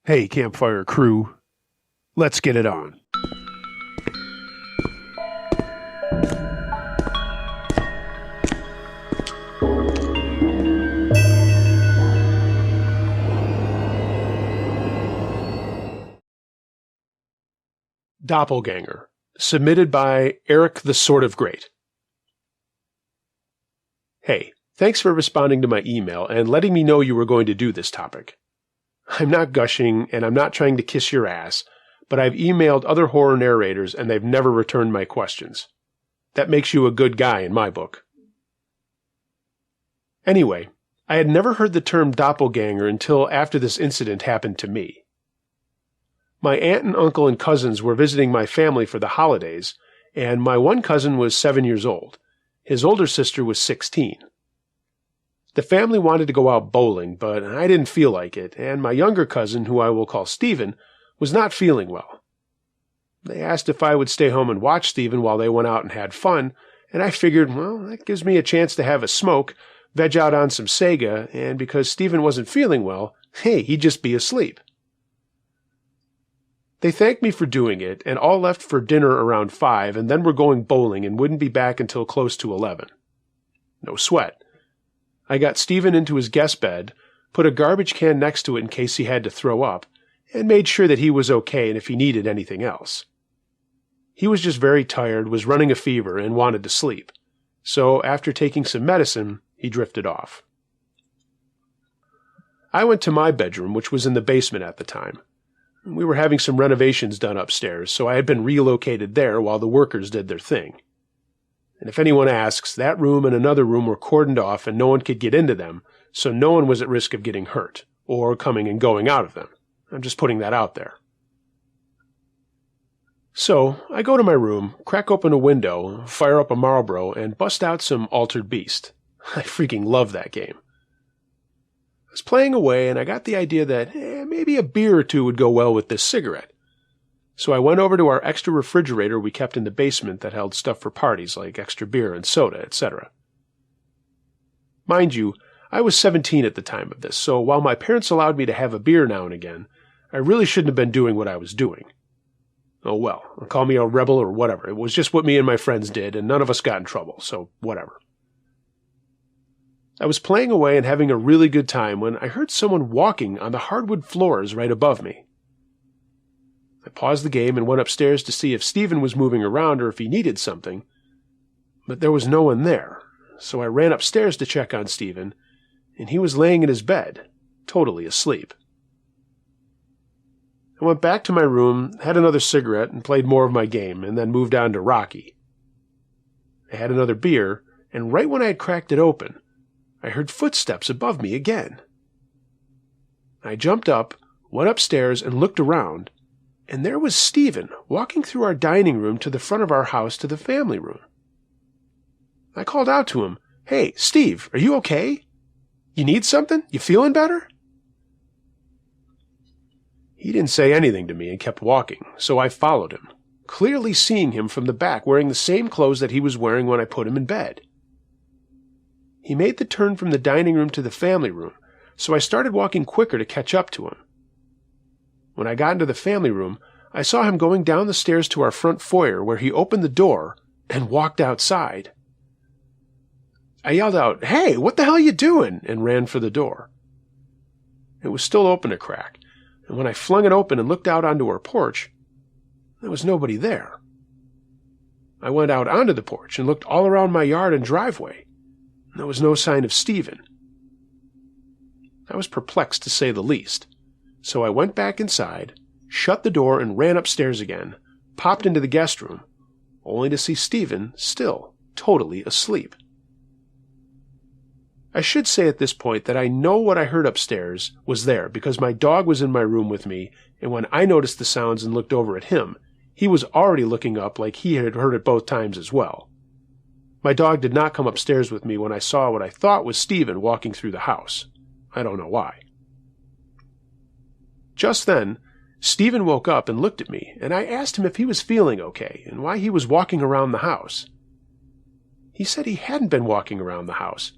Hey, campfire crew, let's get it on. Doppelganger, submitted by Eric the Sort of Great. Hey, thanks for responding to my email and letting me know you were going to do this topic. I'm not gushing and I'm not trying to kiss your ass, but I've emailed other horror narrators and they've never returned my questions. That makes you a good guy in my book. Anyway, I had never heard the term doppelganger until after this incident happened to me. My aunt and uncle and cousins were visiting my family for the holidays, and my one cousin was 7 years old. His older sister was 16. The family wanted to go out bowling, but I didn't feel like it, and my younger cousin, who I will call Stephen, was not feeling well. They asked if I would stay home and watch Stephen while they went out and had fun, and I figured, well, that gives me a chance to have a smoke, veg out on some Sega, and because Stephen wasn't feeling well, hey, he'd just be asleep. They thanked me for doing it, and all left for dinner around 5, and then were going bowling and wouldn't be back until close to 11. No sweat. I got Stephen into his guest bed, put a garbage can next to it in case he had to throw up, and made sure that he was okay and if he needed anything else. He was just very tired, was running a fever, and wanted to sleep. So after taking some medicine, he drifted off. I went to my bedroom, which was in the basement at the time. We were having some renovations done upstairs, so I had been relocated there while the workers did their thing. And if anyone asks, that room and another room were cordoned off and no one could get into them, so no one was at risk of getting hurt, or coming and going out of them. I'm just putting that out there. So, I go to my room, crack open a window, fire up a Marlboro, and bust out some Altered Beast. I freaking love that game. I was playing away, and I got the idea that maybe a beer or two would go well with this cigarette. So I went over to our extra refrigerator we kept in the basement that held stuff for parties like extra beer and soda, etc. Mind you, I was 17 at the time of this, so while my parents allowed me to have a beer now and again, I really shouldn't have been doing what I was doing. Oh well, call me a rebel or whatever. It was just what me and my friends did, and none of us got in trouble, so whatever. I was playing away and having a really good time when I heard someone walking on the hardwood floors right above me. I paused the game and went upstairs to see if Stephen was moving around or if he needed something, but there was no one there, so I ran upstairs to check on Stephen, and he was laying in his bed, totally asleep. I went back to my room, had another cigarette, and played more of my game, and then moved on to Rocky. I had another beer, and right when I had cracked it open, I heard footsteps above me again. I jumped up, went upstairs, and looked around, and there was Stephen walking through our dining room to the front of our house to the family room. I called out to him, "Hey, Steve, are you okay? You need something? You feeling better?" He didn't say anything to me and kept walking, so I followed him, clearly seeing him from the back wearing the same clothes that he was wearing when I put him in bed. He made the turn from the dining room to the family room, so I started walking quicker to catch up to him. When I got into the family room, I saw him going down the stairs to our front foyer where he opened the door and walked outside. I yelled out, "Hey, what the hell are you doing?" and ran for the door. It was still open a crack, and when I flung it open and looked out onto our porch, there was nobody there. I went out onto the porch and looked all around my yard and driveway. There was no sign of Stephen. I was perplexed to say the least, so I went back inside, shut the door and ran upstairs again, popped into the guest room, only to see Stephen still totally asleep. I should say at this point that I know what I heard upstairs was there because my dog was in my room with me, and when I noticed the sounds and looked over at him, he was already looking up like he had heard it both times as well. My dog did not come upstairs with me when I saw what I thought was Stephen walking through the house. I don't know why. Just then, Stephen woke up and looked at me, and I asked him if he was feeling okay and why he was walking around the house. He said he hadn't been walking around the house,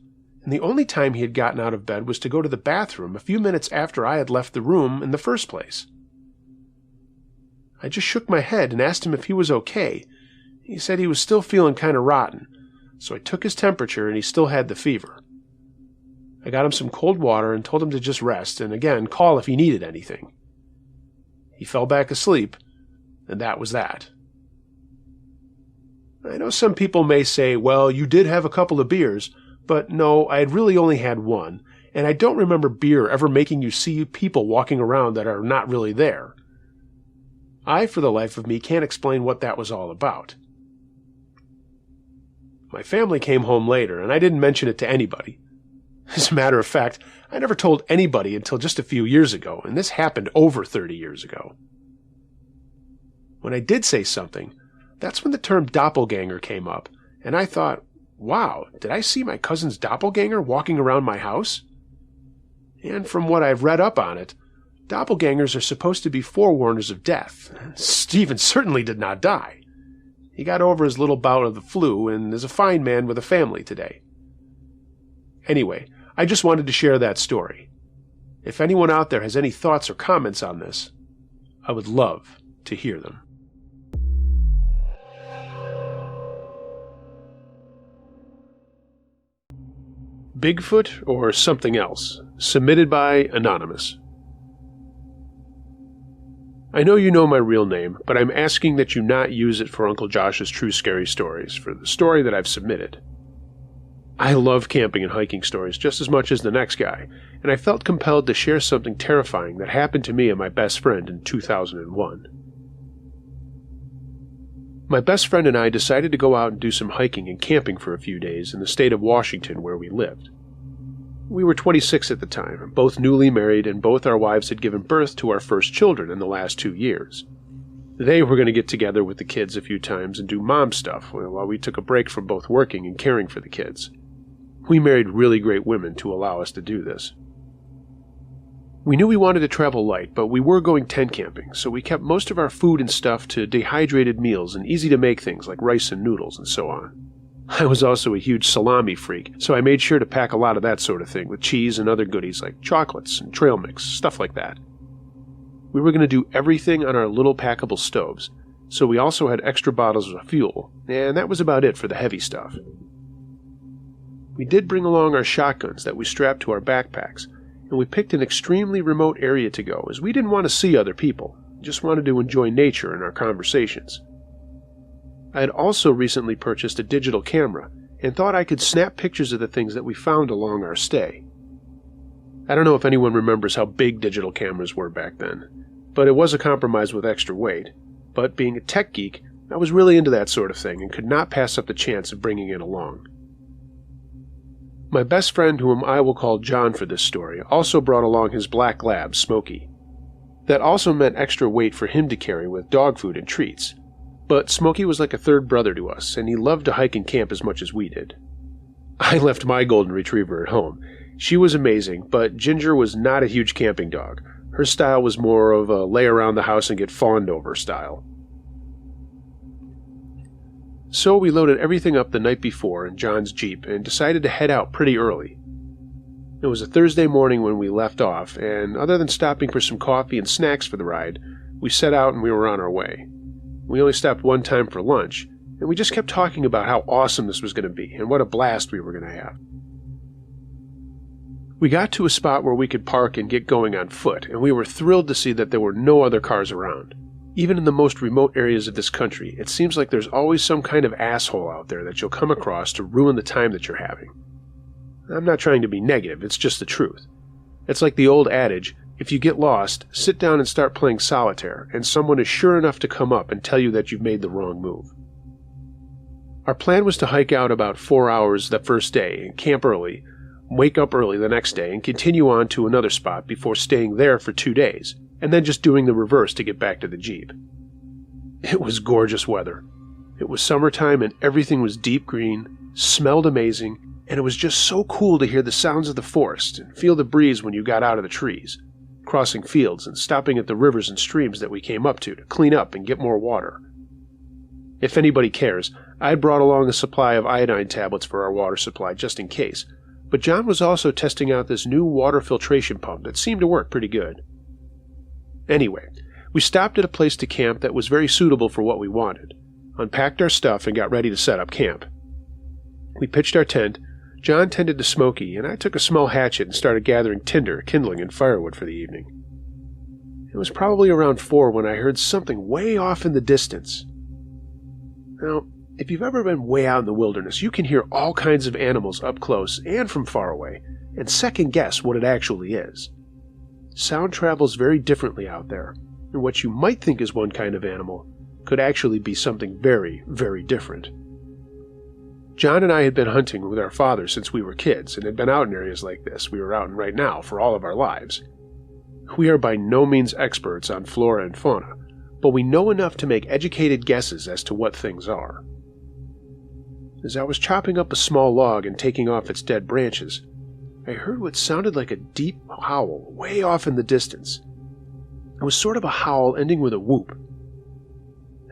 and the only time he had gotten out of bed was to go to the bathroom a few minutes after I had left the room in the first place. I just shook my head and asked him if he was okay. He said he was still feeling kind of rotten, so I took his temperature and he still had the fever. I got him some cold water and told him to just rest and again call if he needed anything. He fell back asleep, and that was that. I know some people may say, well, you did have a couple of beers, but no, I had really only had one, and I don't remember beer ever making you see people walking around that are not really there. I, for the life of me, can't explain what that was all about. My family came home later, and I didn't mention it to anybody. As a matter of fact, I never told anybody until just a few years ago, and this happened over 30 years ago. When I did say something, that's when the term doppelganger came up, and I thought, wow, did I see my cousin's doppelganger walking around my house? And from what I've read up on it, doppelgangers are supposed to be forewarners of death. Stephen certainly did not die. He got over his little bout of the flu and is a fine man with a family today. Anyway, I just wanted to share that story. If anyone out there has any thoughts or comments on this, I would love to hear them. Bigfoot or something else? Submitted by Anonymous. I know you know my real name, but I'm asking that you not use it for Uncle Josh's True Scary Stories, for the story that I've submitted. I love camping and hiking stories just as much as the next guy, and I felt compelled to share something terrifying that happened to me and my best friend in 2001. My best friend and I decided to go out and do some hiking and camping for a few days in the state of Washington where we lived. We were 26 at the time, both newly married, and both our wives had given birth to our first children in the last 2 years. They were going to get together with the kids a few times and do mom stuff while we took a break from both working and caring for the kids. We married really great women to allow us to do this. We knew we wanted to travel light, but we were going tent camping, so we kept most of our food and stuff to dehydrated meals and easy-to-make things like rice and noodles and so on. I was also a huge salami freak, so I made sure to pack a lot of that sort of thing with cheese and other goodies like chocolates and trail mix, stuff like that. We were going to do everything on our little packable stoves, so we also had extra bottles of fuel, and that was about it for the heavy stuff. We did bring along our shotguns that we strapped to our backpacks, and we picked an extremely remote area to go as we didn't want to see other people, just wanted to enjoy nature and our conversations. I had also recently purchased a digital camera and thought I could snap pictures of the things that we found along our stay. I don't know if anyone remembers how big digital cameras were back then, but it was a compromise with extra weight. But being a tech geek, I was really into that sort of thing and could not pass up the chance of bringing it along. My best friend, whom I will call John for this story, also brought along his black lab, Smokey. That also meant extra weight for him to carry with dog food and treats. But Smokey was like a third brother to us, and he loved to hike and camp as much as we did. I left my golden retriever at home. She was amazing, but Ginger was not a huge camping dog. Her style was more of a lay around the house and get fawned over style. So we loaded everything up the night before in John's Jeep and decided to head out pretty early. It was a Thursday morning when we left off, and other than stopping for some coffee and snacks for the ride, we set out and we were on our way. We only stopped one time for lunch, and we just kept talking about how awesome this was going to be and what a blast we were going to have. We got to a spot where we could park and get going on foot, and we were thrilled to see that there were no other cars around. Even in the most remote areas of this country, it seems like there's always some kind of asshole out there that you'll come across to ruin the time that you're having. I'm not trying to be negative, it's just the truth. It's like the old adage, if you get lost, sit down and start playing solitaire, and someone is sure enough to come up and tell you that you've made the wrong move. Our plan was to hike out about 4 hours the first day and camp early, wake up early the next day, and continue on to another spot before staying there for 2 days, and then just doing the reverse to get back to the Jeep. It was gorgeous weather. It was summertime and everything was deep green, smelled amazing, and it was just so cool to hear the sounds of the forest and feel the breeze when you got out of the trees, crossing fields and stopping at the rivers and streams that we came up to clean up and get more water. If anybody cares, I had brought along a supply of iodine tablets for our water supply just in case, But John was also testing out this new water filtration pump that seemed to work pretty good. Anyway, we stopped at a place to camp that was very suitable for what we wanted, unpacked our stuff, and got ready to set up camp. We pitched our tent, John tended to Smokey, and I took a small hatchet and started gathering tinder, kindling, and firewood for the evening. It was probably around 4 when I heard something way off in the distance. Now, if you've ever been way out in the wilderness, you can hear all kinds of animals up close and from far away, and second guess what it actually is. Sound travels very differently out there, and what you might think is one kind of animal could actually be something very, very different. John and I had been hunting with our father since we were kids and had been out in areas like this we were out in right now for all of our lives. We are by no means experts on flora and fauna, but we know enough to make educated guesses as to what things are. As I was chopping up a small log and taking off its dead branches, I heard what sounded like a deep howl way off in the distance. It was sort of a howl ending with a whoop.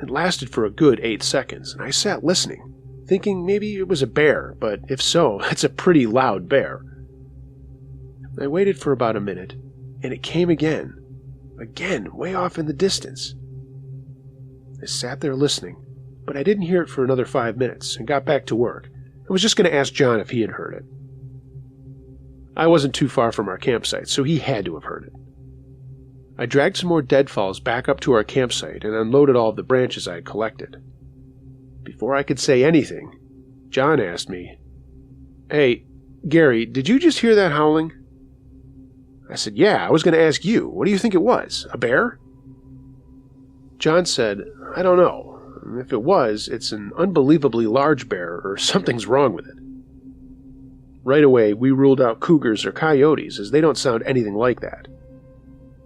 It lasted for a good 8 seconds, and I sat listening, thinking maybe it was a bear, but if so, that's a pretty loud bear. I waited for about a minute, and it came again, way off in the distance. I sat there listening, but I didn't hear it for another 5 minutes and got back to work. I was just going to ask John if he had heard it. I wasn't too far from our campsite, so he had to have heard it. I dragged some more deadfalls back up to our campsite and unloaded all of the branches I had collected. Before I could say anything, John asked me, "Hey, Gary, did you just hear that howling?" I said, "Yeah, I was going to ask you. What do you think it was? A bear?" John said, "I don't know. If it was, it's an unbelievably large bear or something's wrong with it." Right away, we ruled out cougars or coyotes, as they don't sound anything like that.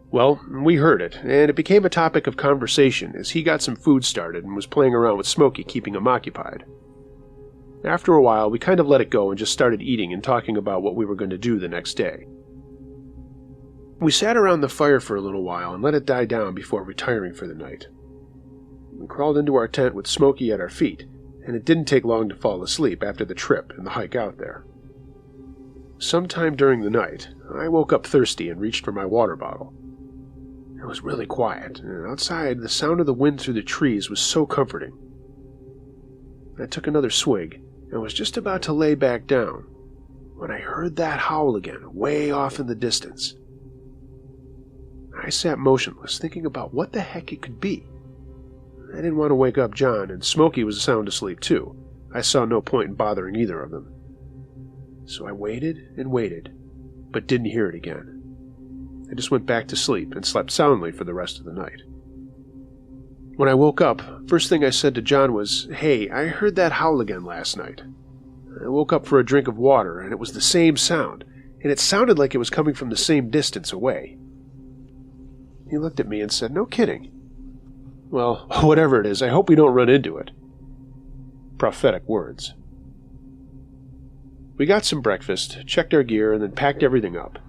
Well, we heard it, and it became a topic of conversation as he got some food started and was playing around with Smokey, keeping him occupied. After a while, we kind of let it go and just started eating and talking about what we were going to do the next day. We sat around the fire for a little while and let it die down before retiring for the night. We crawled into our tent with Smokey at our feet, and it didn't take long to fall asleep after the trip and the hike out there. Sometime during the night, I woke up thirsty and reached for my water bottle. It was really quiet, and outside the sound of the wind through the trees was so comforting. I took another swig and was just about to lay back down when I heard that howl again, way off in the distance. I sat motionless, thinking about what the heck it could be. I didn't want to wake up John, and Smokey was sound asleep too. I saw no point in bothering either of them. So I waited and waited, but didn't hear it again. I just went back to sleep and slept soundly for the rest of the night. When I woke up, first thing I said to John was, "Hey, I heard that howl again last night." I woke up for a drink of water, and it was the same sound, and it sounded like it was coming from the same distance away. He looked at me and said, "No kidding." "Well, whatever it is, I hope we don't run into it." Prophetic words. We got some breakfast, checked our gear, and then packed everything up.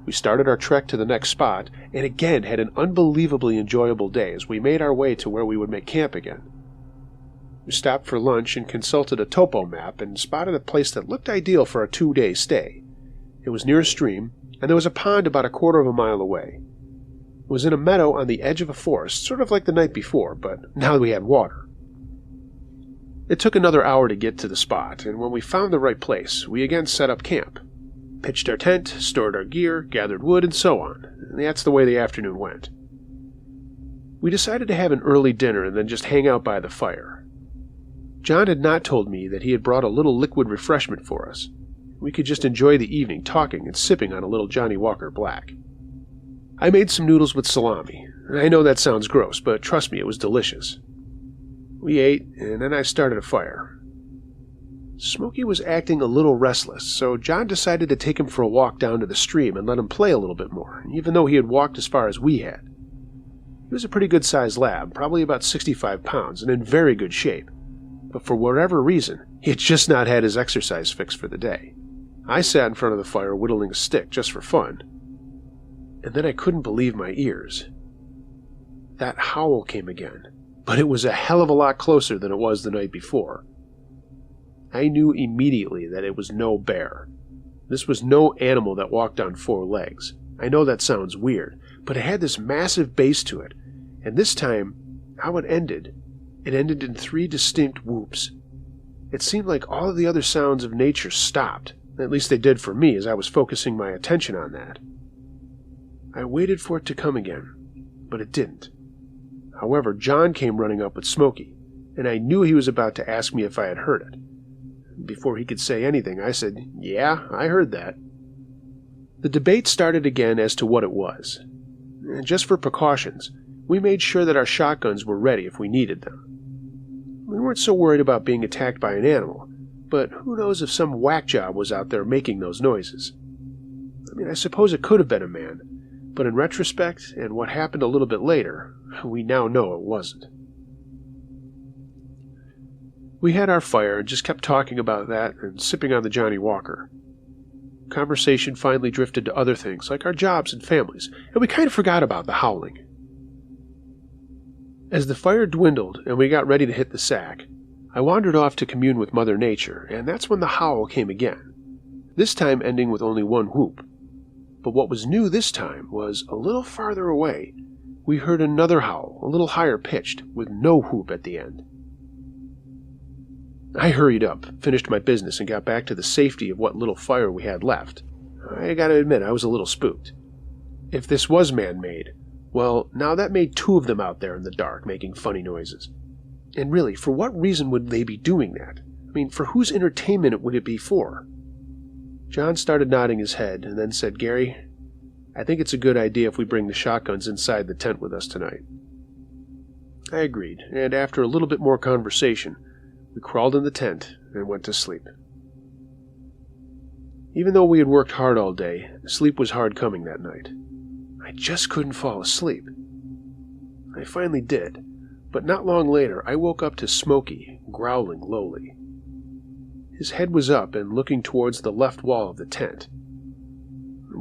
We started our trek to the next spot, and again had an unbelievably enjoyable day as we made our way to where we would make camp again. We stopped for lunch and consulted a topo map and spotted a place that looked ideal for a 2-day stay. It was near a stream, and there was a pond about a quarter of a mile away. It was in a meadow on the edge of a forest, sort of like the night before, but now we had water. It took another hour to get to the spot, and when we found the right place, we again set up camp. Pitched our tent, stored our gear, gathered wood, and so on. And that's the way the afternoon went. We decided to have an early dinner and then just hang out by the fire. John had not told me that he had brought a little liquid refreshment for us. We could just enjoy the evening talking and sipping on a little Johnny Walker Black. I made some noodles with salami. I know that sounds gross, but trust me, it was delicious. We ate, and then I started a fire. Smokey was acting a little restless, so John decided to take him for a walk down to the stream and let him play a little bit more, even though he had walked as far as we had. He was a pretty good-sized lad, probably about 65 pounds, and in very good shape. But for whatever reason, he had just not had his exercise fix for the day. I sat in front of the fire whittling a stick just for fun. And then I couldn't believe my ears. That howl came again, but it was a hell of a lot closer than it was the night before. I knew immediately that it was no bear. This was no animal that walked on 4 legs. I know that sounds weird, but it had this massive bass to it, and this time, how it ended in 3 distinct whoops. It seemed like all of the other sounds of nature stopped. At least they did for me, as I was focusing my attention on that. I waited for it to come again, but it didn't. However, John came running up with Smokey, and I knew he was about to ask me if I had heard it. Before he could say anything, I said, "Yeah, I heard that." The debate started again as to what it was. And just for precautions, we made sure that our shotguns were ready if we needed them. We weren't so worried about being attacked by an animal, but who knows if some whack job was out there making those noises. I suppose it could have been a man, but in retrospect, and what happened a little bit later, we now know it wasn't. We had our fire and just kept talking about that and sipping on the Johnny Walker. Conversation finally drifted to other things, like our jobs and families, and we kind of forgot about the howling. As the fire dwindled and we got ready to hit the sack, I wandered off to commune with Mother Nature, and that's when the howl came again, this time ending with only 1 whoop. But what was new this time was, a little farther away, we heard another howl, a little higher pitched, with no whoop at the end. I hurried up, finished my business, and got back to the safety of what little fire we had left. I gotta admit, I was a little spooked. If this was man-made, well, now that made 2 of them out there in the dark, making funny noises. And really, for what reason would they be doing that? For whose entertainment would it be for? John started nodding his head, and then said, "Gary, I think it's a good idea if we bring the shotguns inside the tent with us tonight." I agreed, and after a little bit more conversation, we crawled in the tent and went to sleep. Even though we had worked hard all day, sleep was hard coming that night. I just couldn't fall asleep. I finally did, but not long later I woke up to Smokey growling lowly. His head was up and looking towards the left wall of the tent.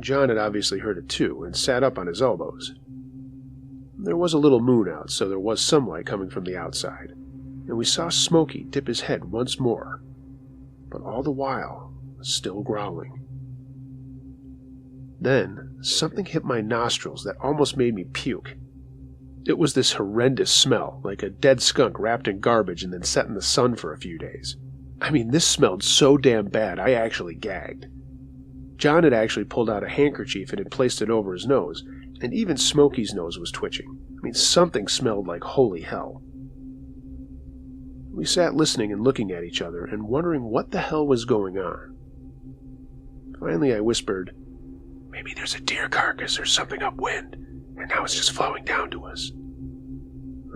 John had obviously heard it too, and sat up on his elbows. There was a little moon out, so there was some light coming from the outside, and we saw Smokey dip his head once more, but all the while still growling. Then something hit my nostrils that almost made me puke. It was this horrendous smell, like a dead skunk wrapped in garbage and then set in the sun for a few days. This smelled so damn bad I actually gagged. John had actually pulled out a handkerchief and had placed it over his nose, and even Smokey's nose was twitching. Something smelled like holy hell. We sat listening and looking at each other and wondering what the hell was going on. Finally I whispered, "Maybe there's a deer carcass or something upwind, and now it's just flowing down to us."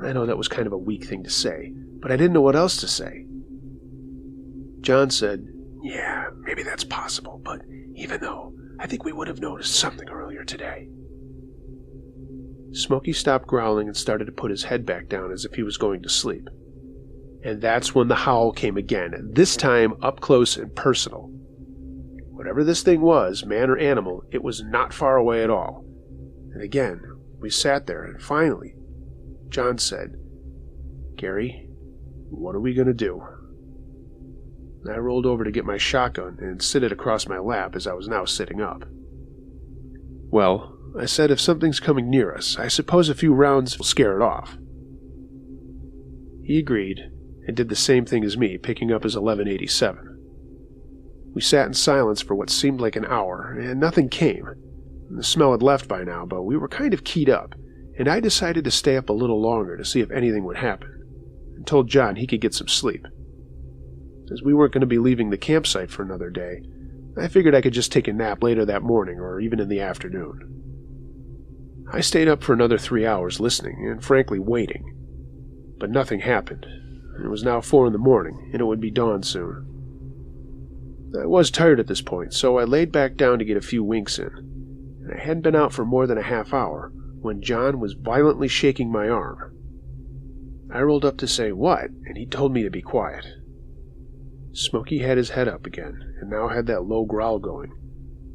I know that was kind of a weak thing to say, but I didn't know what else to say. John said, "Yeah, maybe that's possible, but even though, I think we would have noticed something earlier today." Smokey stopped growling and started to put his head back down as if he was going to sleep. And that's when the howl came again, this time up close and personal. Whatever this thing was, man or animal, it was not far away at all. And again, we sat there, and finally, John said, "Gary, what are we going to do?" I rolled over to get my shotgun and sit it across my lap as I was now sitting up. "Well," I said, "if something's coming near us, I suppose a few rounds will scare it off." He agreed, and did the same thing as me, picking up his 1187. We sat in silence for what seemed like an hour, and nothing came. The smell had left by now, but we were kind of keyed up, and I decided to stay up a little longer to see if anything would happen, and told John he could get some sleep. As we weren't going to be leaving the campsite for another day, I figured I could just take a nap later that morning or even in the afternoon. I stayed up for another 3 hours listening and frankly waiting, but nothing happened. It was now 4 in the morning, and it would be dawn soon. I was tired at this point, so I laid back down to get a few winks in, and I hadn't been out for more than a half hour when John was violently shaking my arm. I rolled up to say what, and he told me to be quiet. Smokey had his head up again, and now had that low growl going,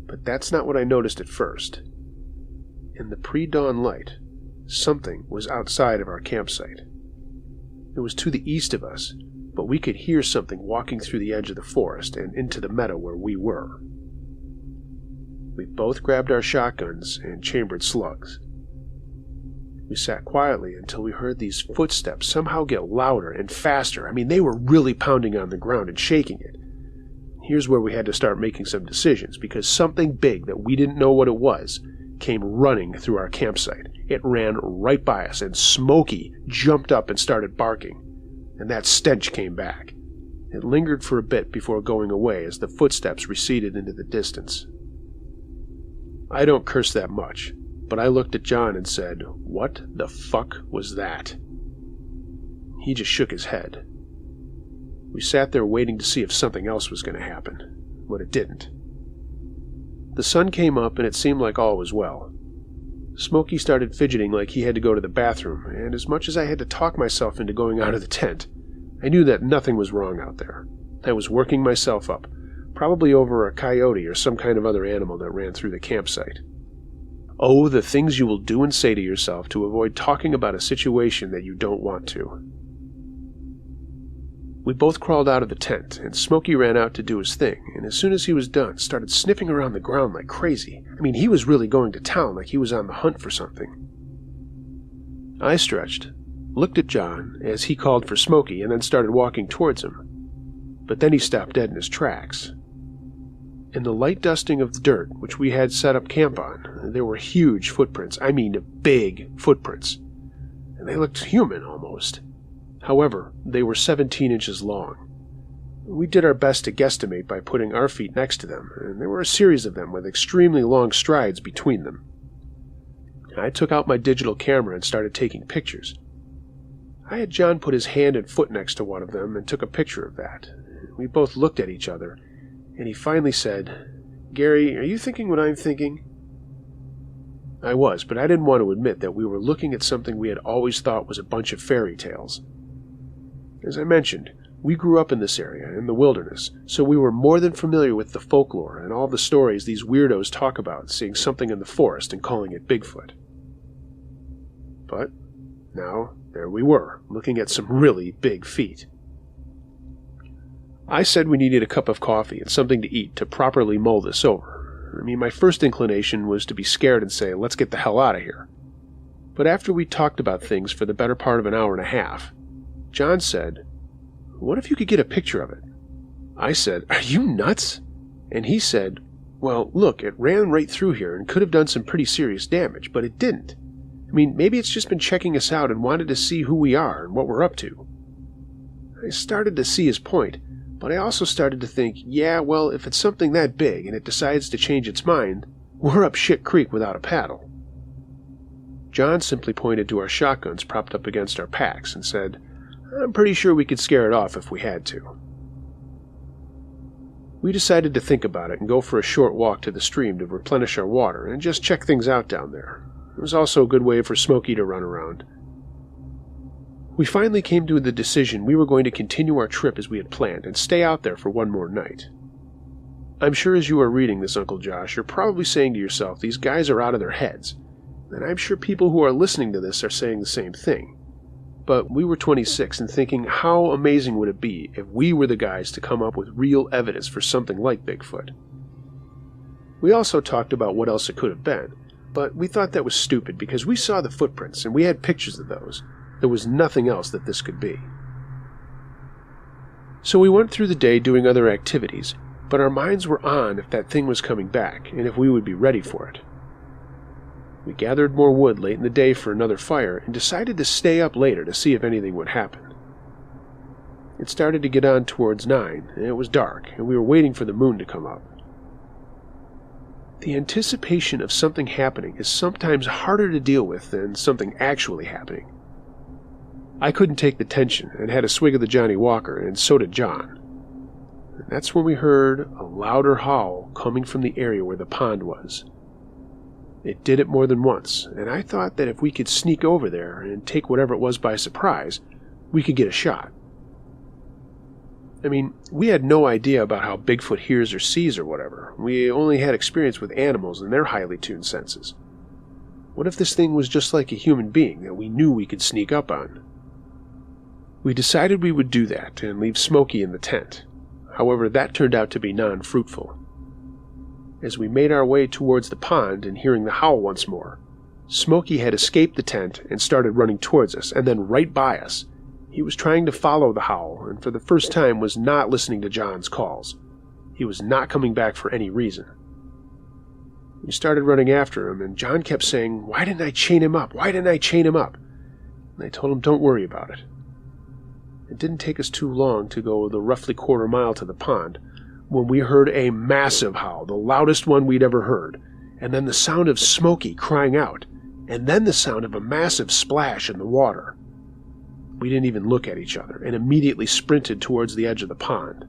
but that's not what I noticed at first. In the pre-dawn light, something was outside of our campsite. It was to the east of us, but we could hear something walking through the edge of the forest and into the meadow where we were. We both grabbed our shotguns and chambered slugs. We sat quietly until we heard these footsteps somehow get louder and faster. I mean, they were really pounding on the ground and shaking it. Here's where we had to start making some decisions, because something big that we didn't know what it was came running through our campsite. It ran right by us, and Smokey jumped up and started barking, and that stench came back. It lingered for a bit before going away as the footsteps receded into the distance. I don't curse that much, but I looked at John and said, "What the fuck was that?" He just shook his head. We sat there waiting to see if something else was going to happen, but it didn't. The sun came up and it seemed like all was well. Smokey started fidgeting like he had to go to the bathroom, and as much as I had to talk myself into going out of the tent, I knew that nothing was wrong out there. I was working myself up, probably over a coyote or some kind of other animal that ran through the campsite. Oh, the things you will do and say to yourself to avoid talking about a situation that you don't want to. We both crawled out of the tent, and Smokey ran out to do his thing, and as soon as he was done, started sniffing around the ground like crazy. I mean, he was really going to town like he was on the hunt for something. I stretched, looked at John as he called for Smokey, and then started walking towards him. But then he stopped dead in his tracks. In the light dusting of the dirt, which we had set up camp on, there were huge footprints. I mean, big footprints. And they looked human, almost. However, they were 17 inches long. We did our best to guesstimate by putting our feet next to them, and there were a series of them with extremely long strides between them. I took out my digital camera and started taking pictures. I had John put his hand and foot next to one of them and took a picture of that. We both looked at each other, and he finally said, "Gary, are you thinking what I'm thinking?" I was, but I didn't want to admit that we were looking at something we had always thought was a bunch of fairy tales. As I mentioned, we grew up in this area, in the wilderness, so we were more than familiar with the folklore and all the stories these weirdos talk about seeing something in the forest and calling it Bigfoot. But now, there we were, looking at some really big feet. I said we needed a cup of coffee and something to eat to properly mull this over. I mean, my first inclination was to be scared and say, "Let's get the hell out of here." But after we talked about things for the better part of an hour and a half, John said, "What if you could get a picture of it?" I said, "Are you nuts?" And he said, "Well, look, it ran right through here and could have done some pretty serious damage, but it didn't. I mean, maybe it's just been checking us out and wanted to see who we are and what we're up to." I started to see his point, but I also started to think, yeah, well, if it's something that big and it decides to change its mind, we're up shit creek without a paddle. John simply pointed to our shotguns propped up against our packs and said, "I'm pretty sure we could scare it off if we had to." We decided to think about it and go for a short walk to the stream to replenish our water and just check things out down there. It was also a good way for Smokey to run around. We finally came to the decision we were going to continue our trip as we had planned and stay out there for one more night. I'm sure as you are reading this, Uncle Josh, you're probably saying to yourself, these guys are out of their heads. And I'm sure people who are listening to this are saying the same thing. But we were 26 and thinking, how amazing would it be if we were the guys to come up with real evidence for something like Bigfoot? We also talked about what else it could have been, but we thought that was stupid because we saw the footprints and we had pictures of those. There was nothing else that this could be. So we went through the day doing other activities, but our minds were on if that thing was coming back and if we would be ready for it. We gathered more wood late in the day for another fire and decided to stay up later to see if anything would happen. It started to get on towards 9, and it was dark, and we were waiting for the moon to come up. The anticipation of something happening is sometimes harder to deal with than something actually happening. I couldn't take the tension and had a swig of the Johnny Walker, and so did John. And that's when we heard a louder howl coming from the area where the pond was. It did it more than once, and I thought that if we could sneak over there and take whatever it was by surprise, we could get a shot. I mean, we had no idea about how Bigfoot hears or sees or whatever. We only had experience with animals and their highly tuned senses. What if this thing was just like a human being that we knew we could sneak up on? We decided we would do that and leave Smokey in the tent. However, that turned out to be non-fruitful. As we made our way towards the pond and hearing the howl once more, Smokey had escaped the tent and started running towards us, and then right by us. He was trying to follow the howl, and for the first time was not listening to John's calls. He was not coming back for any reason. We started running after him, and John kept saying, "Why didn't I chain him up? Why didn't I chain him up?" And I told him, "Don't worry about it." It didn't take us too long to go the roughly quarter mile to the pond when we heard a massive howl, the loudest one we'd ever heard, and then the sound of Smokey crying out, and then the sound of a massive splash in the water. We didn't even look at each other and immediately sprinted towards the edge of the pond.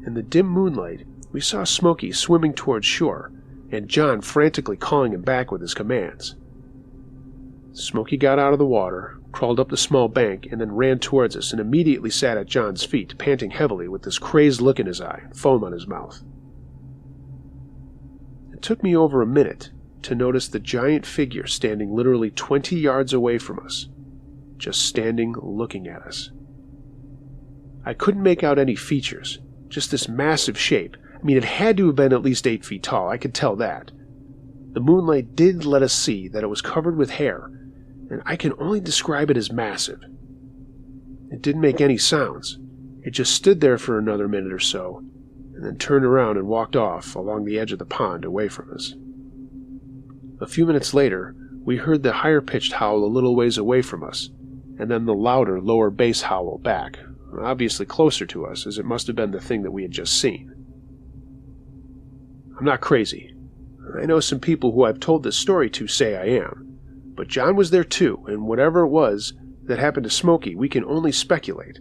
In the dim moonlight, we saw Smokey swimming towards shore, and John frantically calling him back with his commands. Smokey got out of the water, crawled up the small bank, and then ran towards us and immediately sat at John's feet, panting heavily with this crazed look in his eye and foam on his mouth. It took me over a minute to notice the giant figure standing literally 20 yards away from us, just standing looking at us. I couldn't make out any features, just this massive shape. I mean, it had to have been at least 8 feet tall, I could tell that. The moonlight did let us see that it was covered with hair, and I can only describe it as massive. It didn't make any sounds. It just stood there for another minute or so, and then turned around and walked off along the edge of the pond away from us. A few minutes later, we heard the higher-pitched howl a little ways away from us, and then the louder, lower bass howl back, obviously closer to us, as it must have been the thing that we had just seen. I'm not crazy. I know some people who I've told this story to say I am, but John was there too, and whatever it was that happened to Smokey, we can only speculate.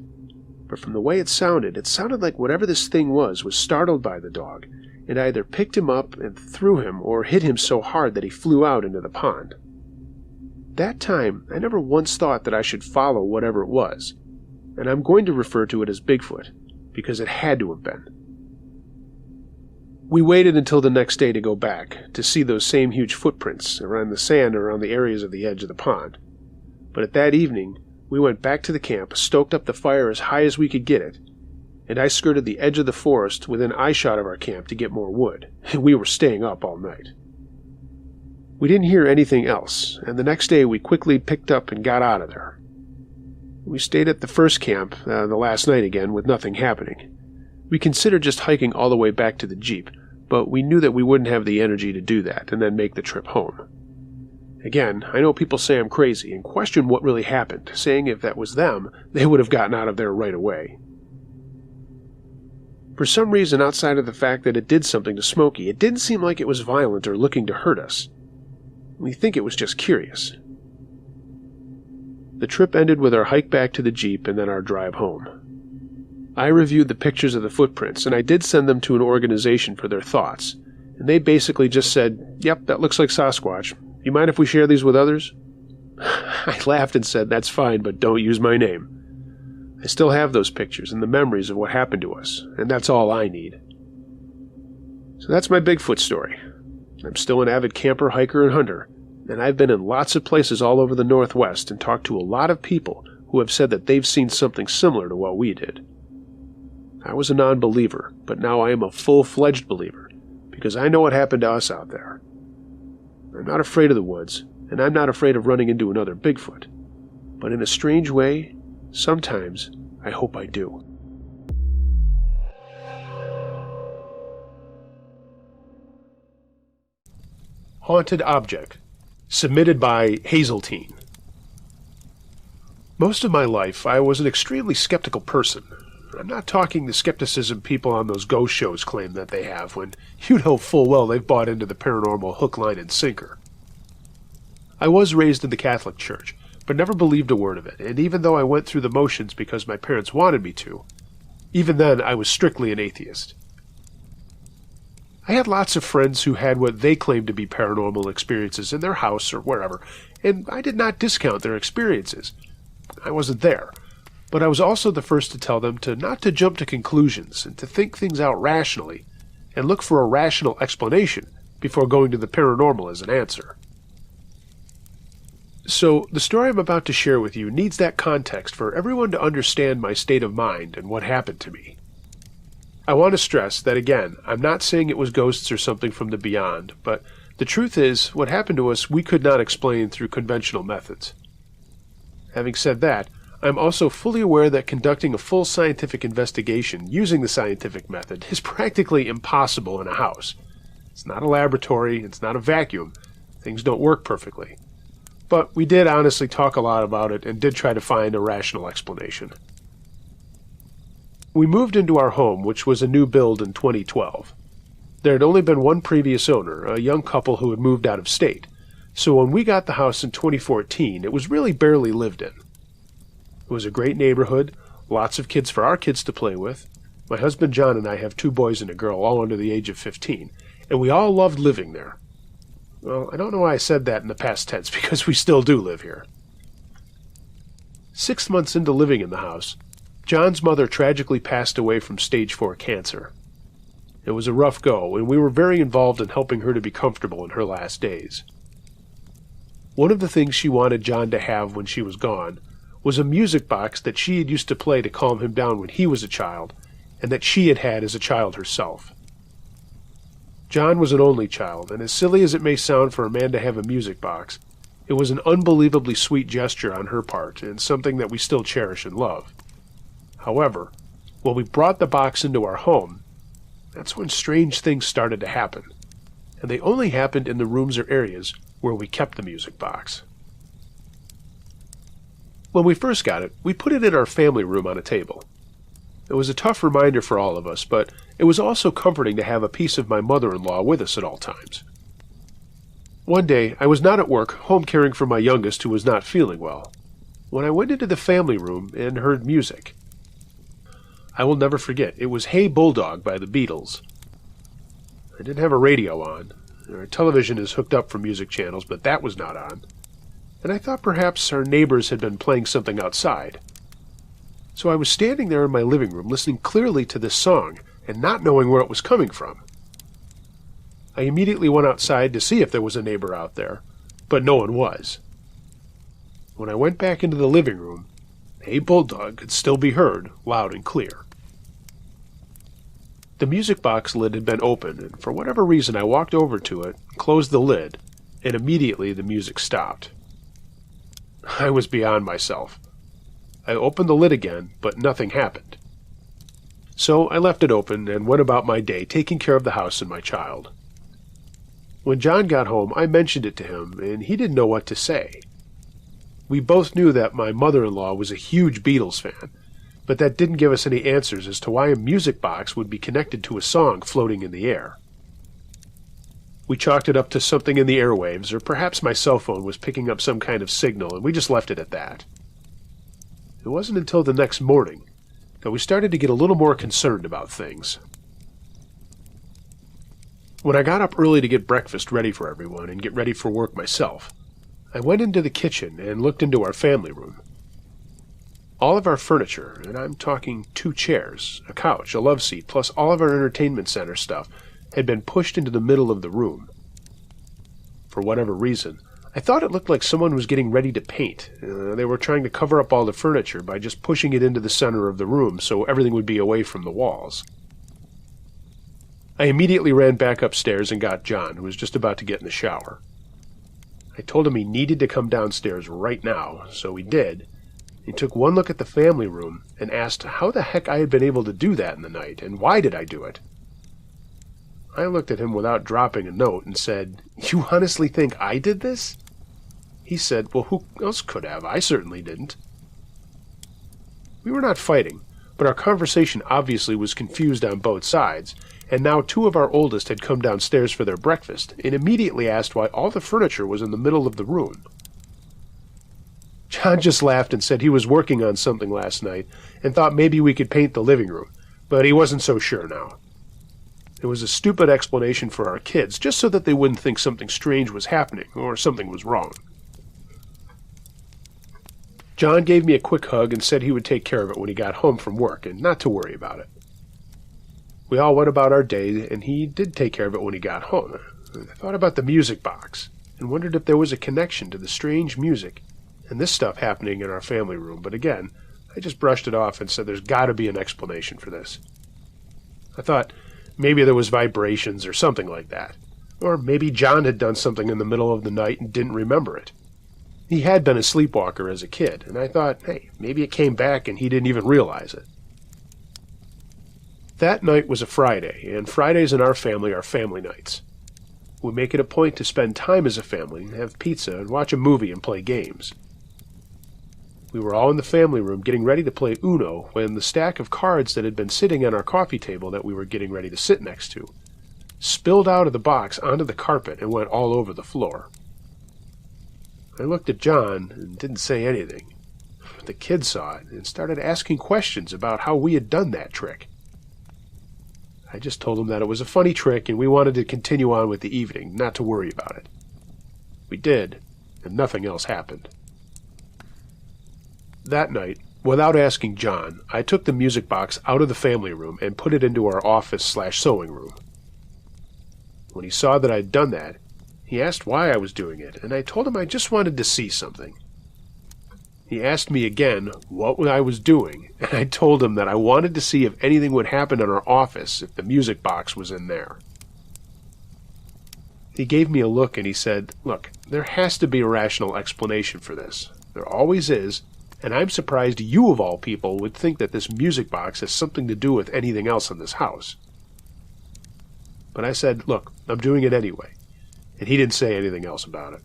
But from the way it sounded like whatever this thing was startled by the dog, and either picked him up and threw him or hit him so hard that he flew out into the pond. That time, I never once thought that I should follow whatever it was, and I'm going to refer to it as Bigfoot, because it had to have been. We waited until the next day to go back, to see those same huge footprints around the sand around the areas of the edge of the pond. But at that evening, we went back to the camp, stoked up the fire as high as we could get it, and I skirted the edge of the forest within eyeshot of our camp to get more wood. We were staying up all night. We didn't hear anything else, and the next day we quickly picked up and got out of there. We stayed at the first camp the last night again with nothing happening. We considered just hiking all the way back to the Jeep, but we knew that we wouldn't have the energy to do that and then make the trip home. Again, I know people say I'm crazy and question what really happened, saying if that was them, they would have gotten out of there right away. For some reason outside of the fact that it did something to Smokey, it didn't seem like it was violent or looking to hurt us. We think it was just curious. The trip ended with our hike back to the Jeep and then our drive home. I reviewed the pictures of the footprints, and I did send them to an organization for their thoughts, and they basically just said, "Yep, that looks like Sasquatch. You mind if we share these with others?" I laughed and said, "That's fine, but don't use my name." I still have those pictures and the memories of what happened to us, and that's all I need. So that's my Bigfoot story. I'm still an avid camper, hiker, and hunter, and I've been in lots of places all over the Northwest and talked to a lot of people who have said that they've seen something similar to what we did. I was a non-believer, but now I am a full-fledged believer, because I know what happened to us out there. I'm not afraid of the woods, and I'm not afraid of running into another Bigfoot. But in a strange way, sometimes I hope I do. Haunted Object, submitted by Hazeltine. Most of my life, I was an extremely skeptical person. I'm not talking the skepticism people on those ghost shows claim that they have, when you know full well they've bought into the paranormal hook, line, and sinker. I was raised in the Catholic Church, but never believed a word of it, and even though I went through the motions because my parents wanted me to, even then I was strictly an atheist. I had lots of friends who had what they claimed to be paranormal experiences in their house or wherever, and I did not discount their experiences. I wasn't there. But I was also the first to tell them not to jump to conclusions and to think things out rationally and look for a rational explanation before going to the paranormal as an answer. So, the story I'm about to share with you needs that context for everyone to understand my state of mind and what happened to me. I want to stress that, again, I'm not saying it was ghosts or something from the beyond, but the truth is, what happened to us we could not explain through conventional methods. Having said that, I'm also fully aware that conducting a full scientific investigation using the scientific method is practically impossible in a house. It's not a laboratory, it's not a vacuum, things don't work perfectly. But we did honestly talk a lot about it and did try to find a rational explanation. We moved into our home, which was a new build in 2012. There had only been one previous owner, a young couple who had moved out of state, so when we got the house in 2014, it was really barely lived in. It was a great neighborhood, lots of kids for our kids to play with. My husband John and I have 2 boys and a girl, all under the age of 15, and we all loved living there. Well, I don't know why I said that in the past tense, because we still do live here. 6 months into living in the house, John's mother tragically passed away from stage 4 cancer. It was a rough go, and we were very involved in helping her to be comfortable in her last days. One of the things she wanted John to have when she was gone was a music box that she had used to play to calm him down when he was a child, and that she had had as a child herself. John was an only child, and as silly as it may sound for a man to have a music box, it was an unbelievably sweet gesture on her part, and something that we still cherish and love. However, when we brought the box into our home, that's when strange things started to happen, and they only happened in the rooms or areas where we kept the music box. When we first got it, we put it in our family room on a table. It was a tough reminder for all of us, but it was also comforting to have a piece of my mother-in-law with us at all times. One day, I was not at work, home caring for my youngest who was not feeling well, when I went into the family room and heard music. I will never forget, it was Hey Bulldog by the Beatles. I didn't have a radio on. Our television is hooked up for music channels, but that was not on. And I thought perhaps our neighbors had been playing something outside. So I was standing there in my living room listening clearly to this song and not knowing where it was coming from. I immediately went outside to see if there was a neighbor out there, but no one was. When I went back into the living room, Hey Bulldog could still be heard, loud and clear. The music box lid had been open, and for whatever reason I walked over to it, closed the lid, and immediately the music stopped. I was beyond myself. I opened the lid again, but nothing happened. So I left it open and went about my day taking care of the house and my child. When John got home, I mentioned it to him, and he didn't know what to say. We both knew that my mother-in-law was a huge Beatles fan, but that didn't give us any answers as to why a music box would be connected to a song floating in the air. We chalked it up to something in the airwaves, or perhaps my cell phone was picking up some kind of signal, and we just left it at that. It wasn't until the next morning that we started to get a little more concerned about things. When I got up early to get breakfast ready for everyone and get ready for work myself, I went into the kitchen and looked into our family room. All of our furniture, and I'm talking 2 chairs, a couch, a love seat, plus all of our entertainment center stuff, had been pushed into the middle of the room. For whatever reason, I thought it looked like someone was getting ready to paint. They were trying to cover up all the furniture by just pushing it into the center of the room so everything would be away from the walls. I immediately ran back upstairs and got John, who was just about to get in the shower. I told him he needed to come downstairs right now, so he did. He took one look at the family room and asked how the heck I had been able to do that in the night, and why did I do it? I looked at him without dropping a note and said, "You honestly think I did this?" He said, "Well, who else could have? I certainly didn't." We were not fighting, but our conversation obviously was confused on both sides, and now 2 of our oldest had come downstairs for their breakfast and immediately asked why all the furniture was in the middle of the room. John just laughed and said he was working on something last night and thought maybe we could paint the living room, but he wasn't so sure now. It was a stupid explanation for our kids, just so that they wouldn't think something strange was happening or something was wrong. John gave me a quick hug and said he would take care of it when he got home from work and not to worry about it. We all went about our day, and he did take care of it when he got home. I thought about the music box and wondered if there was a connection to the strange music and this stuff happening in our family room, but again, I just brushed it off and said there's got to be an explanation for this. I thought maybe there was vibrations or something like that. Or maybe John had done something in the middle of the night and didn't remember it. He had been a sleepwalker as a kid, and I thought, hey, maybe it came back and he didn't even realize it. That night was a Friday, and Fridays in our family are family nights. We make it a point to spend time as a family, have pizza, and watch a movie and play games. We were all in the family room getting ready to play Uno when the stack of cards that had been sitting on our coffee table that we were getting ready to sit next to spilled out of the box onto the carpet and went all over the floor. I looked at John and didn't say anything. The kid saw it and started asking questions about how we had done that trick. I just told him that it was a funny trick and we wanted to continue on with the evening, not to worry about it. We did, and nothing else happened. That night, without asking John, I took the music box out of the family room and put it into our office/sewing room. When he saw that I'd done that, he asked why I was doing it, and I told him I just wanted to see something. He asked me again what I was doing, and I told him that I wanted to see if anything would happen in our office if the music box was in there. He gave me a look and he said, "Look, there has to be a rational explanation for this. There always is, and I'm surprised you of all people would think that this music box has something to do with anything else in this house." But I said, "Look, I'm doing it anyway," and he didn't say anything else about it.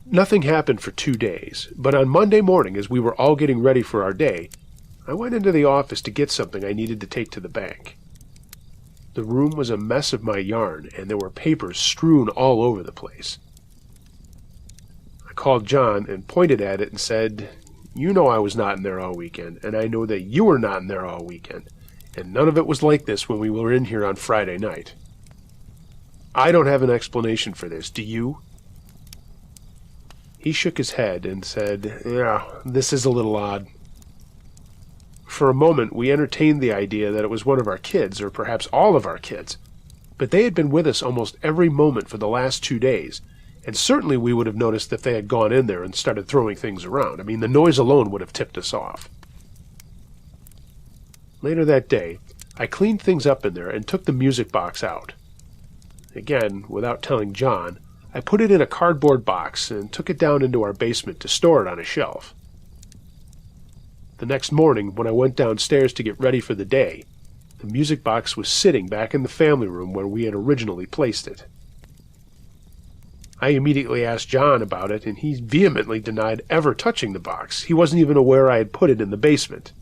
Nothing happened for 2 days, but on Monday morning, as we were all getting ready for our day, I went into the office to get something I needed to take to the bank. The room was a mess of my yarn, and there were papers strewn all over the place. I called John and pointed at it and said, "You know I was not in there all weekend, and I know that you were not in there all weekend, and none of it was like this when we were in here on Friday night. I don't have an explanation for this, do you?" He shook his head and said, "Yeah, this is a little odd." For a moment we entertained the idea that it was one of our kids, or perhaps all of our kids, but they had been with us almost every moment for the last 2 days, and certainly we would have noticed if they had gone in there and started throwing things around. I mean, the noise alone would have tipped us off. Later that day, I cleaned things up in there and took the music box out. Again, without telling John, I put it in a cardboard box and took it down into our basement to store it on a shelf. The next morning, when I went downstairs to get ready for the day, the music box was sitting back in the family room where we had originally placed it. I immediately asked John about it, and he vehemently denied ever touching the box. He wasn't even aware I had put it in the basement.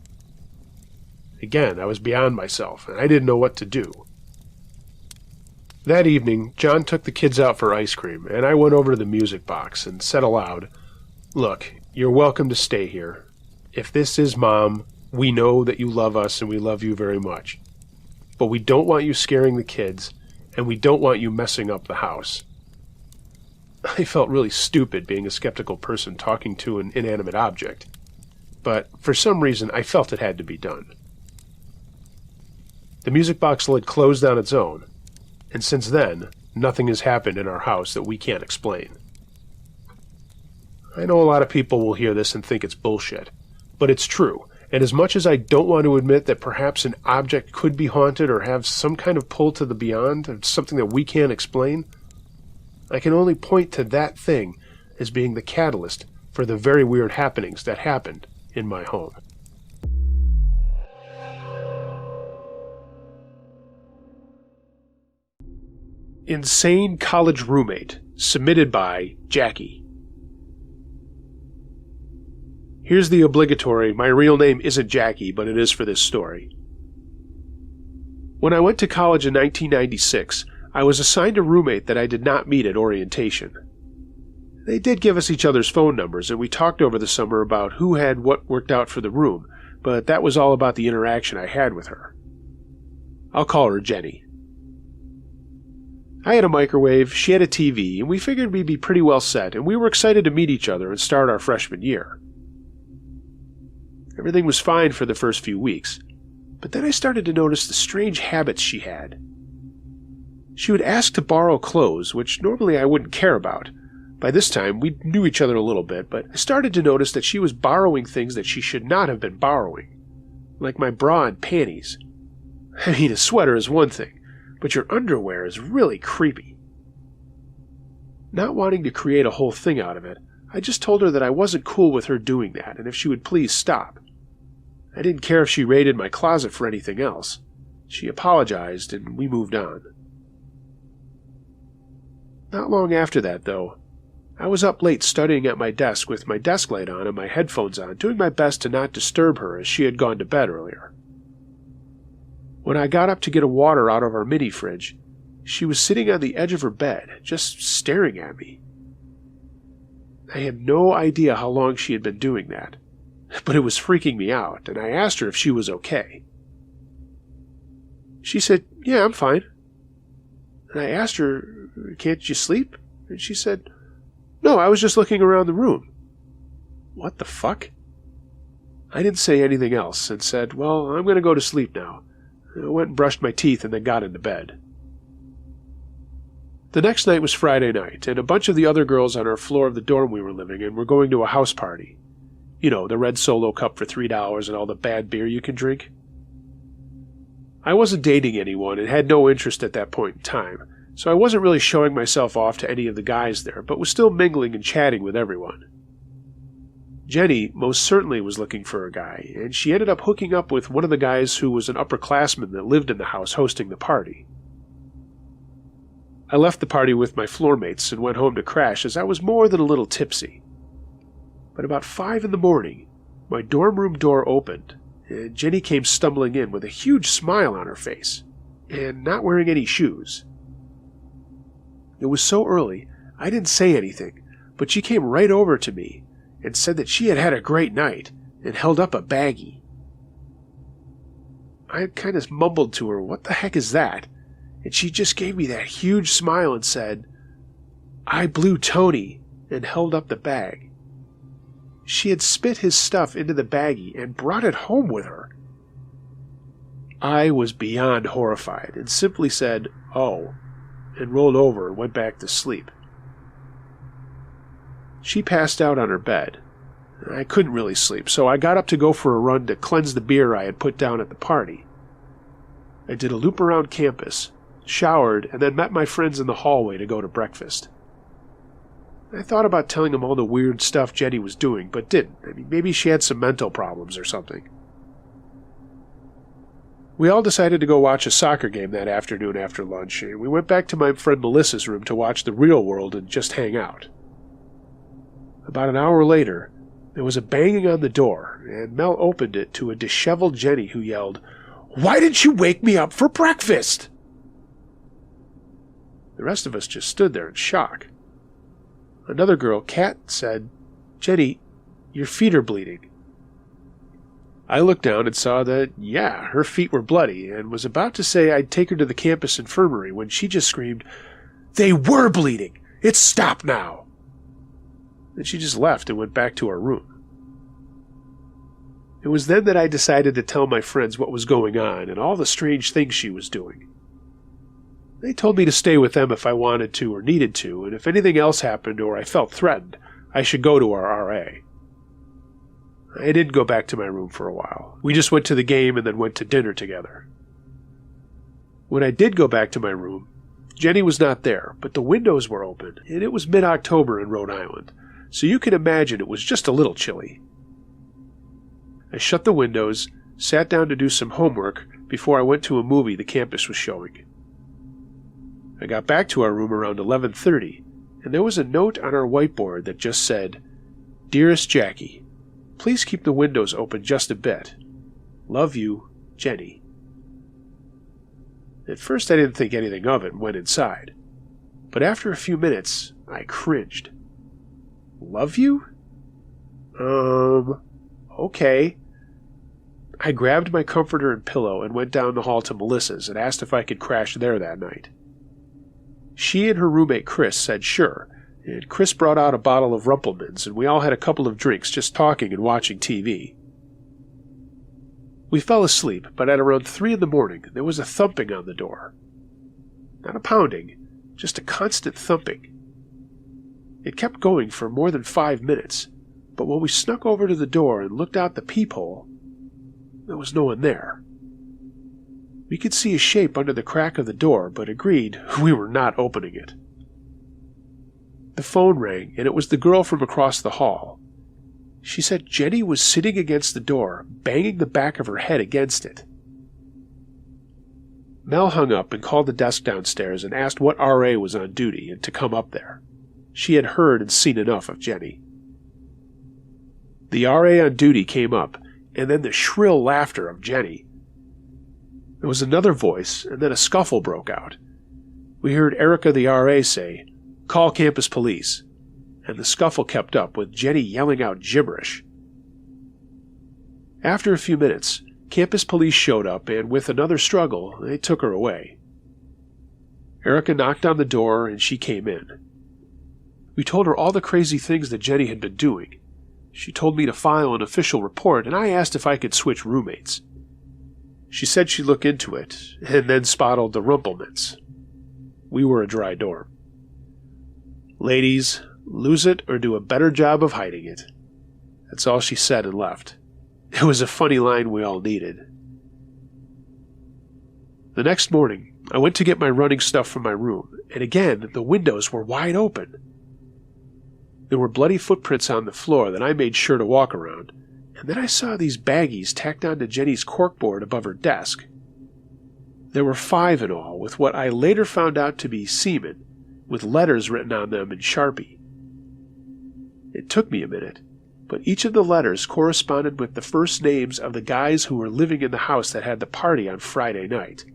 Again, I was beyond myself, and I didn't know what to do. That evening, John took the kids out for ice cream, and I went over to the music box and said aloud, "Look, you're welcome to stay here. If this is Mom, we know that you love us and we love you very much. But we don't want you scaring the kids, and we don't want you messing up the house." I felt really stupid being a skeptical person talking to an inanimate object, but for some reason I felt it had to be done. The music box lid closed on its own, and since then, nothing has happened in our house that we can't explain. I know a lot of people will hear this and think it's bullshit, but it's true, and as much as I don't want to admit that perhaps an object could be haunted or have some kind of pull to the beyond, or something that we can't explain, I can only point to that thing as being the catalyst for the very weird happenings that happened in my home. Insane College Roommate, submitted by Jackie. Here's the obligatory, my real name isn't Jackie, but it is for this story. When I went to college in 1996, I was assigned a roommate that I did not meet at orientation. They did give us each other's phone numbers, and we talked over the summer about who had what worked out for the room, but that was all about the interaction I had with her. I'll call her Jenny. I had a microwave, she had a TV, and we figured we'd be pretty well set, and we were excited to meet each other and start our freshman year. Everything was fine for the first few weeks, but then I started to notice the strange habits she had. She would ask to borrow clothes, which normally I wouldn't care about. By this time, we knew each other a little bit, but I started to notice that she was borrowing things that she should not have been borrowing, like my bra and panties. I mean, a sweater is one thing, but your underwear is really creepy. Not wanting to create a whole thing out of it, I just told her that I wasn't cool with her doing that, and if she would please stop. I didn't care if she raided my closet for anything else. She apologized, and we moved on. Not long after that, though, I was up late studying at my desk with my desk light on and my headphones on, doing my best to not disturb her as she had gone to bed earlier. When I got up to get a water out of our mini fridge, she was sitting on the edge of her bed, just staring at me. I had no idea how long she had been doing that, but it was freaking me out, and I asked her if she was okay. She said, "Yeah, I'm fine." And I asked her, "Can't you sleep?" And she said, "No, I was just looking around the room." What the fuck? I didn't say anything else and said, "Well, I'm going to go to sleep now." I went and brushed my teeth and then got into bed. The next night was Friday night, and a bunch of the other girls on our floor of the dorm we were living in were going to a house party. You know, the red Solo cup for $3 and all the bad beer you can drink. I wasn't dating anyone and had no interest at that point in time, so I wasn't really showing myself off to any of the guys there, but was still mingling and chatting with everyone. Jenny most certainly was looking for a guy, and she ended up hooking up with one of the guys who was an upperclassman that lived in the house hosting the party. I left the party with my floor mates and went home to crash as I was more than a little tipsy. But about 5 in the morning, my dorm room door opened, and Jenny came stumbling in with a huge smile on her face, and not wearing any shoes. It was so early, I didn't say anything, but she came right over to me and said that she had had a great night and held up a baggie. I kind of mumbled to her, "What the heck is that?" And she just gave me that huge smile and said, "I blew Tony," and held up the bag. She had spit his stuff into the baggie and brought it home with her. I was beyond horrified and simply said, "Oh," and rolled over and went back to sleep. She passed out on her bed. I couldn't really sleep, so I got up to go for a run to cleanse the beer I had put down at the party. I did a loop around campus, showered, and then met my friends in the hallway to go to breakfast. I thought about telling them all the weird stuff Jenny was doing, but didn't. I mean, maybe she had some mental problems or something. We all decided to go watch a soccer game that afternoon after lunch, and we went back to my friend Melissa's room to watch The Real World and just hang out. About an hour later, there was a banging on the door, and Mel opened it to a disheveled Jenny who yelled, "Why didn't you wake me up for breakfast?" The rest of us just stood there in shock. Another girl, Kat, said, "Jenny, your feet are bleeding." I looked down and saw that, yeah, her feet were bloody, and was about to say I'd take her to the campus infirmary when she just screamed, "They were bleeding! It's stopped now!" Then she just left and went back to her room. It was then that I decided to tell my friends what was going on and all the strange things she was doing. They told me to stay with them if I wanted to or needed to, and if anything else happened or I felt threatened, I should go to our RA. I didn't go back to my room for a while. We just went to the game and then went to dinner together. When I did go back to my room, Jenny was not there, but the windows were open, and it was mid-October in Rhode Island, so you can imagine it was just a little chilly. I shut the windows, sat down to do some homework before I went to a movie the campus was showing. I got back to our room around 11:30, and there was a note on our whiteboard that just said, "Dearest Jackie, please keep the windows open just a bit. Love you, Jenny." At first I didn't think anything of it and went inside, but after a few minutes I cringed. "Love you? Okay." I grabbed my comforter and pillow and went down the hall to Melissa's and asked if I could crash there that night. She and her roommate Chris said sure, and Chris brought out a bottle of Rumpelmans, and we all had a couple of drinks just talking and watching TV. We fell asleep, but at around 3 in the morning there was a thumping on the door. Not a pounding, just a constant thumping. It kept going for more than 5 minutes, but when we snuck over to the door and looked out the peephole, there was no one there. We could see a shape under the crack of the door, but agreed we were not opening it. The phone rang, and it was the girl from across the hall. She said Jenny was sitting against the door, banging the back of her head against it. Mel hung up and called the desk downstairs and asked what RA was on duty and to come up there. She had heard and seen enough of Jenny. The RA on duty came up, and then the shrill laughter of Jenny. There was another voice, and then a scuffle broke out. We heard Erica the RA say, "Call campus police," and the scuffle kept up with Jenny yelling out gibberish. After a few minutes, campus police showed up, and with another struggle, they took her away. Erica knocked on the door, and she came in. We told her all the crazy things that Jenny had been doing. She told me to file an official report, and I asked if I could switch roommates. She said she'd look into it, and then spotted the Rumpelmans. We were a dry dorm. "Ladies, lose it or do a better job of hiding it." That's all she said and left. It was a funny line we all needed. The next morning, I went to get my running stuff from my room, and again the windows were wide open. There were bloody footprints on the floor that I made sure to walk around, and then I saw these baggies tacked onto Jenny's corkboard above her desk. There were 5 in all, with what I later found out to be semen, with letters written on them in Sharpie. It took me a minute, but each of the letters corresponded with the first names of the guys who were living in the house that had the party on Friday night.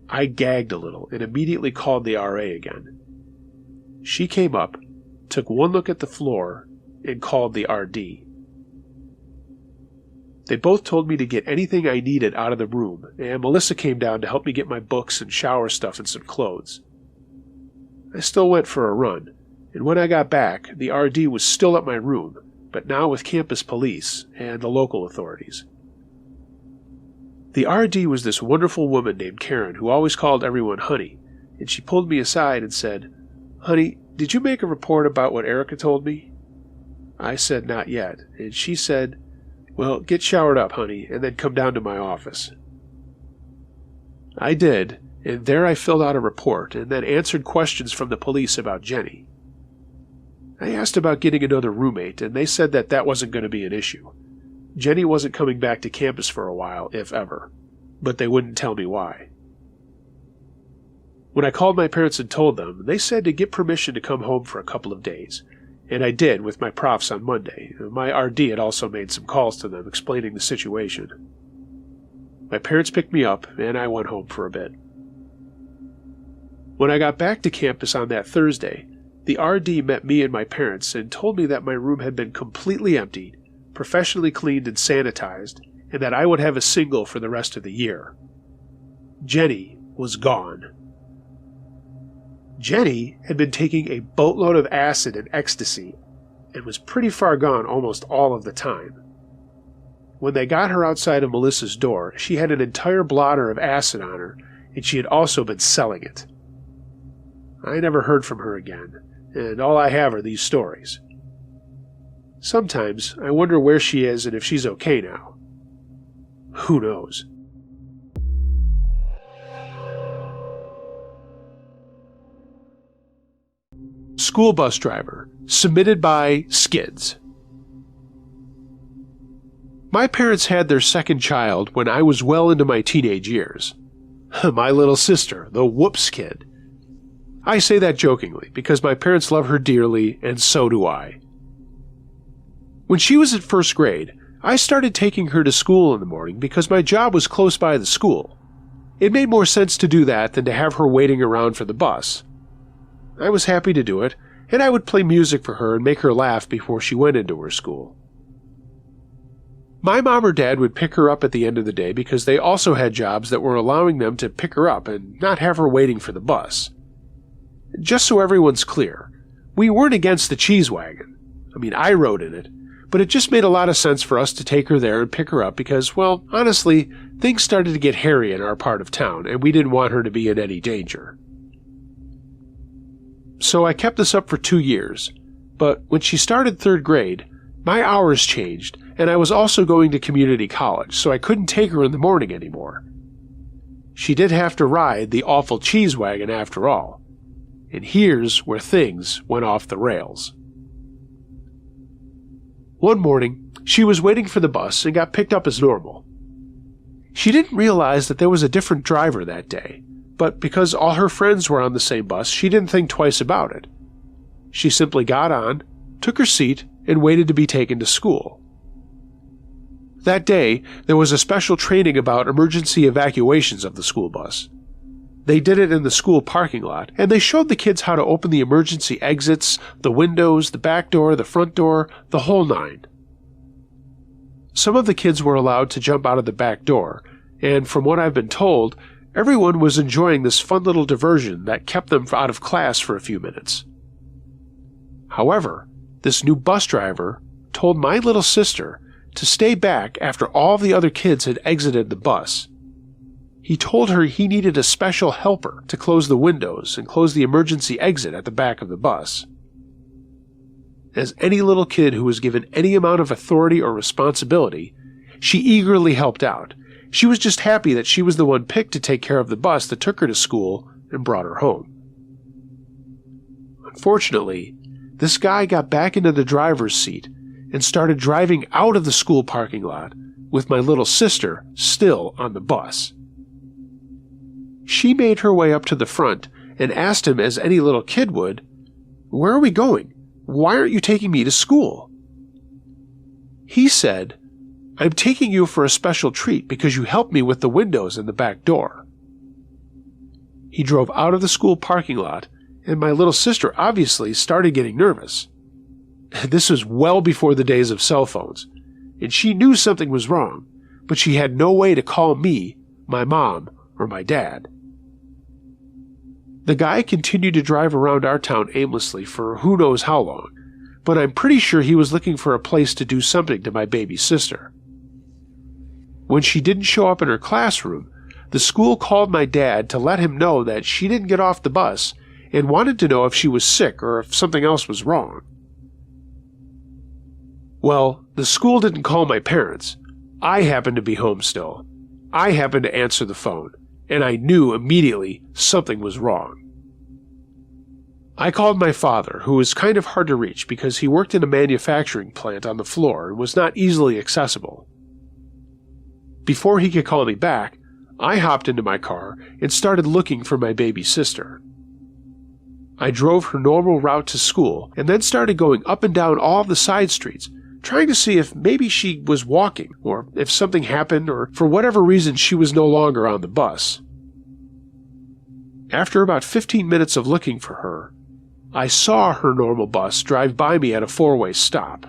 I gagged a little and immediately called the RA again. She came up, took one look at the floor, and called the RD. They both told me to get anything I needed out of the room, and Melissa came down to help me get my books and shower stuff and some clothes. I still went for a run, and when I got back, the RD was still at my room, but now with campus police and the local authorities. The RD was this wonderful woman named Karen who always called everyone honey, and she pulled me aside and said, "Honey, did you make a report about what Erica told me?" I said not yet, and she said, "Well, get showered up, honey, and then come down to my office." I did, and there I filled out a report and then answered questions from the police about Jenny. I asked about getting another roommate, and they said that that wasn't going to be an issue. Jenny wasn't coming back to campus for a while, if ever, but they wouldn't tell me why. When I called my parents and told them, they said to get permission to come home for a couple of days, and I did with my profs on Monday. My RD had also made some calls to them explaining the situation. My parents picked me up, and I went home for a bit. When I got back to campus on that Thursday, the RD met me and my parents and told me that my room had been completely emptied, professionally cleaned and sanitized, and that I would have a single for the rest of the year. Jenny was gone. Jenny had been taking a boatload of acid and ecstasy and was pretty far gone almost all of the time. When they got her outside of Melissa's door, she had an entire blotter of acid on her, and she had also been selling it. I never heard from her again, and all I have are these stories. Sometimes I wonder where she is and if she's okay now. Who knows? School bus driver, submitted by Skids. My parents had their second child when I was well into my teenage years. My little sister, the whoops kid. I say that jokingly because my parents love her dearly, and so do I. When she was in first grade, I started taking her to school in the morning because my job was close by the school. It made more sense to do that than to have her waiting around for the bus. I was happy to do it, and I would play music for her and make her laugh before she went into her school. My mom or dad would pick her up at the end of the day because they also had jobs that were allowing them to pick her up and not have her waiting for the bus. Just so everyone's clear, we weren't against the cheese wagon. I rode in it, but it just made a lot of sense for us to take her there and pick her up because, well, honestly, things started to get hairy in our part of town, and we didn't want her to be in any danger. So I kept this up for 2 years, but when she started third grade, my hours changed, and I was also going to community college, so I couldn't take her in the morning anymore. she did have to ride the awful cheese wagon after all. And here's where things went off the rails. One morning, she was waiting for the bus and got picked up as normal. She didn't realize that there was a different driver that day, but because all her friends were on the same bus, she didn't think twice about it. She simply got on, took her seat, and waited to be taken to school. That day, there was a special training about emergency evacuations of the school bus. They did it in the school parking lot, and they showed the kids how to open the emergency exits, the windows, the back door, the front door, the whole nine. Some of the kids were allowed to jump out of the back door, and from what I've been told, everyone was enjoying this fun little diversion that kept them out of class for a few minutes. However, this new bus driver told my little sister to stay back after all the other kids had exited the bus. He told her he needed a special helper to close the windows and close the emergency exit at the back of the bus. As any little kid who was given any amount of authority or responsibility, she eagerly helped out. She was just happy that she was the one picked to take care of the bus that took her to school and brought her home. Unfortunately, this guy got back into the driver's seat and started driving out of the school parking lot with my little sister still on the bus. She made her way up to the front and asked him, as any little kid would, "Where are we going? Why aren't you taking me to school?" He said, "I'm taking you for a special treat because you helped me with the windows and the back door." He drove out of the school parking lot, and my little sister obviously started getting nervous. This was well before the days of cell phones, and she knew something was wrong, but she had no way to call me, my mom, or my dad. The guy continued to drive around our town aimlessly for who knows how long, but I'm pretty sure he was looking for a place to do something to my baby sister. When she didn't show up in her classroom, the school called my dad to let him know that she didn't get off the bus and wanted to know if she was sick or if something else was wrong. Well, the school didn't call my parents. I happened to be home still. I happened to answer the phone, and I knew immediately something was wrong. I called my father, who was kind of hard to reach because he worked in a manufacturing plant on the floor and was not easily accessible. Before he could call me back, I hopped into my car and started looking for my baby sister. I drove her normal route to school and then started going up and down all the side streets, trying to see if maybe she was walking, or if something happened, or for whatever reason she was no longer on the bus. After about 15 minutes of looking for her, I saw her normal bus drive by me at a four-way stop.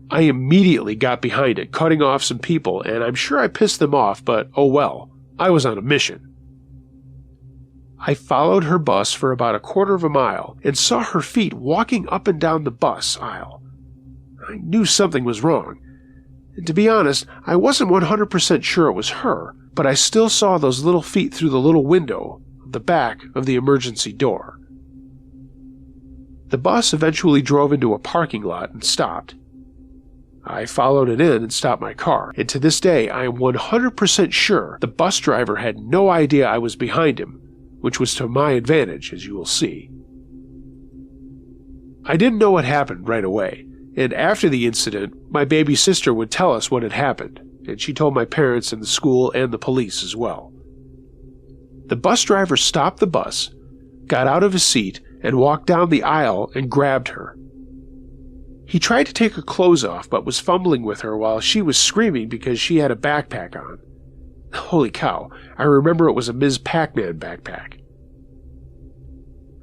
I immediately got behind it, cutting off some people, and I'm sure I pissed them off, but oh well, I was on a mission. I followed her bus for about a quarter of a mile and saw her feet walking up and down the bus aisle. I knew something was wrong. And to be honest, I wasn't 100% sure it was her, but I still saw those little feet through the little window at the back of the emergency door. The bus eventually drove into a parking lot and stopped. I followed it in and stopped my car, and to this day I am 100% sure the bus driver had no idea I was behind him, which was to my advantage, as you will see. I didn't know what happened right away, and after the incident, my baby sister would tell us what had happened, and she told my parents and the school and the police as well. The bus driver stopped the bus, got out of his seat, and walked down the aisle and grabbed her. He tried to take her clothes off, but was fumbling with her while she was screaming because she had a backpack on. Holy cow, I remember it was a Ms. Pac-Man backpack.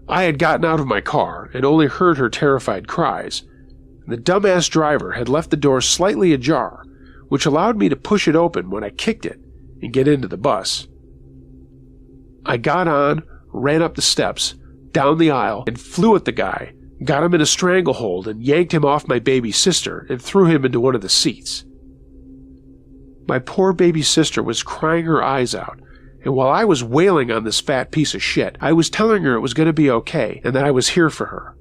I had gotten out of my car and only heard her terrified cries. The dumbass driver had left the door slightly ajar, which allowed me to push it open when I kicked it and get into the bus. I got on, ran up the steps, down the aisle, and flew at the guy, got him in a stranglehold and yanked him off my baby sister and threw him into one of the seats. My poor baby sister was crying her eyes out, and while I was wailing on this fat piece of shit, I was telling her it was going to be okay and that I was here for her.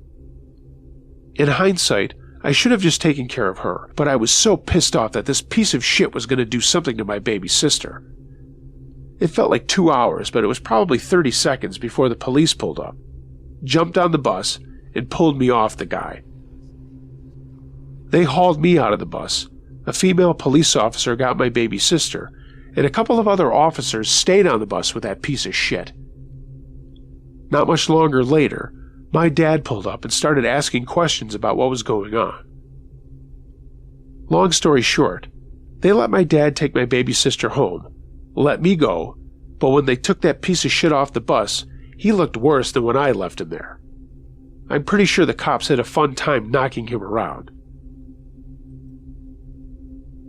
In hindsight, I should have just taken care of her, but I was so pissed off that this piece of shit was going to do something to my baby sister. It felt like 2 hours, but it was probably 30 seconds before the police pulled up, jumped on the bus, and pulled me off the guy. They hauled me out of the bus. A female police officer got my baby sister, and a couple of other officers stayed on the bus with that piece of shit. Not much longer later, my dad pulled up and started asking questions about what was going on. Long story short, they let my dad take my baby sister home, let me go, but when they took that piece of shit off the bus, he looked worse than when I left him there. I'm pretty sure the cops had a fun time knocking him around.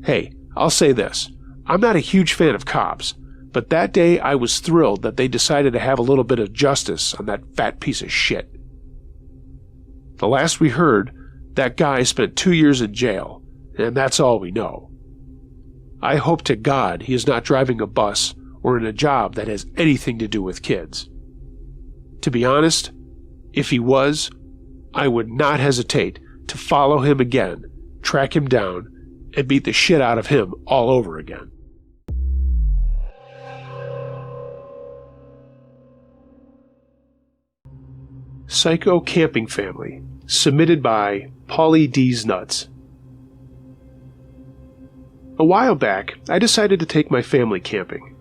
Hey, I'll say this. I'm not a huge fan of cops, but that day I was thrilled that they decided to have a little bit of justice on that fat piece of shit. The last we heard, that guy spent 2 years in jail, and that's all we know. I hope to God he is not driving a bus or in a job that has anything to do with kids. To be honest, if he was, I would not hesitate to follow him again, track him down, and beat the shit out of him all over again. Psycho Camping Family, submitted by Paulie D's Nuts. A while back, I decided to take my family camping.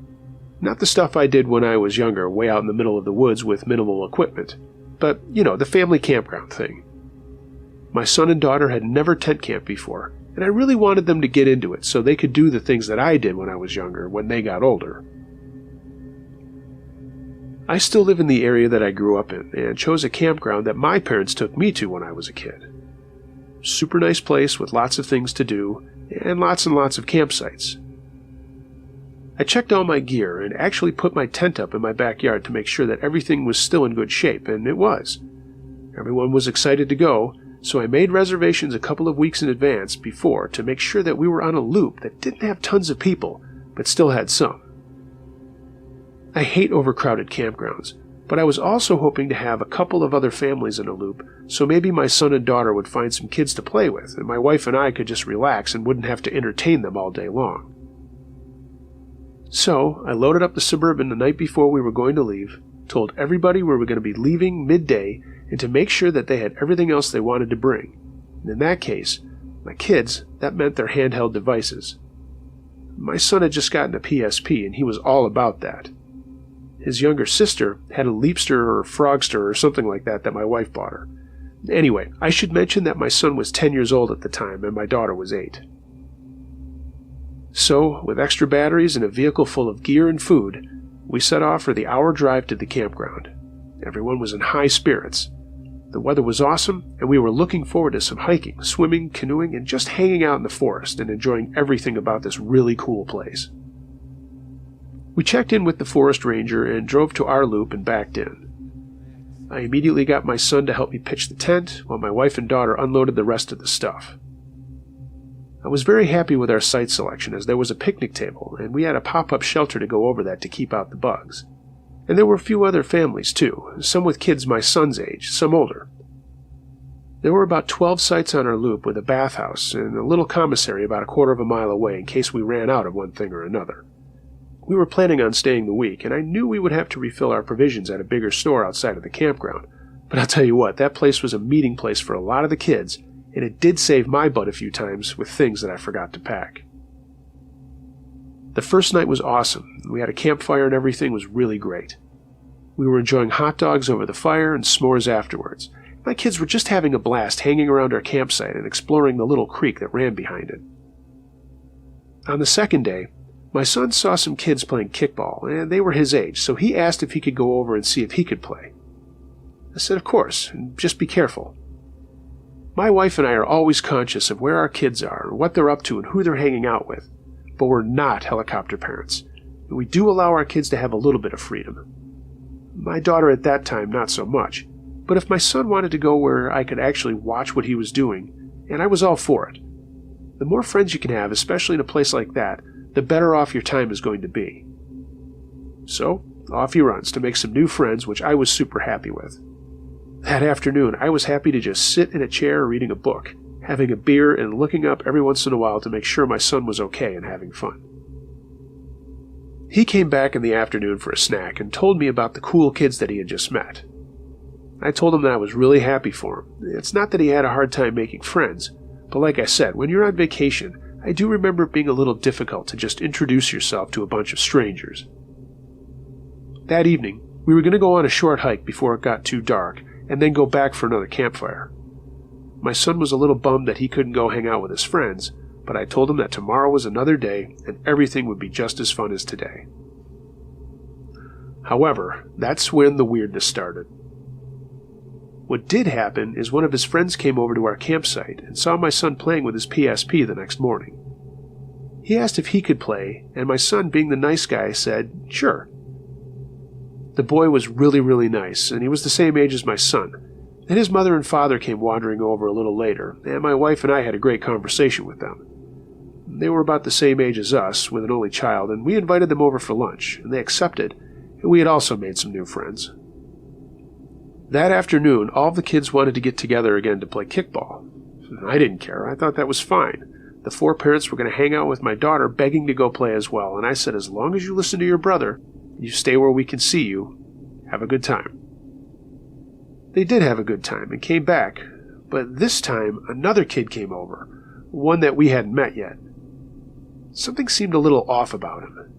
Not the stuff I did when I was younger, way out in the middle of the woods with minimal equipment, but, the family campground thing. My son and daughter had never tent camped before, and I really wanted them to get into it so they could do the things that I did when I was younger, when they got older. I still live in the area that I grew up in, and chose a campground that my parents took me to when I was a kid. Super nice place with lots of things to do, and lots of campsites. I checked all my gear and actually put my tent up in my backyard to make sure that everything was still in good shape, and it was. Everyone was excited to go, so I made reservations a couple of weeks in advance before to make sure that we were on a loop that didn't have tons of people, but still had some. I hate overcrowded campgrounds, but I was also hoping to have a couple of other families in a loop, so maybe my son and daughter would find some kids to play with, and my wife and I could just relax and wouldn't have to entertain them all day long. So, I loaded up the Suburban the night before we were going to leave, told everybody we were going to be leaving midday, and to make sure that they had everything else they wanted to bring. And in that case, my kids, that meant their handheld devices. My son had just gotten a PSP, and he was all about that. His younger sister had a Leapster or Frogster or something like that my wife bought her. Anyway, I should mention that my son was 10 years old at the time, and my daughter was 8. So, with extra batteries and a vehicle full of gear and food, we set off for the hour drive to the campground. Everyone was in high spirits. The weather was awesome, and we were looking forward to some hiking, swimming, canoeing, and just hanging out in the forest and enjoying everything about this really cool place. We checked in with the forest ranger and drove to our loop and backed in. I immediately got my son to help me pitch the tent, while my wife and daughter unloaded the rest of the stuff. I was very happy with our site selection, as there was a picnic table, and we had a pop-up shelter to go over that to keep out the bugs. And there were a few other families, too, some with kids my son's age, some older. There were about 12 sites on our loop with a bathhouse and a little commissary about a quarter of a mile away in case we ran out of one thing or another. We were planning on staying the week, and I knew we would have to refill our provisions at a bigger store outside of the campground. But I'll tell you what, that place was a meeting place for a lot of the kids, and it did save my butt a few times with things that I forgot to pack. The first night was awesome. We had a campfire and everything was really great. We were enjoying hot dogs over the fire and s'mores afterwards. My kids were just having a blast hanging around our campsite and exploring the little creek that ran behind it. On the second day, my son saw some kids playing kickball, and they were his age, so he asked if he could go over and see if he could play. I said, of course, and just be careful. My wife and I are always conscious of where our kids are, and what they're up to, and who they're hanging out with, but we're not helicopter parents, and we do allow our kids to have a little bit of freedom. My daughter at that time, not so much, but if my son wanted to go where I could actually watch what he was doing, and I was all for it. The more friends you can have, especially in a place like that, the better off your time is going to be. So, off he runs to make some new friends, which I was super happy with. That afternoon, I was happy to just sit in a chair reading a book, having a beer and looking up every once in a while to make sure my son was okay and having fun. He came back in the afternoon for a snack and told me about the cool kids that he had just met. I told him that I was really happy for him. It's not that he had a hard time making friends, but like I said, when you're on vacation, I do remember it being a little difficult to just introduce yourself to a bunch of strangers. That evening, we were going to go on a short hike before it got too dark, and then go back for another campfire. My son was a little bummed that he couldn't go hang out with his friends, but I told him that tomorrow was another day and everything would be just as fun as today. However, that's when the weirdness started. What did happen is one of his friends came over to our campsite and saw my son playing with his PSP the next morning. He asked if he could play, and my son, being the nice guy, said, "Sure." The boy was really, really nice, and he was the same age as my son. And his mother and father came wandering over a little later, and my wife and I had a great conversation with them. They were about the same age as us, with an only child, and we invited them over for lunch, and they accepted, and we had also made some new friends. That afternoon, all the kids wanted to get together again to play kickball. I didn't care. I thought that was fine. The 4 parents were going to hang out with my daughter, begging to go play as well, and I said, as long as you listen to your brother, you stay where we can see you, have a good time. They did have a good time and came back, but this time another kid came over, one that we hadn't met yet. Something seemed a little off about him.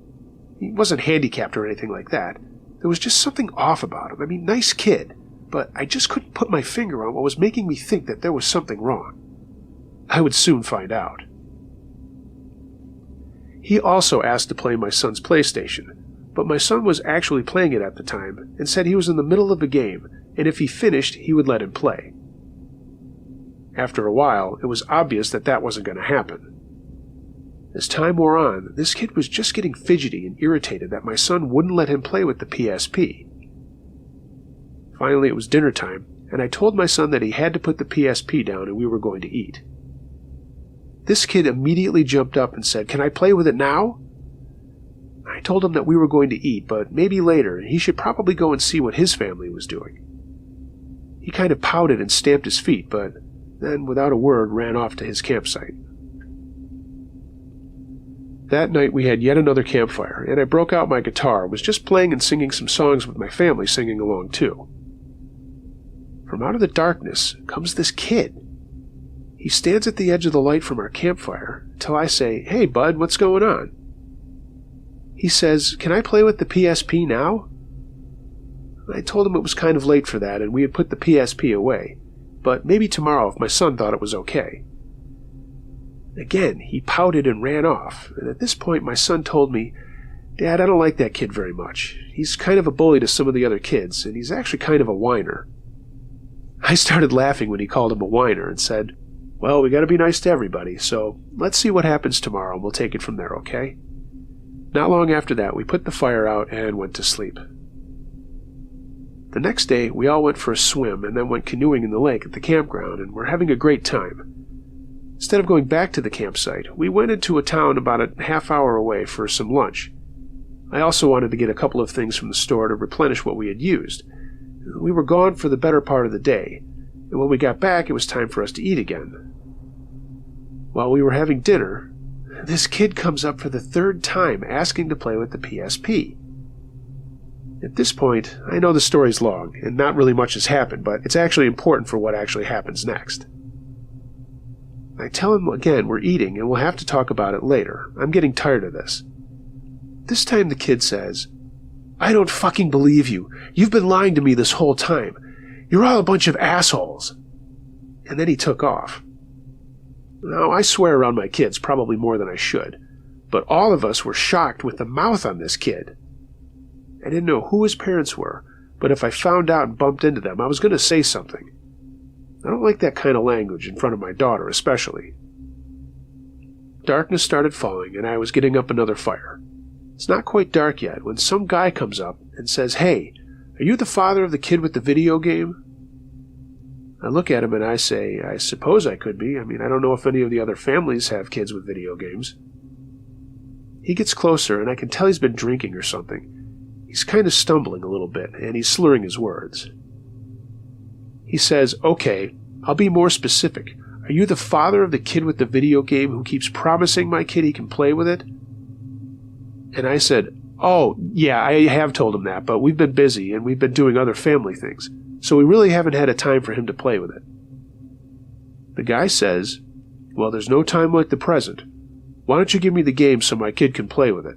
He wasn't handicapped or anything like that. There was just something off about him. I mean, nice kid, but I just couldn't put my finger on what was making me think that there was something wrong. I would soon find out. He also asked to play my son's PlayStation, but my son was actually playing it at the time and said he was in the middle of a game, and if he finished, he would let him play. After a while, it was obvious that that wasn't going to happen. As time wore on, this kid was just getting fidgety and irritated that my son wouldn't let him play with the PSP. Finally, it was dinner time, and I told my son that he had to put the PSP down and we were going to eat. This kid immediately jumped up and said, "Can I play with it now?" I told him that we were going to eat, but maybe later, and he should probably go and see what his family was doing. He kind of pouted and stamped his feet, but then, without a word, ran off to his campsite. That night we had yet another campfire, and I broke out my guitar, was just playing and singing some songs with my family singing along too. From out of the darkness comes this kid. He stands at the edge of the light from our campfire till I say, "Hey bud, what's going on?" He says, "Can I play with the PSP now?" I told him it was kind of late for that and we had put the PSP away, but maybe tomorrow if my son thought it was okay. Again, he pouted and ran off, and at this point my son told me, "Dad, I don't like that kid very much. He's kind of a bully to some of the other kids, and he's actually kind of a whiner." I started laughing when he called him a whiner and said, "Well, we gotta be nice to everybody, so let's see what happens tomorrow and we'll take it from there, okay?" Not long after that, we put the fire out and went to sleep. The next day, we all went for a swim and then went canoeing in the lake at the campground and were having a great time. Instead of going back to the campsite, we went into a town about a half hour away for some lunch. I also wanted to get a couple of things from the store to replenish what we had used. We were gone for the better part of the day, and when we got back, it was time for us to eat again. While we were having dinner, this kid comes up for the 3rd time asking to play with the PSP. At this point, I know the story's long, and not really much has happened, but it's actually important for what actually happens next. I tell him again we're eating and we'll have to talk about it later. I'm getting tired of this. This time the kid says, "I don't fucking believe you. You've been lying to me this whole time. You're all a bunch of assholes." And then he took off. Now, I swear around my kids probably more than I should, but all of us were shocked with the mouth on this kid. I didn't know who his parents were, but if I found out and bumped into them, I was going to say something. I don't like that kind of language in front of my daughter, especially. Darkness started falling, and I was getting up another fire. It's not quite dark yet when some guy comes up and says, "Hey, are you the father of the kid with the video game?" I look at him and I say, "I suppose I could be. I mean, I don't know if any of the other families have kids with video games." He gets closer, and I can tell he's been drinking or something. He's kind of stumbling a little bit, and he's slurring his words. He says, "Okay, I'll be more specific. Are you the father of the kid with the video game who keeps promising my kid he can play with it?" And I said, Oh, yeah, I have told him that, but we've been busy and we've been doing other family things, so we really haven't had a time for him to play with it. The guy says, well, there's no time like the present. Why don't you give me the game so my kid can play with it?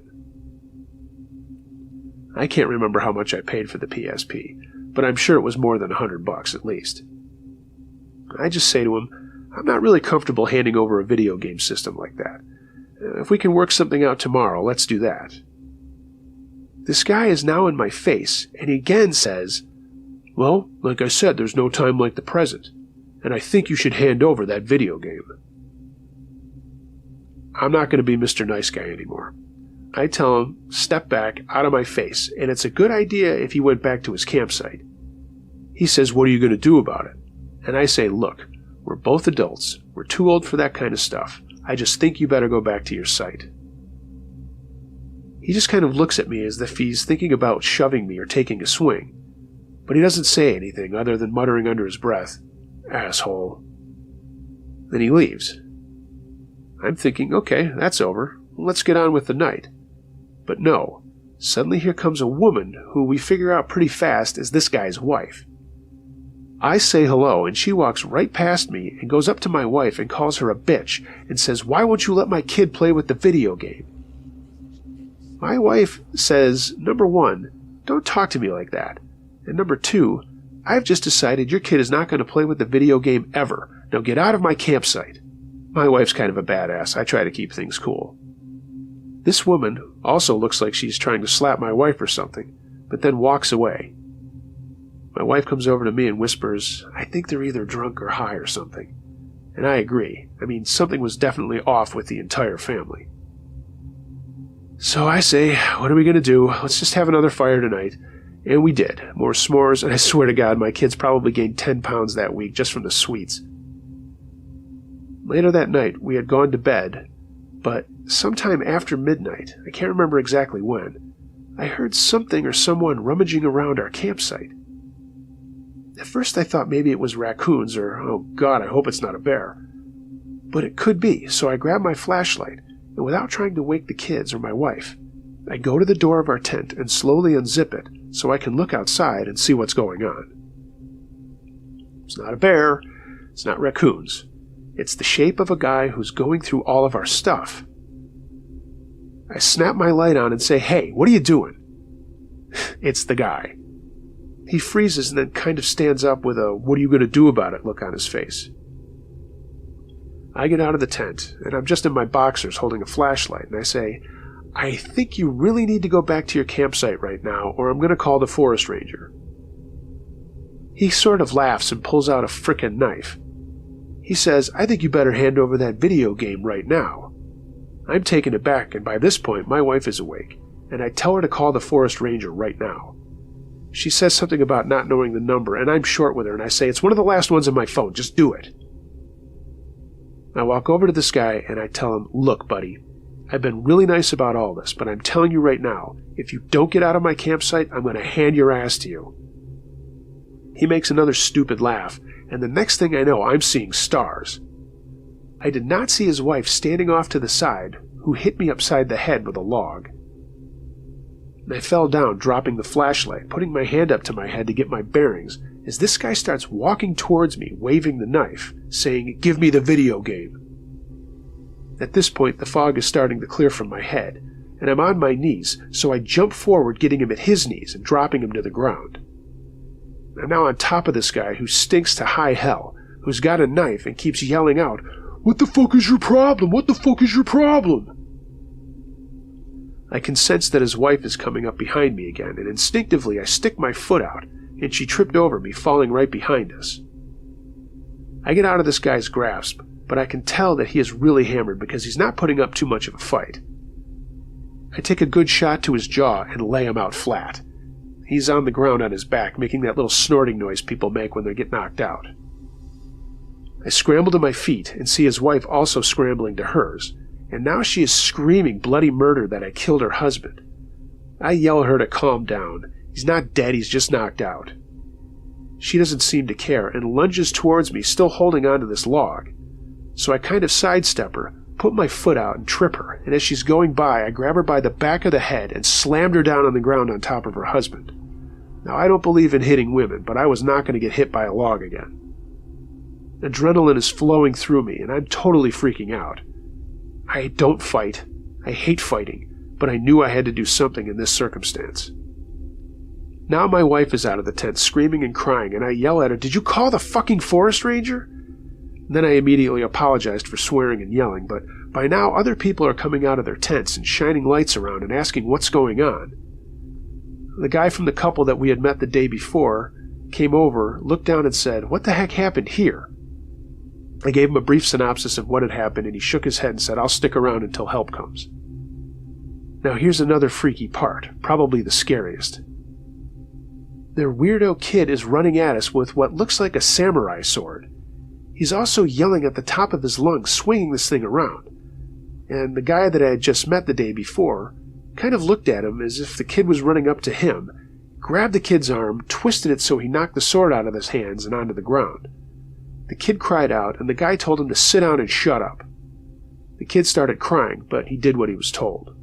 I can't remember how much I paid for the PSP, but I'm sure it was more than $100 at least. I just say to him, I'm not really comfortable handing over a video game system like that. If we can work something out tomorrow, let's do that. This guy is now in my face, and he again says, well, like I said, there's no time like the present, and I think you should hand over that video game. I'm not going to be Mr. Nice Guy anymore. I tell him, step back, out of my face, and it's a good idea if he went back to his campsite. He says, what are you going to do about it? And I say, look, we're both adults. We're too old for that kind of stuff. I just think you better go back to your site. He just kind of looks at me as if he's thinking about shoving me or taking a swing, but he doesn't say anything other than muttering under his breath, asshole. Then he leaves. I'm thinking, okay, that's over. Let's get on with the night. But no, suddenly here comes a woman who we figure out pretty fast is this guy's wife. I say hello, and she walks right past me and goes up to my wife and calls her a bitch and says, why won't you let my kid play with the video game? My wife says, number one, don't talk to me like that. And number two, I've just decided your kid is not going to play with the video game ever. Now get out of my campsite. My wife's kind of a badass. I try to keep things cool. This woman also looks like she's trying to slap my wife or something, but then walks away. My wife comes over to me and whispers, I think they're either drunk or high or something. And I agree. I mean, something was definitely off with the entire family. So I say, what are we going to do? Let's just have another fire tonight. And we did. More s'mores, and I swear to God, my kids probably gained 10 pounds that week just from the sweets. Later that night, we had gone to bed, but sometime after midnight, I can't remember exactly when, I heard something or someone rummaging around our campsite. At first I thought maybe it was raccoons or, oh God, I hope it's not a bear. But it could be, so I grabbed my flashlight, and without trying to wake the kids or my wife, I go to the door of our tent and slowly unzip it so I can look outside and see what's going on. It's not a bear, it's not raccoons. It's the shape of a guy who's going through all of our stuff. I snap my light on and say, hey, what are you doing? It's the guy. He freezes and then kind of stands up with a what are you going to do about it look on his face. I get out of the tent, and I'm just in my boxers holding a flashlight, and I say, I think you really need to go back to your campsite right now, or I'm going to call the forest ranger. He sort of laughs and pulls out a frickin' knife. He says, I think you better hand over that video game right now. I'm taken aback, and by this point, my wife is awake, and I tell her to call the forest ranger right now. She says something about not knowing the number, and I'm short with her, and I say, it's one of the last ones on my phone, just do it. I walk over to this guy, and I tell him, look, buddy, I've been really nice about all this, but I'm telling you right now, if you don't get out of my campsite, I'm going to hand your ass to you. He makes another stupid laugh, and the next thing I know, I'm seeing stars. I did not see his wife standing off to the side, who hit me upside the head with a log. And I fell down, dropping the flashlight, putting my hand up to my head to get my bearings, as this guy starts walking towards me, waving the knife, saying, give me the video game. At this point, the fog is starting to clear from my head, and I'm on my knees, so I jump forward, getting him at his knees and dropping him to the ground. I'm now on top of this guy who stinks to high hell, who's got a knife and keeps yelling out, what the fuck is your problem? What the fuck is your problem? I can sense that his wife is coming up behind me again, and instinctively I stick my foot out, and she tripped over me, falling right behind us. I get out of this guy's grasp, but I can tell that he is really hammered because he's not putting up too much of a fight. I take a good shot to his jaw and lay him out flat. He's on the ground on his back, making that little snorting noise people make when they get knocked out. I scramble to my feet and see his wife also scrambling to hers, and now she is screaming bloody murder that I killed her husband. I yell at her to calm down. He's not dead, he's just knocked out. She doesn't seem to care and lunges towards me, still holding onto this log. So I kind of sidestep her, put my foot out and trip her, and as she's going by, I grab her by the back of the head and slammed her down on the ground on top of her husband. Now, I don't believe in hitting women, but I was not going to get hit by a log again. Adrenaline is flowing through me, and I'm totally freaking out. I don't fight. I hate fighting, but I knew I had to do something in this circumstance. Now my wife is out of the tent, screaming and crying, and I yell at her, "Did you call the fucking forest ranger?" Then I immediately apologized for swearing and yelling, but by now other people are coming out of their tents and shining lights around and asking what's going on. The guy from the couple that we had met the day before came over, looked down and said, "What the heck happened here?" I gave him a brief synopsis of what had happened, and he shook his head and said, "I'll stick around until help comes." Now here's another freaky part, probably the scariest. Their weirdo kid is running at us with what looks like a samurai sword. He's also yelling at the top of his lungs, swinging this thing around. And the guy that I had just met the day before kind of looked at him as if the kid was running up to him, grabbed the kid's arm, twisted it so he knocked the sword out of his hands and onto the ground. The kid cried out, and the guy told him to sit down and shut up. The kid started crying, but he did what he was told.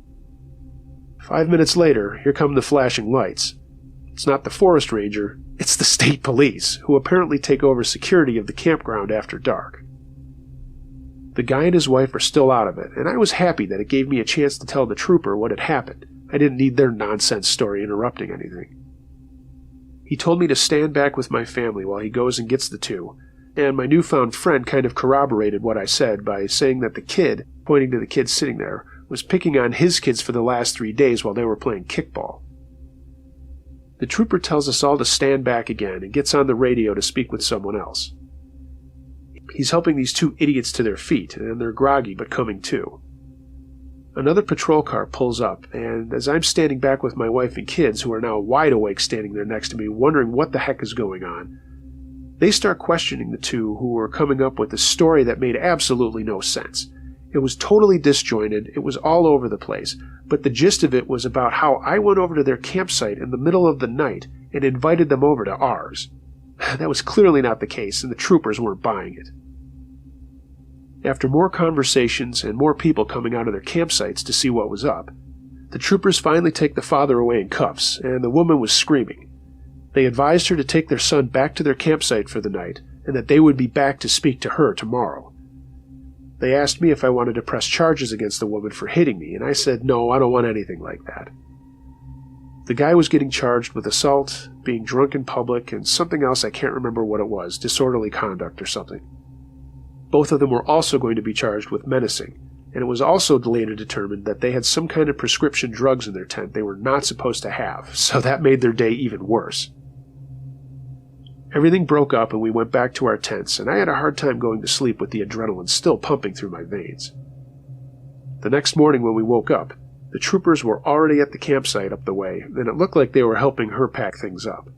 5 minutes later, here come the flashing lights. It's not the forest ranger, it's the state police, who apparently take over security of the campground after dark. The guy and his wife are still out of it, and I was happy that it gave me a chance to tell the trooper what had happened. I didn't need their nonsense story interrupting anything. He told me to stand back with my family while he goes and gets the two, and my newfound friend kind of corroborated what I said by saying that the kid, pointing to the kid sitting there, was picking on his kids for the last 3 days while they were playing kickball. The trooper tells us all to stand back again and gets on the radio to speak with someone else. He's helping these two idiots to their feet, and they're groggy but coming to. Another patrol car pulls up, and as I'm standing back with my wife and kids, who are now wide awake standing there next to me, wondering what the heck is going on, they start questioning the two who were coming up with a story that made absolutely no sense. It was totally disjointed, it was all over the place, but the gist of it was about how I went over to their campsite in the middle of the night and invited them over to ours. That was clearly not the case, and the troopers weren't buying it. After more conversations and more people coming out of their campsites to see what was up, the troopers finally take the father away in cuffs, and the woman was screaming. They advised her to take their son back to their campsite for the night, and that they would be back to speak to her tomorrow. They asked me if I wanted to press charges against the woman for hitting me, and I said, no, I don't want anything like that. The guy was getting charged with assault, being drunk in public, and something else I can't remember what it was, disorderly conduct or something. Both of them were also going to be charged with menacing, and it was also later determined that they had some kind of prescription drugs in their tent they were not supposed to have, so that made their day even worse. Everything broke up and we went back to our tents, and I had a hard time going to sleep with the adrenaline still pumping through my veins. The next morning when we woke up, the troopers were already at the campsite up the way, and it looked like they were helping her pack things up.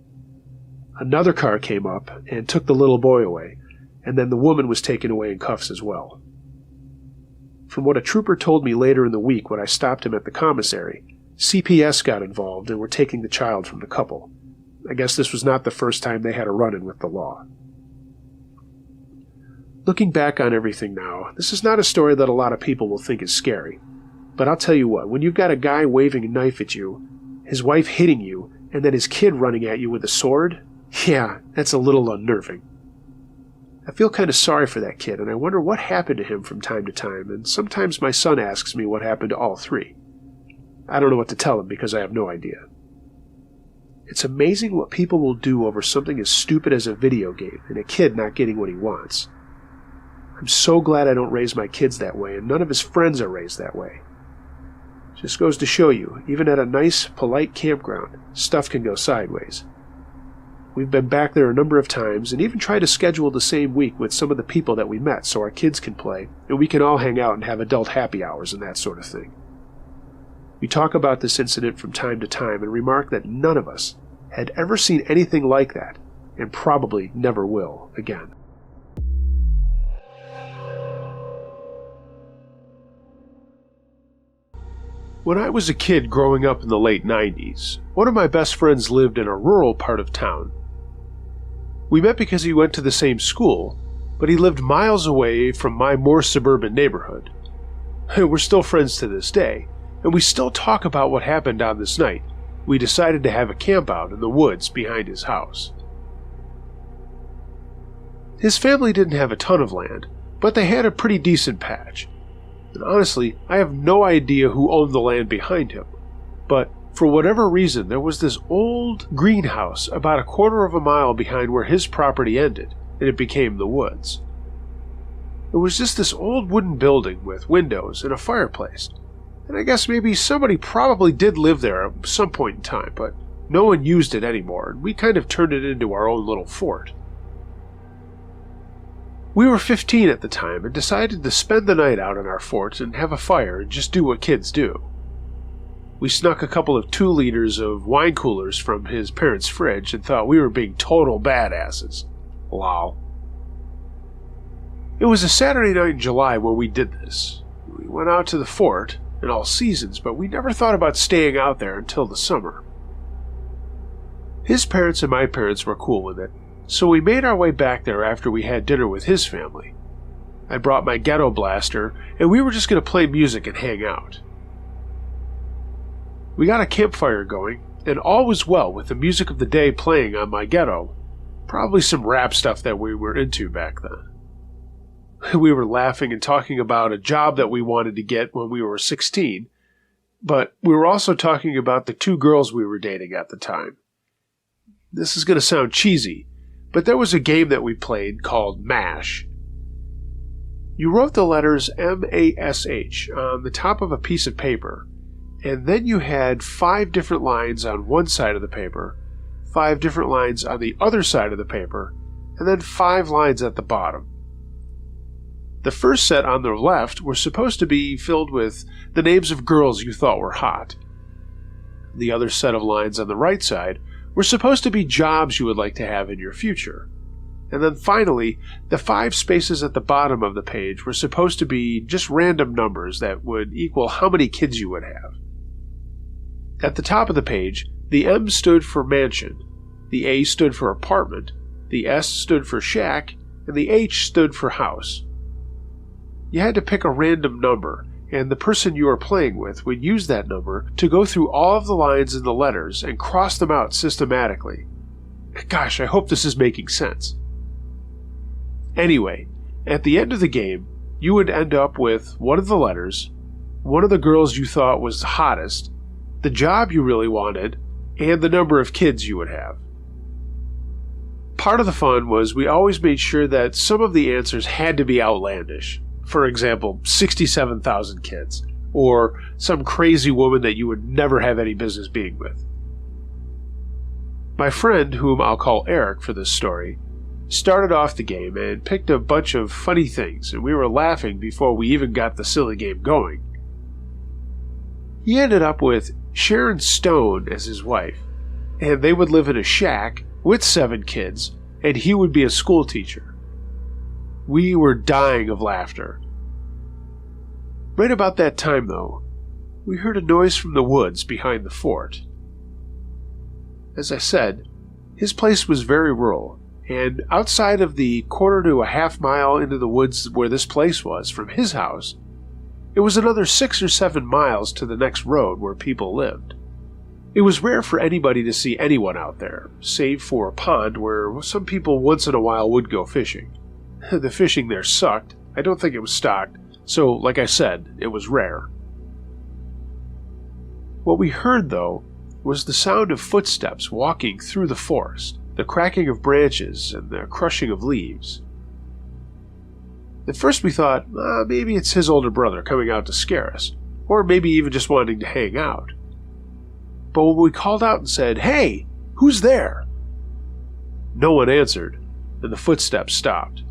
Another car came up and took the little boy away, and then the woman was taken away in cuffs as well. From what a trooper told me later in the week when I stopped him at the commissary, CPS got involved and were taking the child from the couple. I guess this was not the first time they had a run-in with the law. Looking back on everything now, this is not a story that a lot of people will think is scary. But I'll tell you what, when you've got a guy waving a knife at you, his wife hitting you, and then his kid running at you with a sword, yeah, that's a little unnerving. I feel kind of sorry for that kid, and I wonder what happened to him from time to time, and sometimes my son asks me what happened to all three. I don't know what to tell him because I have no idea. It's amazing what people will do over something as stupid as a video game and a kid not getting what he wants. I'm so glad I don't raise my kids that way, and none of his friends are raised that way. Just goes to show you, even at a nice, polite campground, stuff can go sideways. We've been back there a number of times, and even tried to schedule the same week with some of the people that we met so our kids can play, and we can all hang out and have adult happy hours and that sort of thing. We talk about this incident from time to time and remark that none of us had ever seen anything like that, and probably never will again. When I was a kid growing up in the late 90s, one of my best friends lived in a rural part of town. We met because he went to the same school, but he lived miles away from my more suburban neighborhood. We're still friends to this day, and we still talk about what happened on this night. We decided to have a camp out in the woods behind his house. His family didn't have a ton of land, but they had a pretty decent patch. And honestly, I have no idea who owned the land behind him, but for whatever reason, there was this old greenhouse about a quarter of a mile behind where his property ended, and it became the woods. It was just this old wooden building with windows and a fireplace, and I guess maybe somebody probably did live there at some point in time, but no one used it anymore, and we kind of turned it into our own little fort. We were 15 at the time and decided to spend the night out in our fort and have a fire and just do what kids do. We snuck a couple of 2 liters of wine coolers from his parents' fridge and thought we were being total badasses. Lol. It was a Saturday night in July when we did this. We went out to the fort in all seasons, but we never thought about staying out there until the summer. His parents and my parents were cool with it, so we made our way back there after we had dinner with his family. I brought my ghetto blaster, and we were just going to play music and hang out. We got a campfire going, and all was well with the music of the day playing on my ghetto. Probably some rap stuff that we were into back then. We were laughing and talking about a job that we wanted to get when we were 16, but we were also talking about the 2 girls we were dating at the time. This is going to sound cheesy, but there was a game that we played called MASH. You wrote the letters M-A-S-H on the top of a piece of paper, and then you had 5 different lines on one side of the paper, 5 different lines on the other side of the paper, and then 5 lines at the bottom. The first set on the left were supposed to be filled with the names of girls you thought were hot. The other set of lines on the right side were supposed to be jobs you would like to have in your future. And then finally, the 5 spaces at the bottom of the page were supposed to be just random numbers that would equal how many kids you would have. At the top of the page, the M stood for mansion, the A stood for apartment, the S stood for shack, and the H stood for house. You had to pick a random number, and the person you were playing with would use that number to go through all of the lines in the letters and cross them out systematically. Gosh, I hope this is making sense. Anyway, at the end of the game, you would end up with one of the letters, one of the girls you thought was the hottest, the job you really wanted, and the number of kids you would have. Part of the fun was we always made sure that some of the answers had to be outlandish. For example, 67,000 kids, or some crazy woman that you would never have any business being with. My friend, whom I'll call Eric for this story, started off the game and picked a bunch of funny things, and we were laughing before we even got the silly game going. He ended up with Sharon Stone as his wife, and they would live in a shack with 7 kids, and he would be a school teacher. We were dying of laughter. Right about that time, though, we heard a noise from the woods behind the fort. As I said, his place was very rural, and outside of the quarter to a half mile into the woods where this place was from his house, it was another 6 or 7 miles to the next road where people lived. It was rare for anybody to see anyone out there, save for a pond where some people once in a while would go fishing. The fishing there sucked. I don't think it was stocked, so like I said, it was rare. What we heard, though, was the sound of footsteps walking through the forest, the cracking of branches and the crushing of leaves. At first we thought, maybe it's his older brother coming out to scare us, or maybe even just wanting to hang out. But when we called out and said, "Hey, who's there?" no one answered, and the footsteps stopped.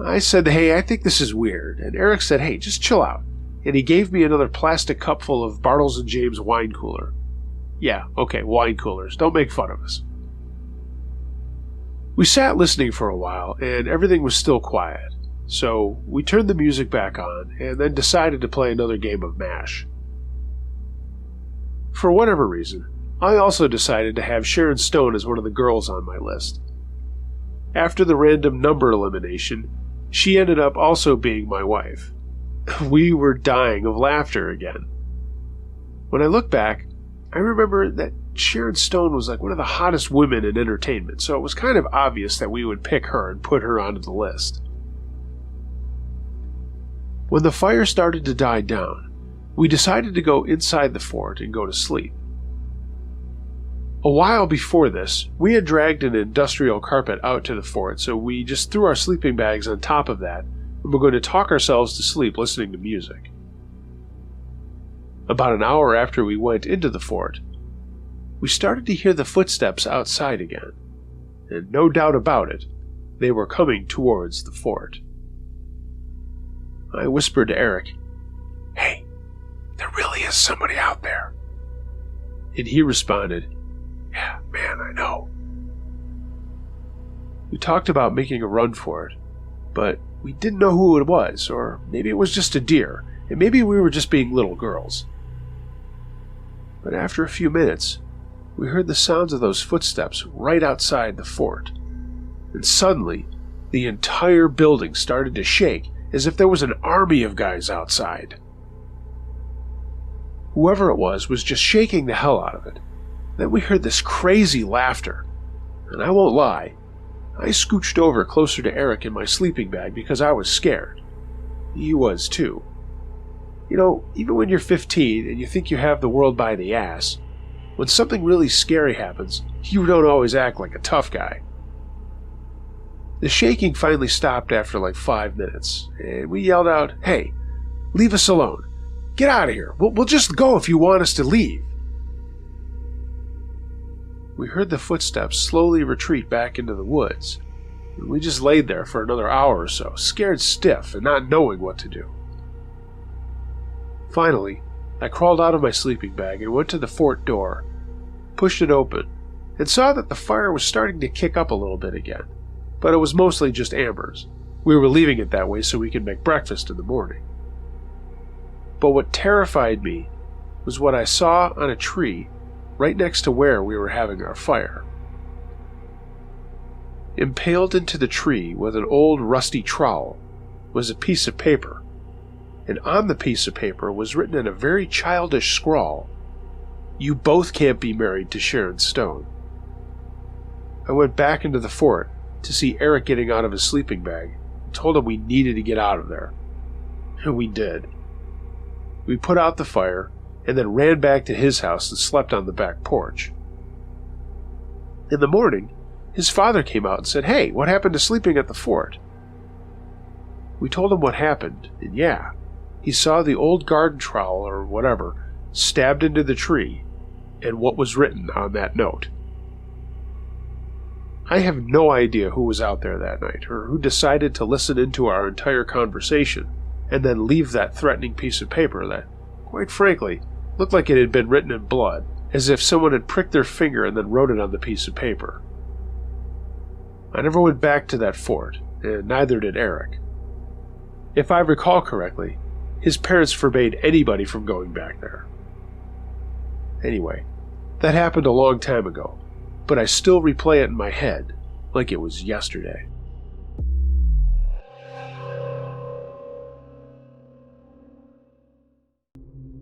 I said, "Hey, I think this is weird," and Eric said, "Hey, just chill out," and he gave me another plastic cup full of Bartles & James wine cooler. Yeah, okay, wine coolers. Don't make fun of us. We sat listening for a while, and everything was still quiet, so we turned the music back on and then decided to play another game of MASH. For whatever reason, I also decided to have Sharon Stone as one of the girls on my list. After the random number elimination, she ended up also being my wife. We were dying of laughter again. When I look back, I remember that Sharon Stone was like one of the hottest women in entertainment, so it was kind of obvious that we would pick her and put her onto the list. When the fire started to die down, we decided to go inside the fort and go to sleep. A while before this, we had dragged an industrial carpet out to the fort, so we just threw our sleeping bags on top of that and were going to talk ourselves to sleep listening to music. About an hour after we went into the fort, we started to hear the footsteps outside again, and no doubt about it, they were coming towards the fort. I whispered to Eric, "Hey, there really is somebody out there." And he responded, "Yeah, man, I know." We talked about making a run for it, but we didn't know who it was, or maybe it was just a deer, and maybe we were just being little girls. But after a few minutes, we heard the sounds of those footsteps right outside the fort, and suddenly, the entire building started to shake as if there was an army of guys outside. Whoever it was just shaking the hell out of it. Then we heard this crazy laughter, and I won't lie, I scooched over closer to Eric in my sleeping bag because I was scared. He was too. You know, even when you're 15 and you think you have the world by the ass, when something really scary happens, you don't always act like a tough guy. The shaking finally stopped after like 5 minutes, and we yelled out, "Hey, leave us alone. Get out of here. We'll just go if you want us to leave." We heard the footsteps slowly retreat back into the woods, and we just laid there for another hour or so, scared stiff and not knowing what to do. Finally, I crawled out of my sleeping bag and went to the fort door, pushed it open, and saw that the fire was starting to kick up a little bit again, but it was mostly just embers. We were leaving it that way so we could make breakfast in the morning. But what terrified me was what I saw on a tree right next to where we were having our fire. Impaled into the tree with an old rusty trowel was a piece of paper, and on the piece of paper was written in a very childish scrawl, "You both can't be married to Sharon Stone." I went back into the fort to see Eric getting out of his sleeping bag and told him we needed to get out of there. And we did. We put out the fire and then ran back to his house and slept on the back porch. In the morning, his father came out and said, "Hey, what happened to sleeping at the fort?" We told him what happened, and yeah, he saw the old garden trowel or whatever stabbed into the tree and what was written on that note. I have no idea who was out there that night or who decided to listen into our entire conversation and then leave that threatening piece of paper that, quite frankly, looked like it had been written in blood, as if someone had pricked their finger and then wrote it on the piece of paper. I never went back to that fort, and neither did Eric. If I recall correctly, his parents forbade anybody from going back there. Anyway, that happened a long time ago, but I still replay it in my head like it was yesterday.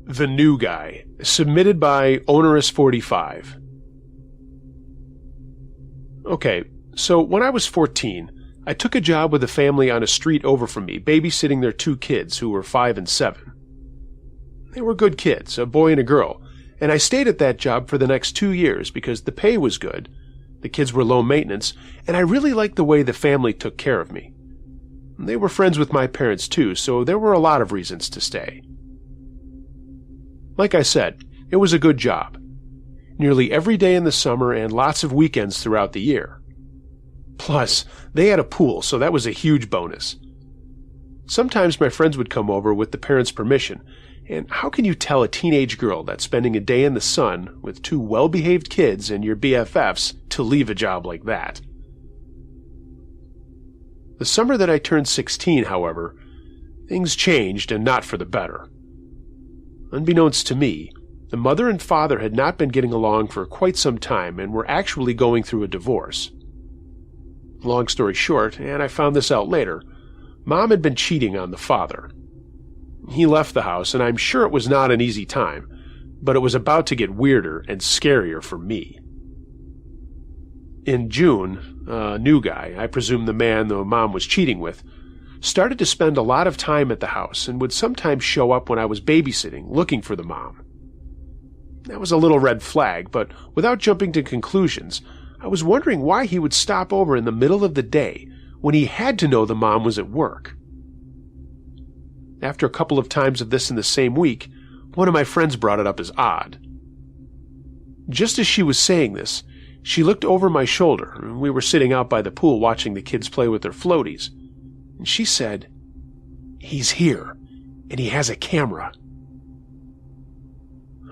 The New Guy, submitted by Onerous45. Okay, so when I was 14, I took a job with a family on a street over from me, babysitting their 2 kids who were 5 and 7. They were good kids, a boy and a girl, and I stayed at that job for the next 2 years because the pay was good, the kids were low maintenance, and I really liked the way the family took care of me. They were friends with my parents too, so there were a lot of reasons to stay. Like I said, it was a good job. Nearly every day in the summer and lots of weekends throughout the year. Plus, they had a pool, so that was a huge bonus. Sometimes my friends would come over with the parents' permission, and how can you tell a teenage girl that spending a day in the sun with 2 well-behaved kids and your BFFs to leave a job like that? The summer that I turned 16, however, things changed and not for the better. Unbeknownst to me, the mother and father had not been getting along for quite some time and were actually going through a divorce. Long story short, and I found this out later, Mom had been cheating on the father. He left the house, and I'm sure it was not an easy time, but it was about to get weirder and scarier for me. In June, a new guy, I presume the man the mom was cheating with, started to spend a lot of time at the house and would sometimes show up when I was babysitting, looking for the mom. That was a little red flag, but without jumping to conclusions, I was wondering why he would stop over in the middle of the day when he had to know the mom was at work. After a couple of times of this in the same week, one of my friends brought it up as odd. Just as she was saying this, she looked over my shoulder, and we were sitting out by the pool watching the kids play with their floaties, and she said, "He's here, and he has a camera."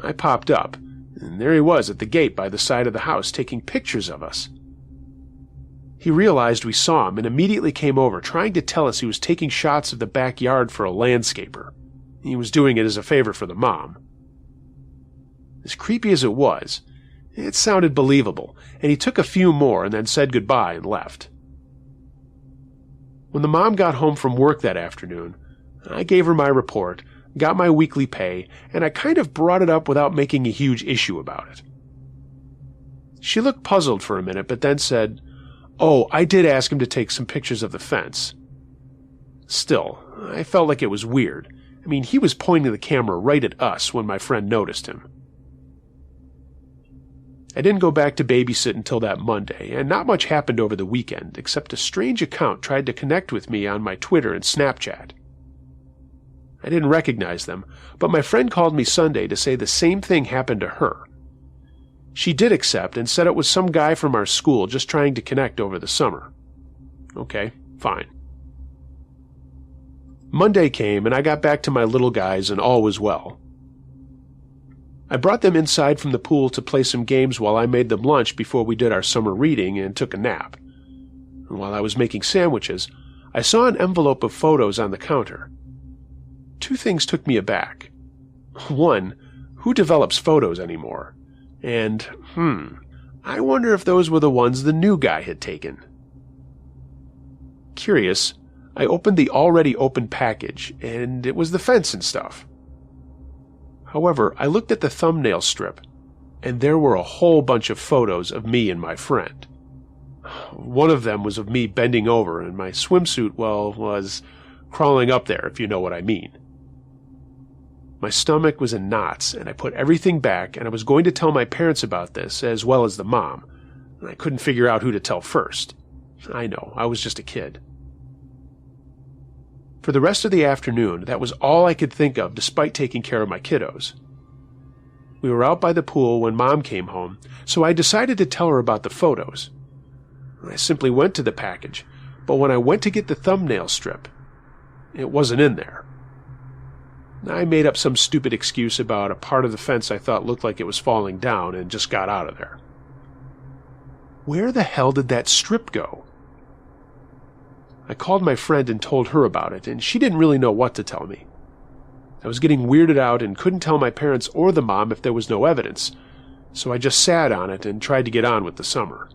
I popped up, and there he was at the gate by the side of the house taking pictures of us. He realized we saw him and immediately came over, trying to tell us he was taking shots of the backyard for a landscaper. He was doing it as a favor for the mom. As creepy as it was, it sounded believable, and he took a few more and then said goodbye and left. When the mom got home from work that afternoon, I gave her my report, got my weekly pay, and I kind of brought it up without making a huge issue about it. She looked puzzled for a minute, but then said, "Oh, I did ask him to take some pictures of the fence." Still, I felt like it was weird. I mean, he was pointing the camera right at us when my friend noticed him. I didn't go back to babysit until that Monday, and not much happened over the weekend, except a strange account tried to connect with me on my Twitter and Snapchat. I didn't recognize them, but my friend called me Sunday to say the same thing happened to her. She did accept and said it was some guy from our school just trying to connect over the summer. Okay, fine. Monday came, and I got back to my little guys, and all was well. I brought them inside from the pool to play some games while I made them lunch before we did our summer reading and took a nap. And while I was making sandwiches, I saw an envelope of photos on the counter. Two things took me aback. One, who develops photos anymore? And, I wonder if those were the ones the new guy had taken. Curious, I opened the already opened package, and it was the fence and stuff. However, I looked at the thumbnail strip, and there were a whole bunch of photos of me and my friend. One of them was of me bending over, and my swimsuit, was crawling up there, if you know what I mean. My stomach was in knots, and I put everything back, and I was going to tell my parents about this, as well as the mom, and I couldn't figure out who to tell first. I know, I was just a kid. For the rest of the afternoon, that was all I could think of despite taking care of my kiddos. We were out by the pool when Mom came home, so I decided to tell her about the photos. I simply went to the package, but when I went to get the thumbnail strip, it wasn't in there. I made up some stupid excuse about a part of the fence I thought looked like it was falling down and just got out of there. Where the hell did that strip go? I called my friend and told her about it, and she didn't really know what to tell me. I was getting weirded out and couldn't tell my parents or the mom if there was no evidence, so I just sat on it and tried to get on with the summer.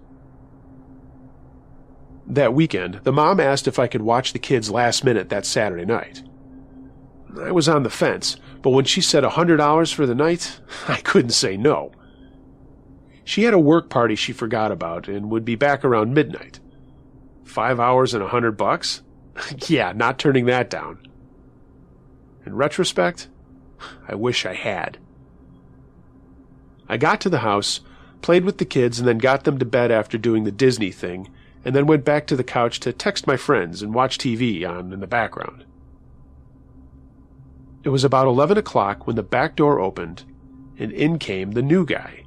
That weekend, the mom asked if I could watch the kids last minute that Saturday night. I was on the fence, but when she said $100 for the night, I couldn't say no. She had a work party she forgot about and would be back around midnight. 5 hours and $100? Yeah, not turning that down. In retrospect, I wish I had. I got to the house, played with the kids, and then got them to bed after doing the Disney thing, and then went back to the couch to text my friends and watch TV on in the background. It was about 11 o'clock when the back door opened, and in came the new guy.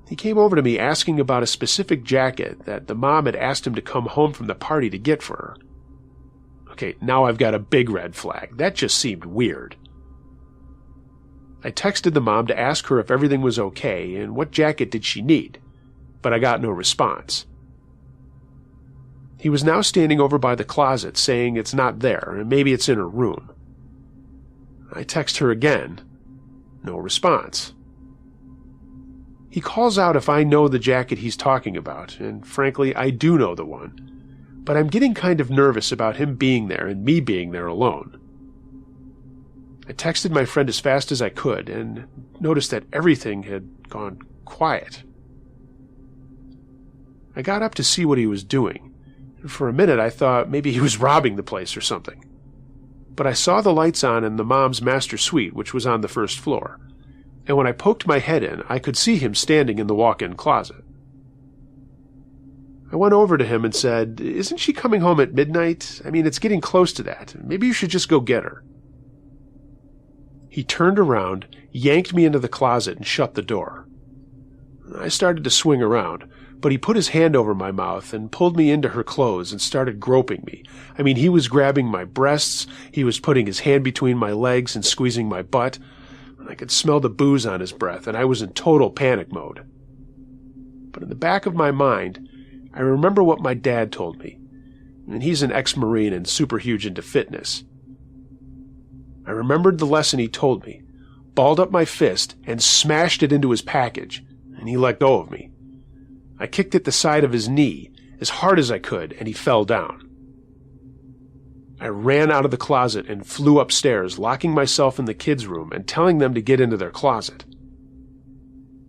He came over to me asking about a specific jacket that the mom had asked him to come home from the party to get for her. Okay, now I've got a big red flag. That just seemed weird. I texted the mom to ask her if everything was okay and what jacket did she need, but I got no response. He was now standing over by the closet saying it's not there and maybe it's in her room. I text her again. No response. He calls out if I know the jacket he's talking about, and frankly, I do know the one. But I'm getting kind of nervous about him being there and me being there alone. I texted my friend as fast as I could and noticed that everything had gone quiet. I got up to see what he was doing. For a minute I thought maybe he was robbing the place or something. But I saw the lights on in the mom's master suite, which was on the first floor. And when I poked my head in, I could see him standing in the walk-in closet. I went over to him and said, "Isn't she coming home at midnight? I mean, it's getting close to that. Maybe you should just go get her." He turned around, yanked me into the closet, and shut the door. I started to swing around, but he put his hand over my mouth and pulled me into her clothes and started groping me. I mean, he was grabbing my breasts, he was putting his hand between my legs and squeezing my butt. I could smell the booze on his breath, and I was in total panic mode. But in the back of my mind, I remember what my dad told me, and he's an ex-Marine and super huge into fitness. I remembered the lesson he told me, balled up my fist, and smashed it into his package, and he let go of me. I kicked at the side of his knee as hard as I could, and he fell down. I ran out of the closet and flew upstairs, locking myself in the kids' room and telling them to get into their closet.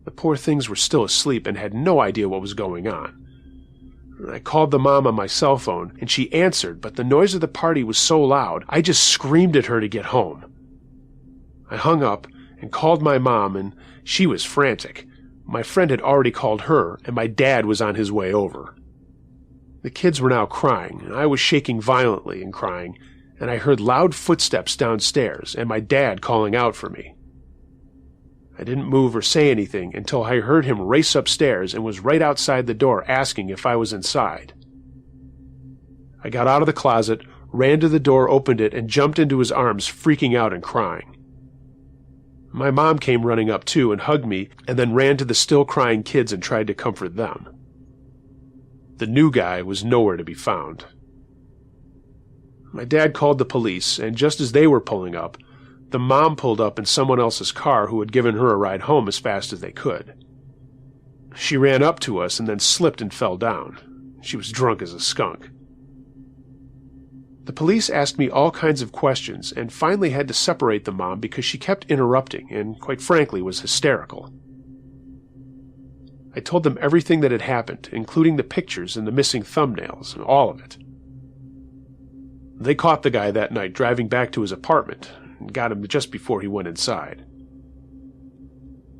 The poor things were still asleep and had no idea what was going on. I called the mom on my cell phone, and she answered, but the noise of the party was so loud, I just screamed at her to get home. I hung up and called my mom, and she was frantic. My friend had already called her, and my dad was on his way over. The kids were now crying, and I was shaking violently and crying, and I heard loud footsteps downstairs and my dad calling out for me. I didn't move or say anything until I heard him race upstairs and was right outside the door asking if I was inside. I got out of the closet, ran to the door, opened it, and jumped into his arms, freaking out and crying. My mom came running up too and hugged me, and then ran to the still crying kids and tried to comfort them. The new guy was nowhere to be found. My dad called the police, and just as they were pulling up, the mom pulled up in someone else's car who had given her a ride home as fast as they could. She ran up to us and then slipped and fell down. She was drunk as a skunk. The police asked me all kinds of questions and finally had to separate the mom because she kept interrupting and, quite frankly, was hysterical. I told them everything that had happened, including the pictures and the missing thumbnails, and all of it. They caught the guy that night driving back to his apartment and got him just before he went inside.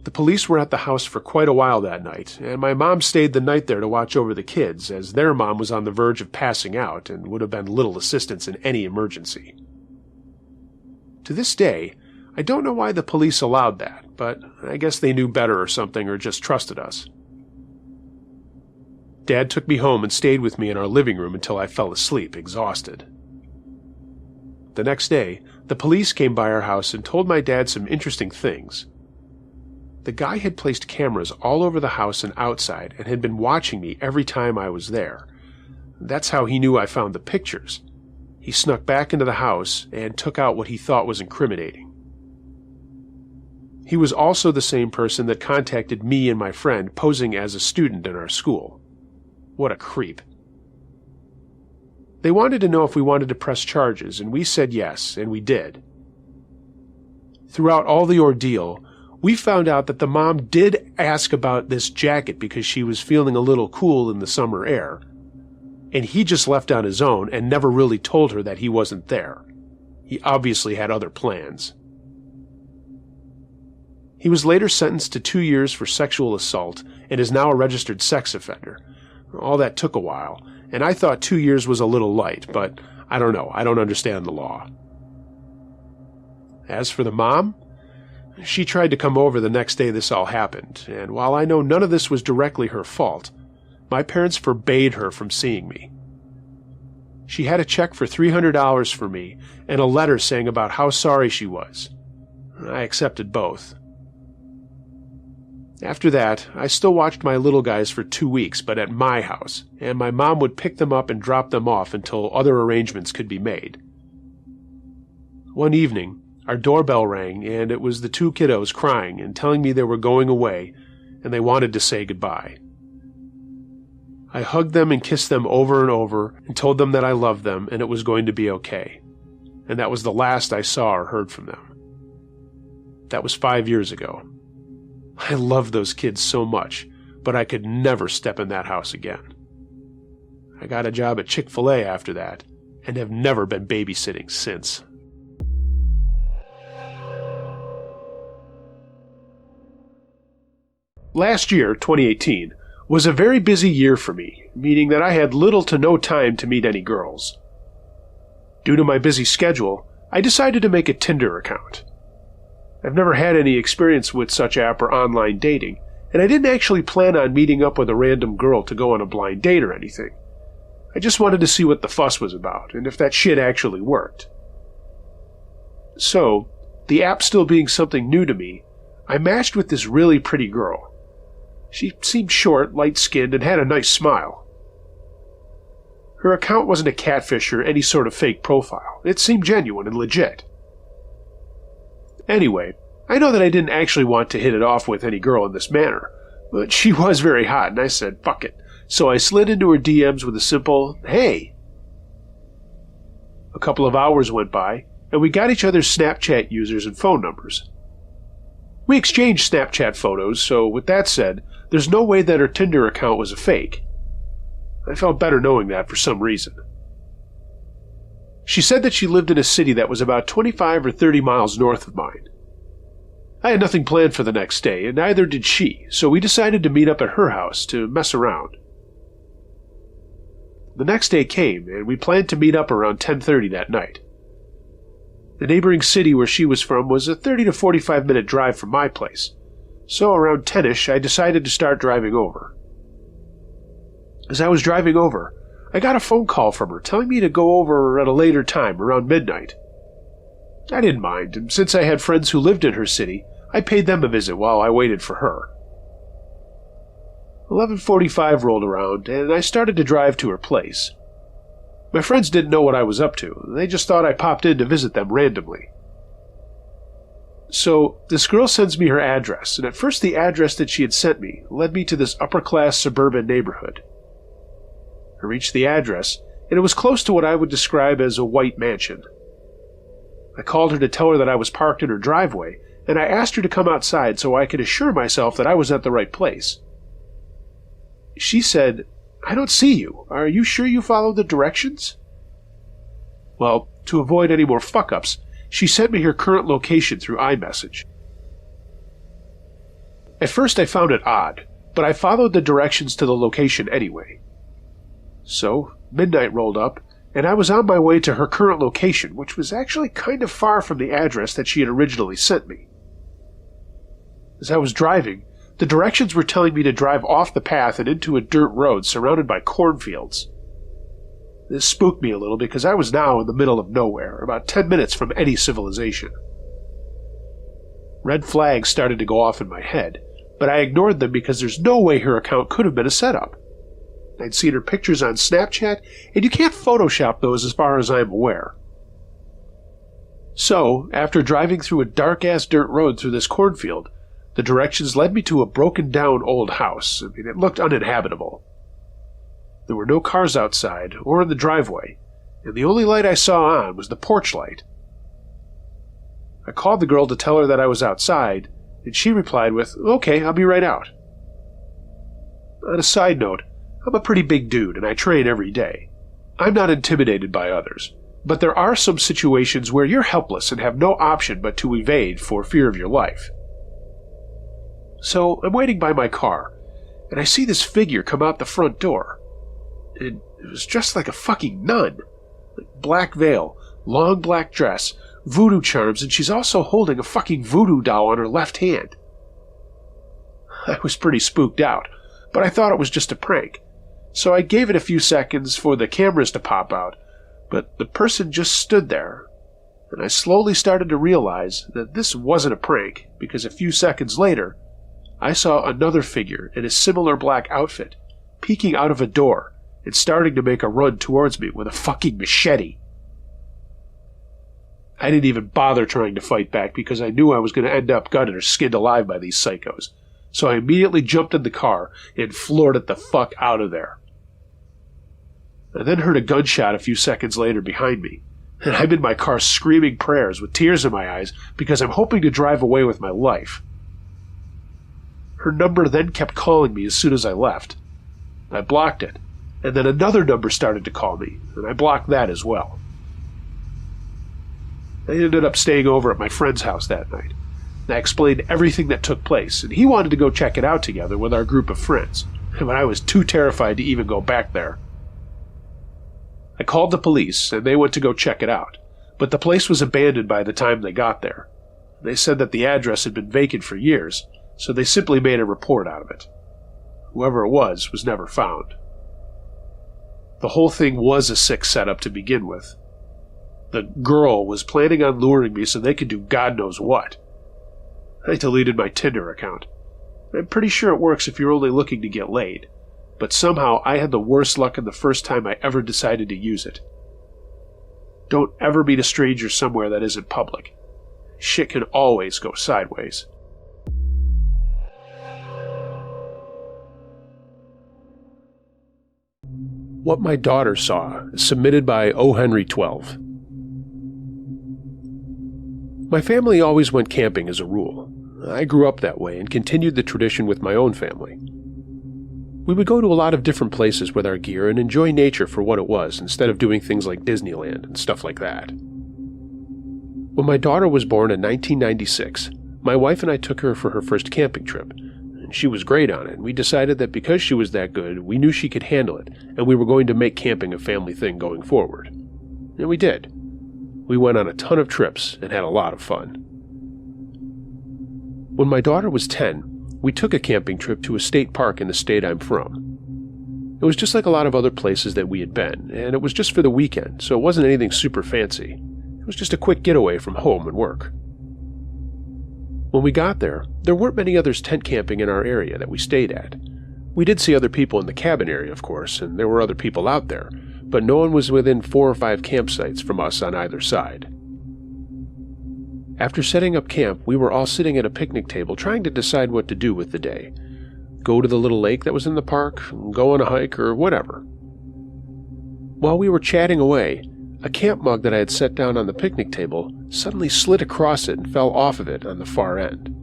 The police were at the house for quite a while that night, and my mom stayed the night there to watch over the kids, as their mom was on the verge of passing out and would have been little assistance in any emergency. To this day, I don't know why the police allowed that, but I guess they knew better or something, or just trusted us. Dad took me home and stayed with me in our living room until I fell asleep, exhausted. The next day, the police came by our house and told my dad some interesting things. The guy had placed cameras all over the house and outside and had been watching me every time I was there. That's how he knew I found the pictures. He snuck back into the house and took out what he thought was incriminating. He was also the same person that contacted me and my friend posing as a student in our school. What a creep. They wanted to know if we wanted to press charges, and we said yes, and we did. Throughout all the ordeal, we found out that the mom did ask about this jacket because she was feeling a little cool in the summer air, and he just left on his own and never really told her that he wasn't there. He obviously had other plans. He was later sentenced to 2 years for sexual assault and is now a registered sex offender. All that took a while, and I thought 2 years was a little light, but I don't know, I don't understand the law. As for the mom, she tried to come over the next day this all happened, and while I know none of this was directly her fault, my parents forbade her from seeing me. She had a check for $300 for me and a letter saying about how sorry she was. I accepted both. After that, I still watched my little guys for 2 weeks, but at my house, and my mom would pick them up and drop them off until other arrangements could be made. One evening, our doorbell rang, and it was the 2 kiddos crying and telling me they were going away, and they wanted to say goodbye. I hugged them and kissed them over and over and told them that I loved them and it was going to be okay. And that was the last I saw or heard from them. That was 5 years ago. I loved those kids so much, but I could never step in that house again. I got a job at Chick-fil-A after that, and have never been babysitting since. Last year, 2018, was a very busy year for me, meaning that I had little to no time to meet any girls. Due to my busy schedule, I decided to make a Tinder account. I've never had any experience with such app or online dating, and I didn't actually plan on meeting up with a random girl to go on a blind date or anything. I just wanted to see what the fuss was about, and if that shit actually worked. So, the app still being something new to me, I matched with this really pretty girl. She seemed short, light-skinned, and had a nice smile. Her account wasn't a catfish or any sort of fake profile. It seemed genuine and legit. Anyway, I know that I didn't actually want to hit it off with any girl in this manner, but she was very hot, and I said, fuck it. So I slid into her DMs with a simple, hey. A couple of hours went by, and we got each other's Snapchat users and phone numbers. We exchanged Snapchat photos, so with that said, there's no way that her Tinder account was a fake. I felt better knowing that for some reason. She said that she lived in a city that was about 25 or 30 miles north of mine. I had nothing planned for the next day, and neither did she, so we decided to meet up at her house to mess around. The next day came, and we planned to meet up around 10:30 that night. The neighboring city where she was from was a 30 to 45-minute drive from my place, so around 10ish I decided to start driving over. As I was driving over, I got a phone call from her telling me to go over at a later time, around midnight. I didn't mind, and since I had friends who lived in her city, I paid them a visit while I waited for her. 11:45 rolled around, and I started to drive to her place. My friends didn't know what I was up to. They just thought I popped in to visit them randomly. So, this girl sends me her address, and at first the address that she had sent me led me to this upper-class suburban neighborhood. I reached the address, and it was close to what I would describe as a white mansion. I called her to tell her that I was parked in her driveway, and I asked her to come outside so I could assure myself that I was at the right place. She said, "I don't see you. Are you sure you followed the directions?" Well, to avoid any more fuck-ups, she sent me her current location through iMessage. At first I found it odd, but I followed the directions to the location anyway. So, midnight rolled up, and I was on my way to her current location, which was actually kind of far from the address that she had originally sent me. As I was driving, the directions were telling me to drive off the path and into a dirt road surrounded by cornfields. This spooked me a little because I was now in the middle of nowhere, about 10 minutes from any civilization. Red flags started to go off in my head, but I ignored them because there's no way her account could have been a setup. I'd seen her pictures on Snapchat, and you can't Photoshop those as far as I'm aware. So, after driving through a dark-ass dirt road through this cornfield, the directions led me to a broken-down old house. It looked uninhabitable. There were no cars outside or in the driveway, and the only light I saw on was the porch light. I called the girl to tell her that I was outside, and she replied with, "Okay, I'll be right out." On a side note, I'm a pretty big dude, and I train every day. I'm not intimidated by others, but there are some situations where you're helpless and have no option but to evade for fear of your life. So I'm waiting by my car, and I see this figure come out the front door. And it was dressed like a fucking nun. Black veil, long black dress, voodoo charms, and she's also holding a fucking voodoo doll on her left hand. I was pretty spooked out, but I thought it was just a prank. So I gave it a few seconds for the cameras to pop out, but the person just stood there, and I slowly started to realize that this wasn't a prank, because a few seconds later, I saw another figure in a similar black outfit, peeking out of a door and starting to make a run towards me with a fucking machete. I didn't even bother trying to fight back because I knew I was going to end up gutted or skinned alive by these psychos, so I immediately jumped in the car and floored it the fuck out of there. I then heard a gunshot a few seconds later behind me, And I'm in my car screaming prayers with tears in my eyes because I'm hoping to drive away with my life. Her number then kept calling me as soon as I left. I blocked it, and then another number started to call me, and I blocked that as well. I ended up staying over at my friend's house that night. I explained everything that took place, and he wanted to go check it out together with our group of friends, but I was too terrified to even go back there. I called the police, and they went to go check it out, but the place was abandoned by the time they got there. They said that the address had been vacant for years, so they simply made a report out of it. Whoever it was never found. The whole thing was a sick setup to begin with. The girl was planning on luring me so they could do God knows what. I deleted my Tinder account. I'm pretty sure it works if you're only looking to get laid, but somehow I had the worst luck in the first time I ever decided to use it. Don't ever meet a stranger somewhere that isn't public. Shit can always go sideways. What My Daughter Saw, submitted by O. Henry 12. My family always went camping as a rule. I grew up that way and continued the tradition with my own family. We would go to a lot of different places with our gear and enjoy nature for what it was instead of doing things like Disneyland and stuff like that. When my daughter was born in 1996, my wife and I took her for her first camping trip. She was great on it, and we decided that because she was that good, we knew she could handle it, and we were going to make camping a family thing going forward. And we did. We went on a ton of trips and had a lot of fun. When my daughter was 10, we took a camping trip to a state park in the state I'm from. It was just like a lot of other places that we had been, and it was just for the weekend, so it wasn't anything super fancy. It was just a quick getaway from home and work. When we got there weren't many others tent camping in our area that we stayed at. We did see other people in the cabin area, of course, and there were other people out there, but no one was within 4 or 5 campsites from us on either side. After setting up camp, we were all sitting at a picnic table trying to decide what to do with the day. Go to the little lake that was in the park, go on a hike, or whatever. While we were chatting away, a camp mug that I had set down on the picnic table suddenly slid across it and fell off of it on the far end.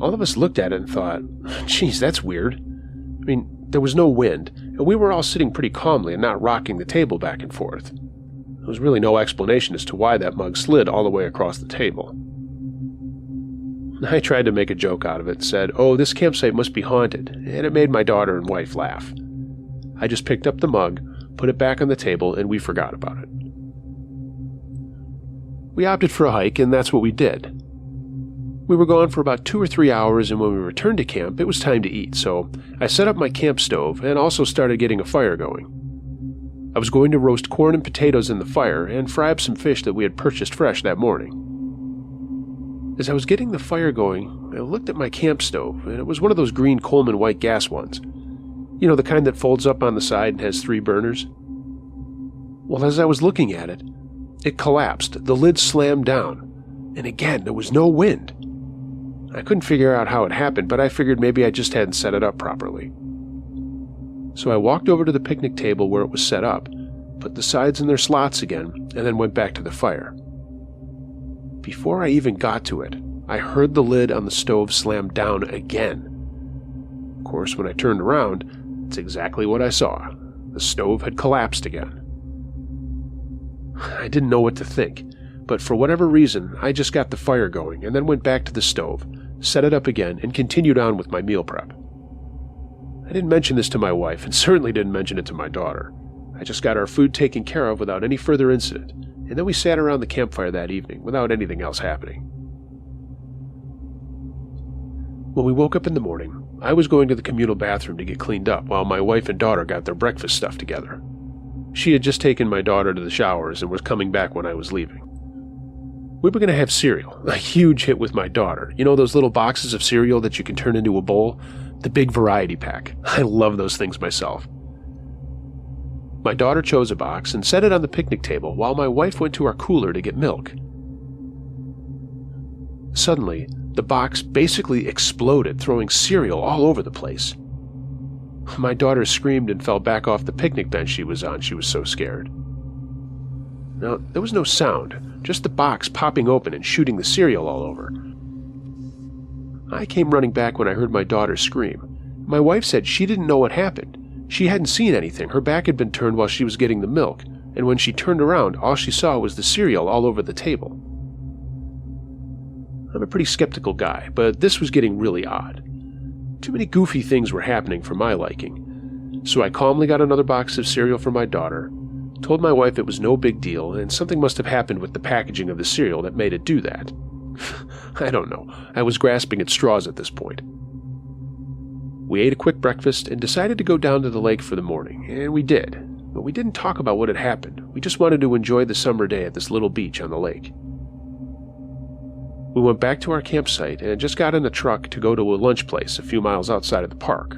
All of us looked at it and thought, geez, that's weird. I mean, there was no wind, and we were all sitting pretty calmly and not rocking the table back and forth. There was really no explanation as to why that mug slid all the way across the table. I tried to make a joke out of it and said, oh, this campsite must be haunted, and it made my daughter and wife laugh. I just picked up the mug, put it back on the table, and we forgot about it. We opted for a hike, and that's what we did. We were gone for about 2 or 3 hours, and when we returned to camp, it was time to eat, so I set up my camp stove and also started getting a fire going. I was going to roast corn and potatoes in the fire and fry up some fish that we had purchased fresh that morning. As I was getting the fire going, I looked at my camp stove, and it was one of those green Coleman white gas ones. You know, the kind that folds up on the side and has 3 burners? Well, as I was looking at it, it collapsed, the lid slammed down, and again, there was no wind. I couldn't figure out how it happened, but I figured maybe I just hadn't set it up properly. So I walked over to the picnic table where it was set up, put the sides in their slots again, and then went back to the fire. Before I even got to it, I heard the lid on the stove slam down again. Of course, when I turned around, it's exactly what I saw. The stove had collapsed again. I didn't know what to think, but for whatever reason, I just got the fire going and then went back to the stove, set it up again, and continued on with my meal prep. I didn't mention this to my wife, and certainly didn't mention it to my daughter. I just got our food taken care of without any further incident, and then we sat around the campfire that evening without anything else happening. When we woke up in the morning, I was going to the communal bathroom to get cleaned up while my wife and daughter got their breakfast stuff together. She had just taken my daughter to the showers and was coming back when I was leaving. We were going to have cereal, a huge hit with my daughter. You know those little boxes of cereal that you can turn into a bowl? The big variety pack. I love those things myself. My daughter chose a box and set it on the picnic table while my wife went to our cooler to get milk. Suddenly, the box basically exploded, throwing cereal all over the place. My daughter screamed and fell back off the picnic bench she was on. She was so scared. Now, there was no sound, just the box popping open and shooting the cereal all over. I came running back when I heard my daughter scream. My wife said she didn't know what happened. She hadn't seen anything. Her back had been turned while she was getting the milk, and when she turned around, all she saw was the cereal all over the table. I'm a pretty skeptical guy, but this was getting really odd. Too many goofy things were happening for my liking. So I calmly got another box of cereal for my daughter, told my wife it was no big deal, and something must have happened with the packaging of the cereal that made it do that. I don't know. I was grasping at straws at this point. We ate a quick breakfast and decided to go down to the lake for the morning, and we did. But we didn't talk about what had happened. We just wanted to enjoy the summer day at this little beach on the lake. We went back to our campsite and just got in a truck to go to a lunch place a few miles outside of the park.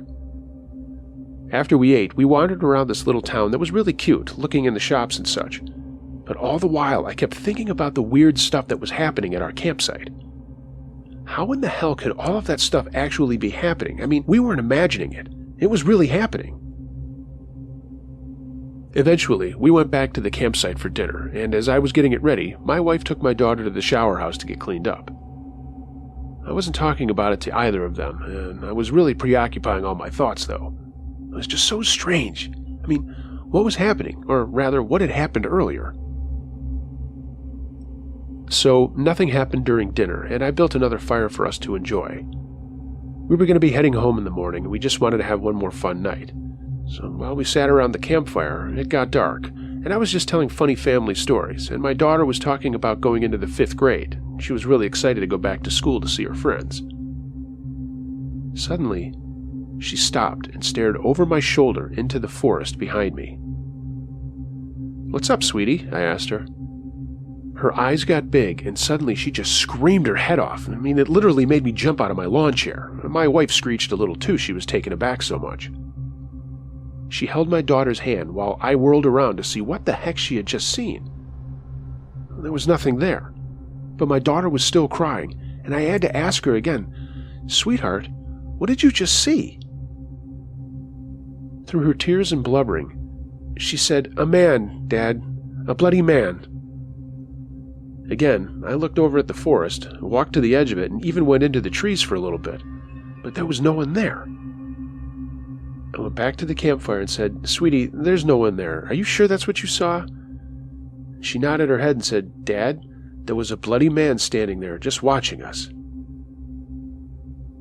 After we ate, we wandered around this little town that was really cute, looking in the shops and such. But all the while, I kept thinking about the weird stuff that was happening at our campsite. How in the hell could all of that stuff actually be happening? I mean, we weren't imagining it. It was really happening. Eventually, we went back to the campsite for dinner, and as I was getting it ready, my wife took my daughter to the shower house to get cleaned up. I wasn't talking about it to either of them, and I was really preoccupying all my thoughts, though. It was just so strange. I mean, what was happening? Or rather, what had happened earlier? So, nothing happened during dinner, and I built another fire for us to enjoy. We were going to be heading home in the morning, and we just wanted to have one more fun night. So, while we sat around the campfire, it got dark, and I was just telling funny family stories, and my daughter was talking about going into the 5th grade. She was really excited to go back to school to see her friends. Suddenly, she stopped and stared over my shoulder into the forest behind me. "What's up, sweetie?" I asked her. Her eyes got big, and suddenly she just screamed her head off. I mean, it literally made me jump out of my lawn chair. My wife screeched a little too, she was taken aback so much. She held my daughter's hand while I whirled around to see what the heck she had just seen. There was nothing there, but my daughter was still crying, and I had to ask her again, "Sweetheart, what did you just see?" Through her tears and blubbering, she said, "A man, Dad, a bloody man." Again, I looked over at the forest, walked to the edge of it, and even went into the trees for a little bit, but there was no one there. I went back to the campfire and said, "Sweetie, there's no one there. Are you sure that's what you saw?" She nodded her head and said, "Dad, there was a bloody man standing there just watching us."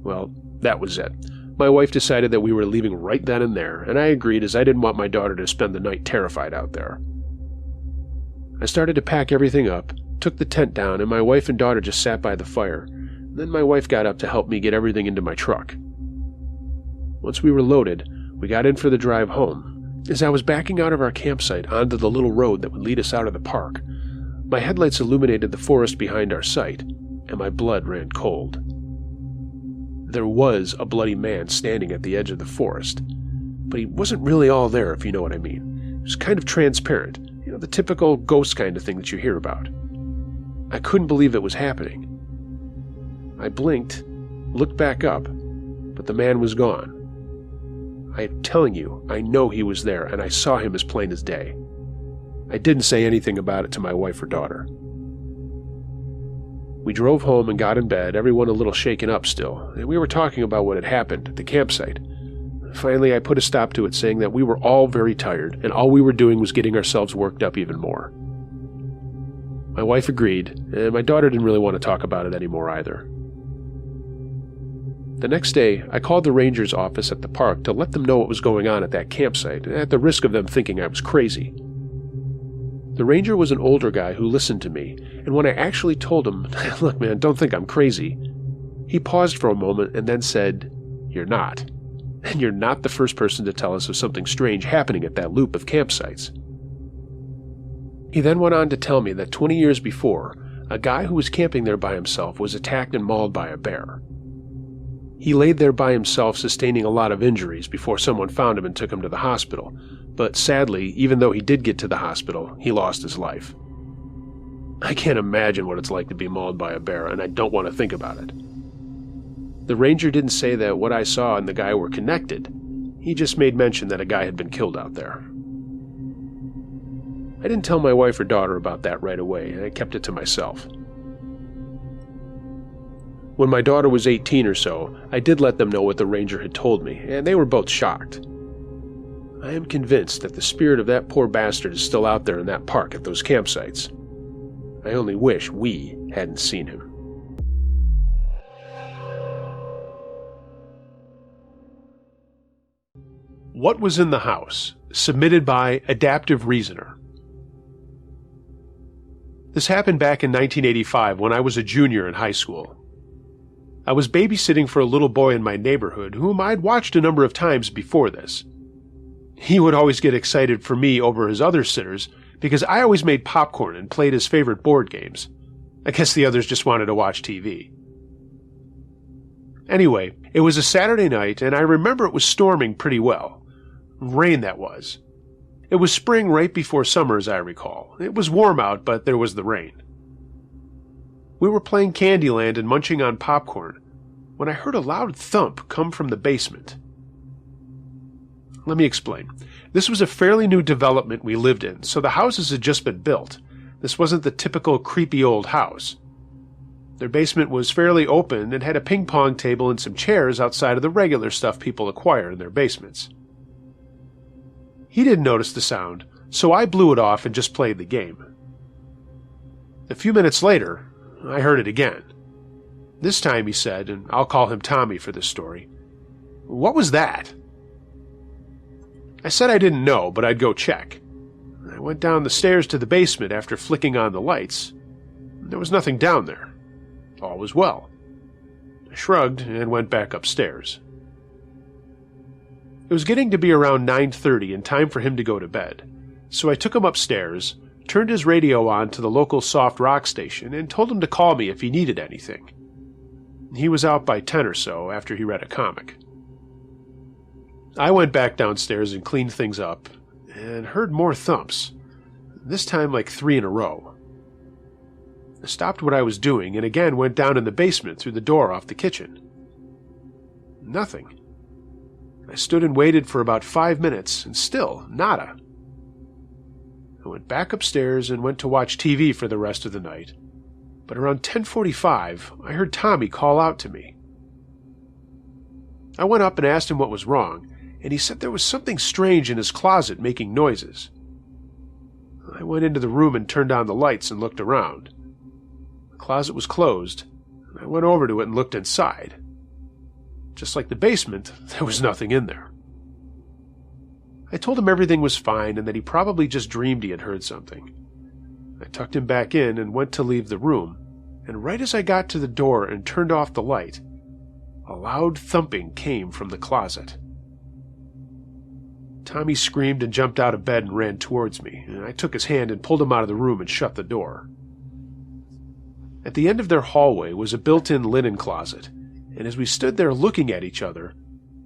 Well, that was it. My wife decided that we were leaving right then and there, and I agreed as I didn't want my daughter to spend the night terrified out there. I started to pack everything up, took the tent down, and my wife and daughter just sat by the fire. Then my wife got up to help me get everything into my truck. Once we were loaded, we got in for the drive home. As I was backing out of our campsite onto the little road that would lead us out of the park, my headlights illuminated the forest behind our site, and my blood ran cold. There was a bloody man standing at the edge of the forest, but he wasn't really all there, if you know what I mean. He was kind of transparent, the typical ghost kind of thing that you hear about. I couldn't believe it was happening. I blinked, looked back up, but the man was gone. I'm telling you, I know he was there, and I saw him as plain as day. I didn't say anything about it to my wife or daughter. We drove home and got in bed, everyone a little shaken up still, and we were talking about what had happened at the campsite. Finally, I put a stop to it, saying that we were all very tired, and all we were doing was getting ourselves worked up even more. My wife agreed, and my daughter didn't really want to talk about it anymore either. The next day, I called the ranger's office at the park to let them know what was going on at that campsite, at the risk of them thinking I was crazy. The ranger was an older guy who listened to me, and when I actually told him, "Look, man, don't think I'm crazy," he paused for a moment and then said, "You're not. And you're not the first person to tell us of something strange happening at that loop of campsites." He then went on to tell me that 20 years before, a guy who was camping there by himself was attacked and mauled by a bear. He laid there by himself, sustaining a lot of injuries before someone found him and took him to the hospital, but sadly, even though he did get to the hospital, he lost his life. I can't imagine what it's like to be mauled by a bear, and I don't want to think about it. The ranger didn't say that what I saw and the guy were connected. He just made mention that a guy had been killed out there. I didn't tell my wife or daughter about that right away, and I kept it to myself. When my daughter was 18 or so, I did let them know what the ranger had told me, and they were both shocked. I am convinced that the spirit of that poor bastard is still out there in that park at those campsites. I only wish we hadn't seen him. What was in the house? Submitted by Adaptive Reasoner. This happened back in 1985 when I was a junior in high school. I was babysitting for a little boy in my neighborhood whom I'd watched a number of times before this. He would always get excited for me over his other sitters because I always made popcorn and played his favorite board games. I guess the others just wanted to watch TV. Anyway, it was a Saturday night and I remember it was storming pretty well. Rain, that was. It was spring right before summer, as I recall. It was warm out, but there was the rain. We were playing Candyland and munching on popcorn when I heard a loud thump come from the basement. Let me explain. This was a fairly new development we lived in, so the houses had just been built. This wasn't the typical creepy old house. Their basement was fairly open and had a ping-pong table and some chairs outside of the regular stuff people acquire in their basements. He didn't notice the sound, so I blew it off and just played the game. A few minutes later, I heard it again. This time he said, and I'll call him Tommy for this story, "What was that?" I said I didn't know, but I'd go check. I went down the stairs to the basement after flicking on the lights. There was nothing down there. All was well. I shrugged and went back upstairs. It was getting to be around 9:30 and time for him to go to bed, so I took him upstairs, turned his radio on to the local soft rock station, and told him to call me if he needed anything. He was out by 10 or so after he read a comic. I went back downstairs and cleaned things up, and heard more thumps, this time like 3 in a row. I stopped what I was doing and again went down in the basement through the door off the kitchen. Nothing. I stood and waited for about 5 minutes, and still nada. I went back upstairs and went to watch TV for the rest of the night, but around 10:45 I heard Tommy call out to me. I went up and asked him what was wrong, and he said there was something strange in his closet making noises. I went into the room and turned on the lights and looked around. The closet was closed, and I went over to it and looked inside. Just like the basement, there was nothing in there. I told him everything was fine and that he probably just dreamed he had heard something. I tucked him back in and went to leave the room, and right as I got to the door and turned off the light, a loud thumping came from the closet. Tommy screamed and jumped out of bed and ran towards me, and I took his hand and pulled him out of the room and shut the door. At the end of their hallway was a built-in linen closet, and as we stood there looking at each other,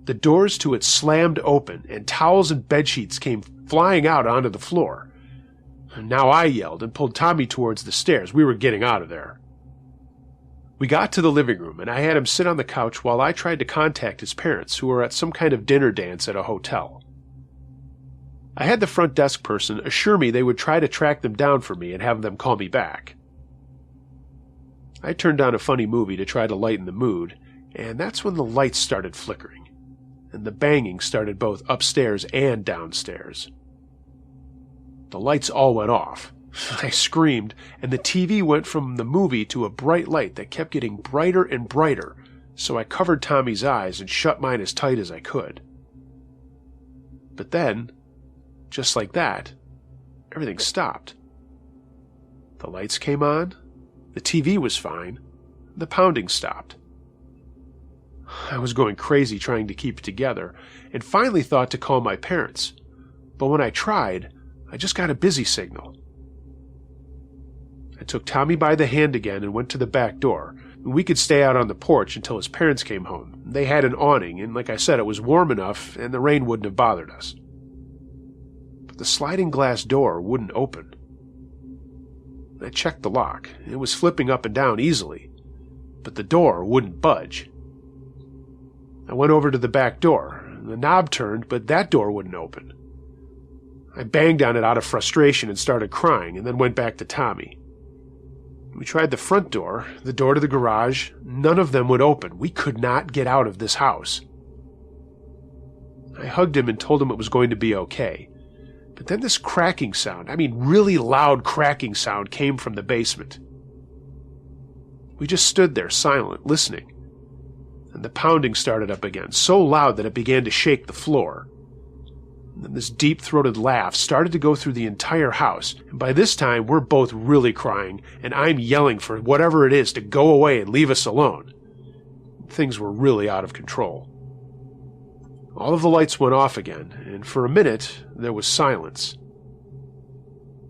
the doors to it slammed open and towels and bedsheets came flying out onto the floor. Now I yelled and pulled Tommy towards the stairs. We were getting out of there. We got to the living room, and I had him sit on the couch while I tried to contact his parents, who were at some kind of dinner dance at a hotel. I had the front desk person assure me they would try to track them down for me and have them call me back. I turned on a funny movie to try to lighten the mood, and that's when the lights started flickering, and the banging started both upstairs and downstairs. The lights all went off. I screamed, and the TV went from the movie to a bright light that kept getting brighter and brighter, so I covered Tommy's eyes and shut mine as tight as I could. But then, just like that, everything stopped. The lights came on, the TV was fine, the pounding stopped. I was going crazy trying to keep it together, and finally thought to call my parents, but when I tried, I just got a busy signal. I took Tommy by the hand again and went to the back door. We could stay out on the porch until his parents came home. They had an awning, and like I said, it was warm enough and the rain wouldn't have bothered us. But the sliding glass door wouldn't open. I checked the lock. It was flipping up and down easily, but the door wouldn't budge. I went over to the back door. The knob turned, but that door wouldn't open. I banged on it out of frustration and started crying, and then went back to Tommy. We tried the front door, the door to the garage. None of them would open. We could not get out of this house. I hugged him and told him it was going to be okay. But then this cracking sound, really loud cracking sound, came from the basement. We just stood there silent, listening. And the pounding started up again, so loud that it began to shake the floor. And then this deep-throated laugh started to go through the entire house, and by this time we're both really crying, and I'm yelling for whatever it is to go away and leave us alone. Things were really out of control. All of the lights went off again, and for a minute there was silence.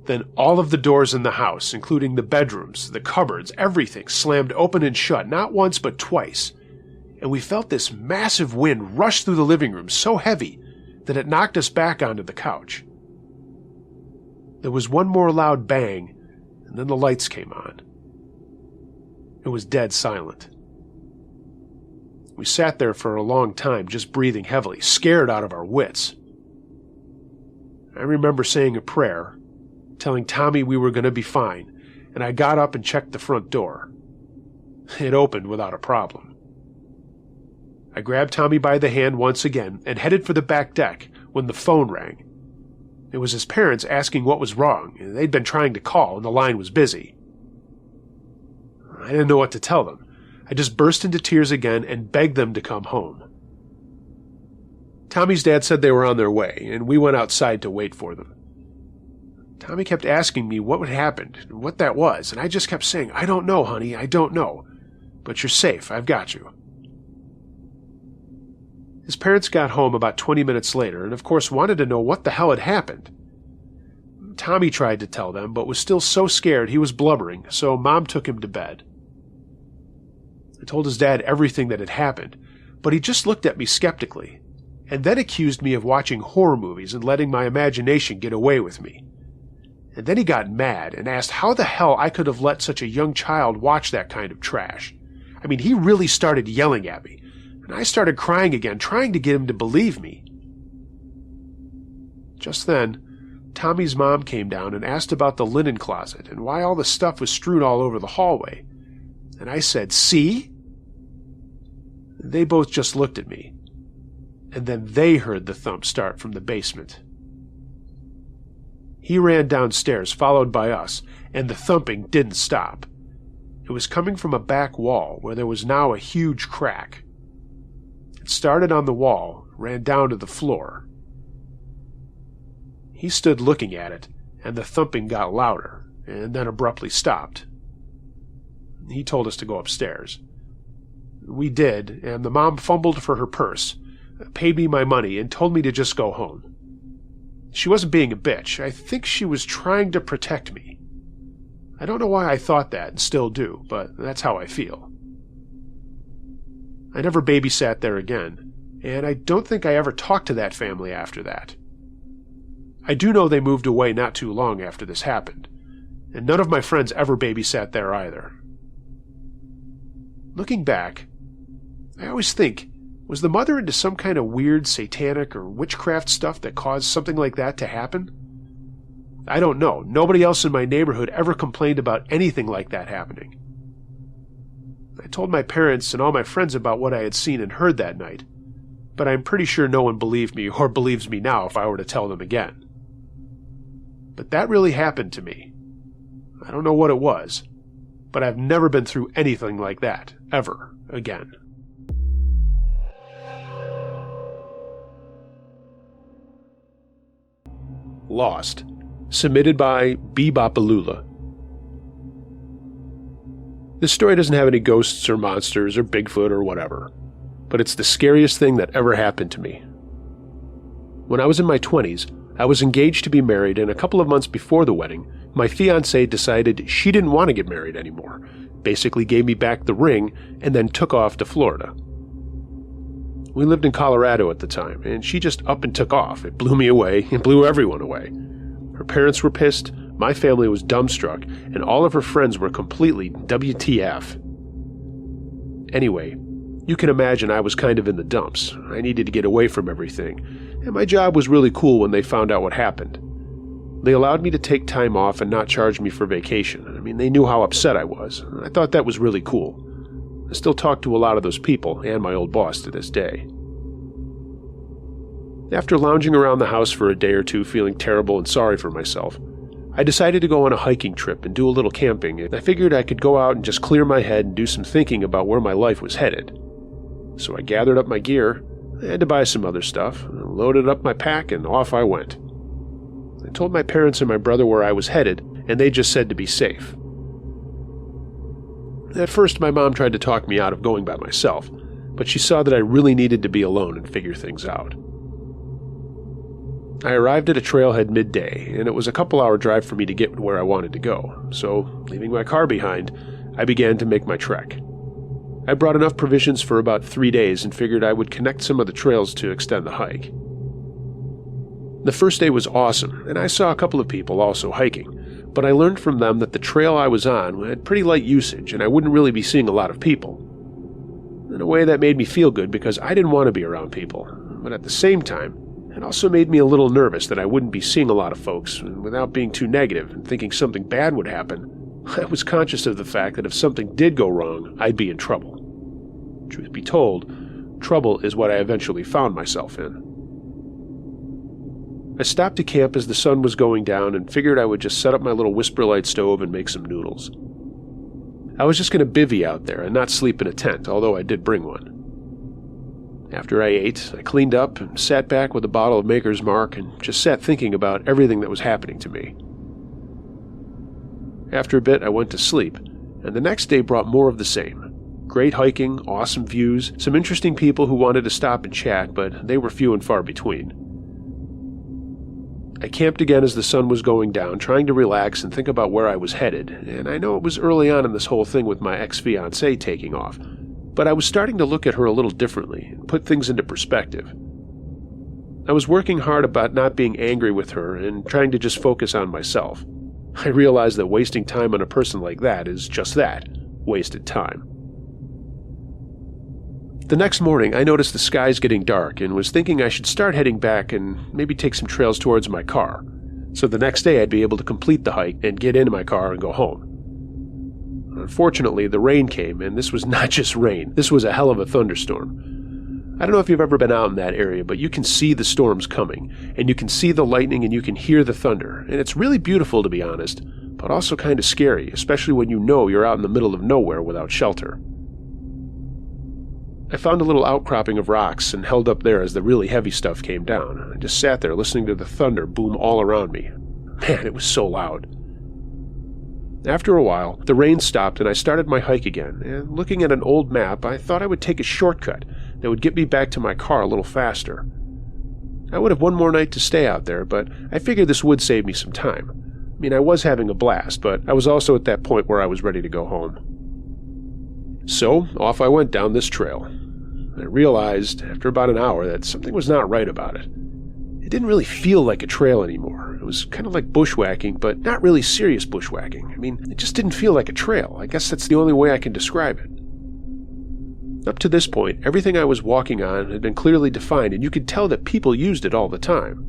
Then all of the doors in the house, including the bedrooms, the cupboards, everything, slammed open and shut, not once but twice. And we felt this massive wind rush through the living room so heavy that it knocked us back onto the couch. There was one more loud bang, and then the lights came on. It was dead silent. We sat there for a long time, just breathing heavily, scared out of our wits. I remember saying a prayer, telling Tommy we were going to be fine, and I got up and checked the front door. It opened without a problem. I grabbed Tommy by the hand once again and headed for the back deck when the phone rang. It was his parents asking what was wrong, and they'd been trying to call and the line was busy. I didn't know what to tell them. I just burst into tears again and begged them to come home. Tommy's dad said they were on their way, and we went outside to wait for them. Tommy kept asking me what had happened and what that was, and I just kept saying, "I don't know, honey, I don't know. But you're safe, I've got you." His parents got home about 20 minutes later and of course wanted to know what the hell had happened. Tommy tried to tell them, but was still so scared he was blubbering, so Mom took him to bed. I told his dad everything that had happened, but he just looked at me skeptically, and then accused me of watching horror movies and letting my imagination get away with me. And then he got mad and asked how the hell I could have let such a young child watch that kind of trash. He really started yelling at me, and I started crying again, trying to get him to believe me. Just then, Tommy's mom came down and asked about the linen closet and why all the stuff was strewn all over the hallway. And I said, "See?" They both just looked at me, and then they heard the thump start from the basement. He ran downstairs, followed by us, and the thumping didn't stop. It was coming from a back wall where there was now a huge crack. It started on the wall, ran down to the floor. He stood looking at it, and the thumping got louder, and then abruptly stopped. He told us to go upstairs. We did, and the mom fumbled for her purse, paid me my money, and told me to just go home. She wasn't being a bitch. I think she was trying to protect me. I don't know why I thought that, and still do, but that's how I feel. I never babysat there again, and I don't think I ever talked to that family after that. I do know they moved away not too long after this happened, and none of my friends ever babysat there either. Looking back, I always think, was the mother into some kind of weird satanic or witchcraft stuff that caused something like that to happen? I don't know. Nobody else in my neighborhood ever complained about anything like that happening. I told my parents and all my friends about what I had seen and heard that night, but I'm pretty sure no one believed me or believes me now if I were to tell them again. But that really happened to me. I don't know what it was, but I've never been through anything like that, ever, again. Lost. Submitted by B. Bopalula. This story doesn't have any ghosts or monsters or Bigfoot or whatever, but it's the scariest thing that ever happened to me. When I was in my 20s, I was engaged to be married, and a couple of months before the wedding, my fiancée decided she didn't want to get married anymore, basically gave me back the ring, and then took off to Florida. We lived in Colorado at the time, and she just up and took off. It blew me away, and blew everyone away. Her parents were pissed, my family was dumbstruck, and all of her friends were completely WTF. Anyway, you can imagine I was kind of in the dumps. I needed to get away from everything, and my job was really cool when they found out what happened. They allowed me to take time off and not charge me for vacation. I mean, they knew how upset I was. I thought that was really cool. I still talk to a lot of those people and my old boss to this day. After lounging around the house for a day or two feeling terrible and sorry for myself, I decided to go on a hiking trip and do a little camping, and I figured I could go out and just clear my head and do some thinking about where my life was headed. So I gathered up my gear. I had to buy some other stuff, loaded up my pack, and off I went. I told my parents and my brother where I was headed, and they just said to be safe. At first, my mom tried to talk me out of going by myself, but she saw that I really needed to be alone and figure things out. I arrived at a trailhead midday, and it was a couple-hour drive for me to get where I wanted to go, so, leaving my car behind, I began to make my trek. I brought enough provisions for about 3 days and figured I would connect some of the trails to extend the hike. The first day was awesome, and I saw a couple of people also hiking, but I learned from them that the trail I was on had pretty light usage and I wouldn't really be seeing a lot of people. In a way that made me feel good because I didn't want to be around people, but at the same time, it also made me a little nervous that I wouldn't be seeing a lot of folks, and without being too negative and thinking something bad would happen, I was conscious of the fact that if something did go wrong, I'd be in trouble. Truth be told, trouble is what I eventually found myself in. I stopped to camp as the sun was going down and figured I would just set up my little Whisperlight stove and make some noodles. I was just going to bivvy out there and not sleep in a tent, although I did bring one. After I ate, I cleaned up and sat back with a bottle of Maker's Mark and just sat thinking about everything that was happening to me. After a bit, I went to sleep, and the next day brought more of the same. Great hiking, awesome views, some interesting people who wanted to stop and chat, but they were few and far between. I camped again as the sun was going down, trying to relax and think about where I was headed, and I know it was early on in this whole thing with my ex-fiancée taking off, but I was starting to look at her a little differently and put things into perspective. I was working hard about not being angry with her and trying to just focus on myself. I realized that wasting time on a person like that is just that, wasted time. The next morning, I noticed the skies getting dark and was thinking I should start heading back and maybe take some trails towards my car, so the next day I'd be able to complete the hike and get into my car and go home. Unfortunately, the rain came, and this was not just rain. This was a hell of a thunderstorm. I don't know if you've ever been out in that area, but you can see the storms coming, and you can see the lightning and you can hear the thunder, and it's really beautiful to be honest, but also kind of scary, especially when you know you're out in the middle of nowhere without shelter. I found a little outcropping of rocks and held up there as the really heavy stuff came down. I just sat there listening to the thunder boom all around me. Man, it was so loud. After a while, the rain stopped and I started my hike again, and looking at an old map, I thought I would take a shortcut that would get me back to my car a little faster. I would have one more night to stay out there, but I figured this would save me some time. I mean, I was having a blast, but I was also at that point where I was ready to go home. So, off I went down this trail. I realized, after about an hour, that something was not right about it. It didn't really feel like a trail anymore. It was kind of like bushwhacking, but not really serious bushwhacking. I mean, it just didn't feel like a trail. I guess that's the only way I can describe it. Up to this point, everything I was walking on had been clearly defined, and you could tell that people used it all the time.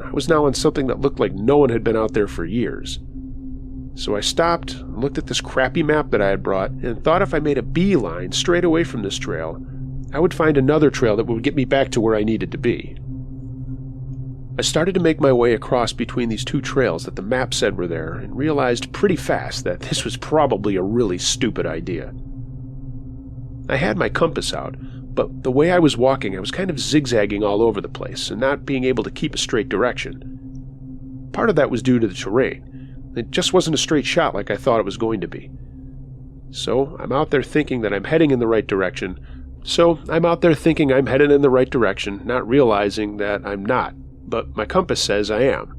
I was now on something that looked like no one had been out there for years. So I stopped and looked at this crappy map that I had brought and thought if I made a beeline straight away from this trail, I would find another trail that would get me back to where I needed to be. I started to make my way across between these two trails that the map said were there and realized pretty fast that this was probably a really stupid idea. I had my compass out, but the way I was walking I was kind of zigzagging all over the place and not being able to keep a straight direction. Part of that was due to the terrain. It just wasn't a straight shot like I thought it was going to be. So I'm out there thinking that I'm heading in the right direction, not realizing that I'm not, but my compass says I am.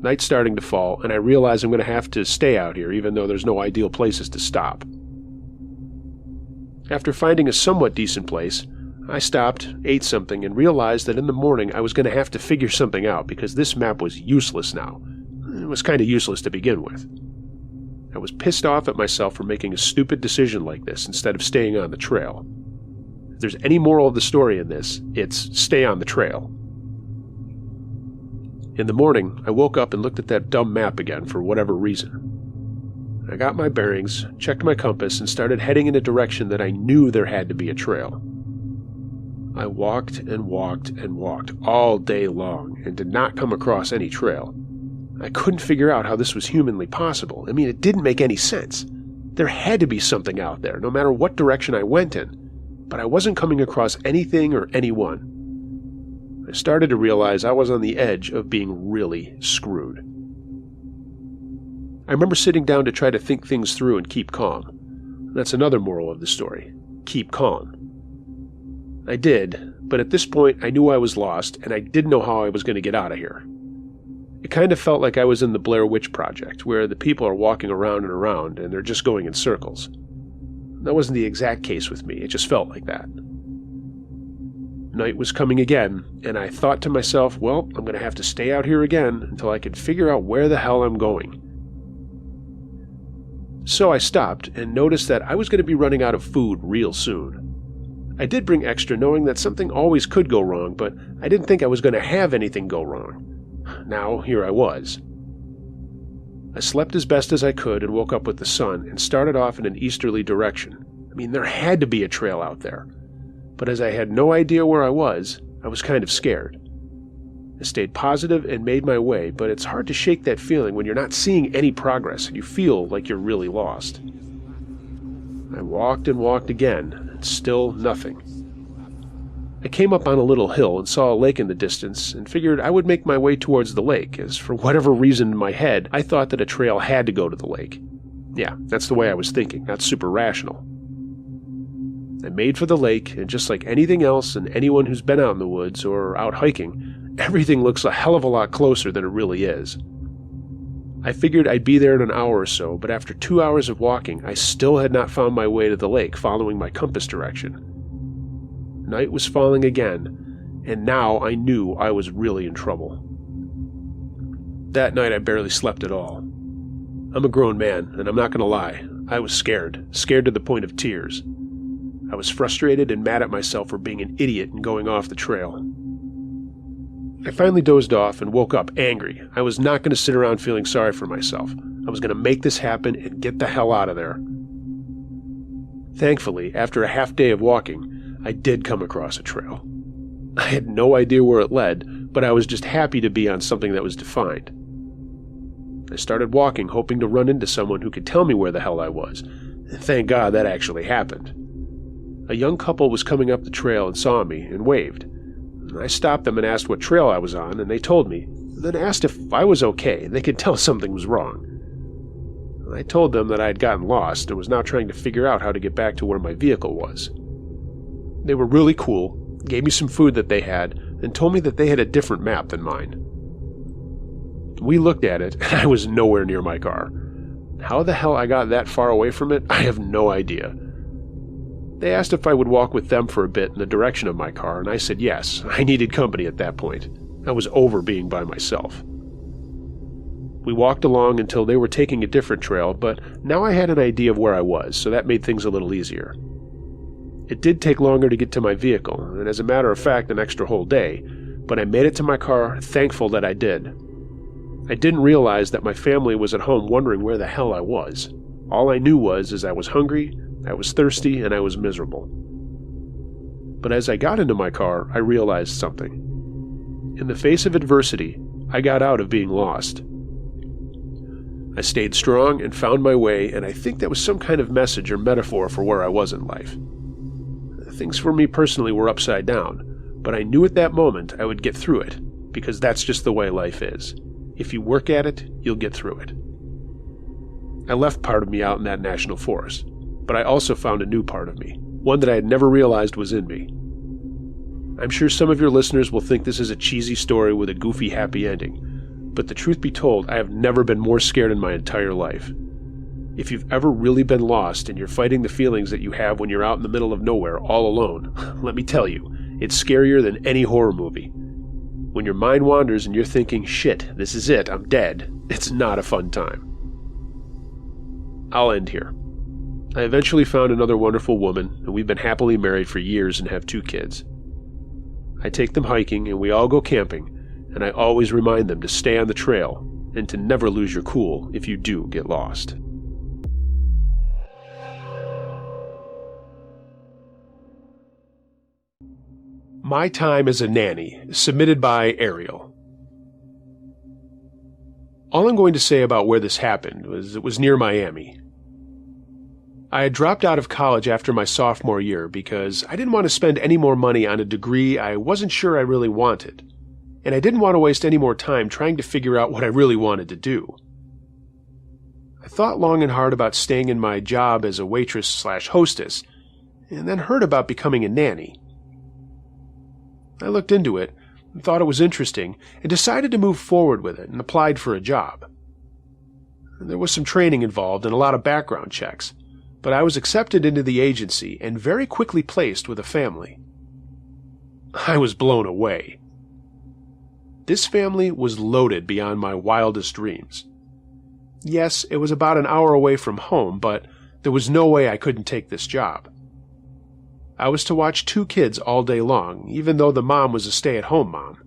Night's starting to fall, and I realize I'm going to have to stay out here even though there's no ideal places to stop. After finding a somewhat decent place, I stopped, ate something, and realized that in the morning I was going to have to figure something out because this map was useless now. It was kind of useless to begin with. I was pissed off at myself for making a stupid decision like this instead of staying on the trail. If there's any moral of the story in this, it's stay on the trail. In the morning, I woke up and looked at that dumb map again for whatever reason. I got my bearings, checked my compass, and started heading in a direction that I knew there had to be a trail. I walked and walked and walked all day long and did not come across any trail. I couldn't figure out how this was humanly possible. I mean, it didn't make any sense. There had to be something out there, no matter what direction I went in, but I wasn't coming across anything or anyone. I started to realize I was on the edge of being really screwed. I remember sitting down to try to think things through and keep calm. That's another moral of the story. Keep calm. I did, but at this point I knew I was lost and I didn't know how I was going to get out of here. It kind of felt like I was in the Blair Witch Project, where the people are walking around and around and they're just going in circles. That wasn't the exact case with me, it just felt like that. Night was coming again, and I thought to myself, well, I'm going to have to stay out here again until I can figure out where the hell I'm going. So I stopped and noticed that I was going to be running out of food real soon. I did bring extra, knowing that something always could go wrong, but I didn't think I was going to have anything go wrong. Now, here I was. I slept as best as I could and woke up with the sun and started off in an easterly direction. I mean, there had to be a trail out there. But as I had no idea where I was kind of scared. I stayed positive and made my way, but it's hard to shake that feeling when you're not seeing any progress and you feel like you're really lost. I walked and walked again, and still nothing. I came up on a little hill and saw a lake in the distance and figured I would make my way towards the lake, as for whatever reason in my head, I thought that a trail had to go to the lake. Yeah, that's the way I was thinking, not super rational. I made for the lake, and just like anything else and anyone who's been out in the woods or out hiking, everything looks a hell of a lot closer than it really is. I figured I'd be there in an hour or so, but after 2 hours of walking, I still had not found my way to the lake following my compass direction. Night was falling again, and now I knew I was really in trouble. That night I barely slept at all. I'm a grown man, and I'm not going to lie. I was scared to the point of tears. I was frustrated and mad at myself for being an idiot and going off the trail. I finally dozed off and woke up angry. I was not going to sit around feeling sorry for myself. I was going to make this happen and get the hell out of there. Thankfully, after a half day of walking, I did come across a trail. I had no idea where it led, but I was just happy to be on something that was defined. I started walking, hoping to run into someone who could tell me where the hell I was. And thank God that actually happened. A young couple was coming up the trail and saw me and waved. I stopped them and asked what trail I was on, and they told me, then asked if I was okay. They could tell something was wrong. I told them that I had gotten lost and was now trying to figure out how to get back to where my vehicle was. They were really cool, gave me some food that they had, and told me that they had a different map than mine. We looked at it, and I was nowhere near my car. How the hell I got that far away from it, I have no idea. They asked if I would walk with them for a bit in the direction of my car, and I said yes. I needed company at that point. I was over being by myself. We walked along until they were taking a different trail, but now I had an idea of where I was, so that made things a little easier. It did take longer to get to my vehicle, and as a matter of fact, an extra whole day, but I made it to my car, thankful that I did. I didn't realize that my family was at home wondering where the hell I was. All I knew was I was hungry, I was thirsty, and I was miserable. But as I got into my car, I realized something. In the face of adversity, I got out of being lost. I stayed strong and found my way, and I think that was some kind of message or metaphor for where I was in life. Things for me personally were upside down, but I knew at that moment I would get through it, because that's just the way life is. If you work at it, you'll get through it. I left part of me out in that national forest, but I also found a new part of me, one that I had never realized was in me. I'm sure some of your listeners will think this is a cheesy story with a goofy happy ending, but the truth be told, I have never been more scared in my entire life. If you've ever really been lost and you're fighting the feelings that you have when you're out in the middle of nowhere all alone, let me tell you, it's scarier than any horror movie. When your mind wanders and you're thinking, shit, this is it, I'm dead, it's not a fun time. I'll end here. I eventually found another wonderful woman, and we've been happily married for years and have 2 kids. I take them hiking, and we all go camping, and I always remind them to stay on the trail and to never lose your cool if you do get lost. My Time as a Nanny, submitted by Ariel. All I'm going to say about where this happened was it was near Miami. I had dropped out of college after my sophomore year because I didn't want to spend any more money on a degree I wasn't sure I really wanted, and I didn't want to waste any more time trying to figure out what I really wanted to do. I thought long and hard about staying in my job as a waitress/hostess, and then heard about becoming a nanny. I looked into it and thought it was interesting and decided to move forward with it and applied for a job. There was some training involved and a lot of background checks, but I was accepted into the agency and very quickly placed with a family. I was blown away. This family was loaded beyond my wildest dreams. Yes, it was about an hour away from home, but there was no way I couldn't take this job. I was to watch 2 kids all day long, even though the mom was a stay-at-home mom.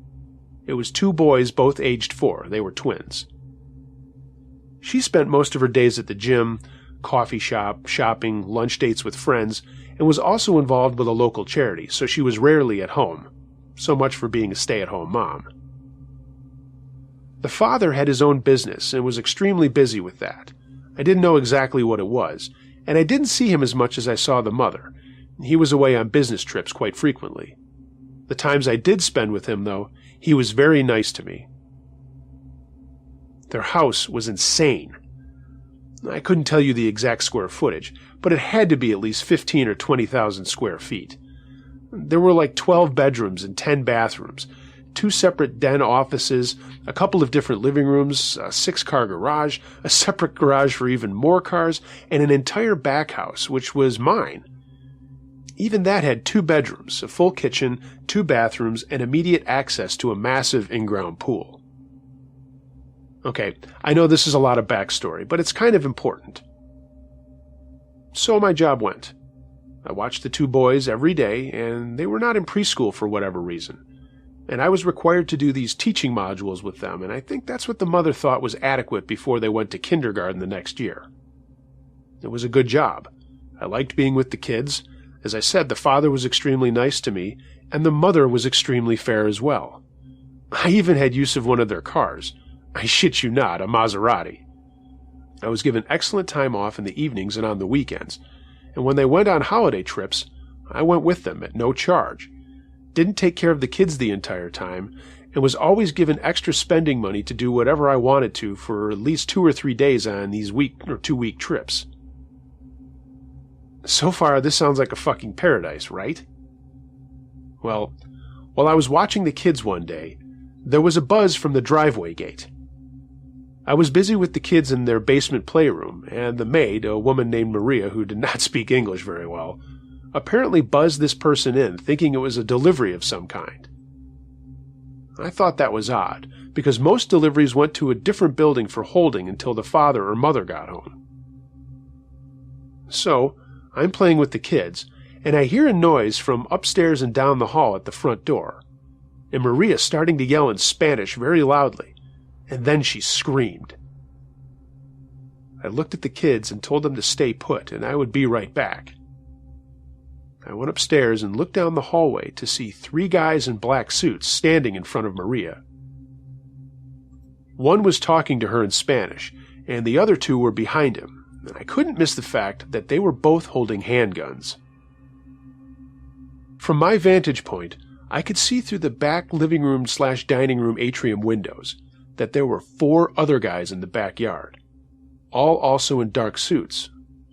It was 2 boys, both aged 4. They were twins. She spent most of her days at the gym, coffee shop, shopping, lunch dates with friends, and was also involved with a local charity, so she was rarely at home. So much for being a stay-at-home mom. The father had his own business and was extremely busy with that. I didn't know exactly what it was, and I didn't see him as much as I saw the mother. He was away on business trips quite frequently. The times I did spend with him, though, he was very nice to me. Their house was insane. I couldn't tell you the exact square footage, but it had to be at least 15 or 20,000 square feet. There were like 12 bedrooms and 10 bathrooms, 2 separate den offices, a couple of different living rooms, a 6-car garage, a separate garage for even more cars, and an entire back house, which was mine. Even that had 2 bedrooms, a full kitchen, 2 bathrooms, and immediate access to a massive in-ground pool. Okay, I know this is a lot of backstory, but it's kind of important. So my job went. I watched the 2 boys every day, and they were not in preschool for whatever reason. And I was required to do these teaching modules with them, and I think that's what the mother thought was adequate before they went to kindergarten the next year. It was a good job. I liked being with the kids. As I said, the father was extremely nice to me, and the mother was extremely fair as well. I even had use of one of their cars. I shit you not, a Maserati. I was given excellent time off in the evenings and on the weekends, and when they went on holiday trips, I went with them at no charge, didn't take care of the kids the entire time, and was always given extra spending money to do whatever I wanted to for at least 2 or 3 days on these 2-week trips. So far, this sounds like a fucking paradise, right? Well, while I was watching the kids one day, there was a buzz from the driveway gate. I was busy with the kids in their basement playroom, and the maid, a woman named Maria who did not speak English very well, apparently buzzed this person in, thinking it was a delivery of some kind. I thought that was odd, because most deliveries went to a different building for holding until the father or mother got home. So, I'm playing with the kids, and I hear a noise from upstairs and down the hall at the front door, and Maria starting to yell in Spanish very loudly, and then she screamed. I looked at the kids and told them to stay put, and I would be right back. I went upstairs and looked down the hallway to see 3 guys in black suits standing in front of Maria. One was talking to her in Spanish, and the other 2 were behind him, and I couldn't miss the fact that they were both holding handguns. From my vantage point, I could see through the back living room/dining room atrium windows that there were 4 other guys in the backyard, all also in dark suits,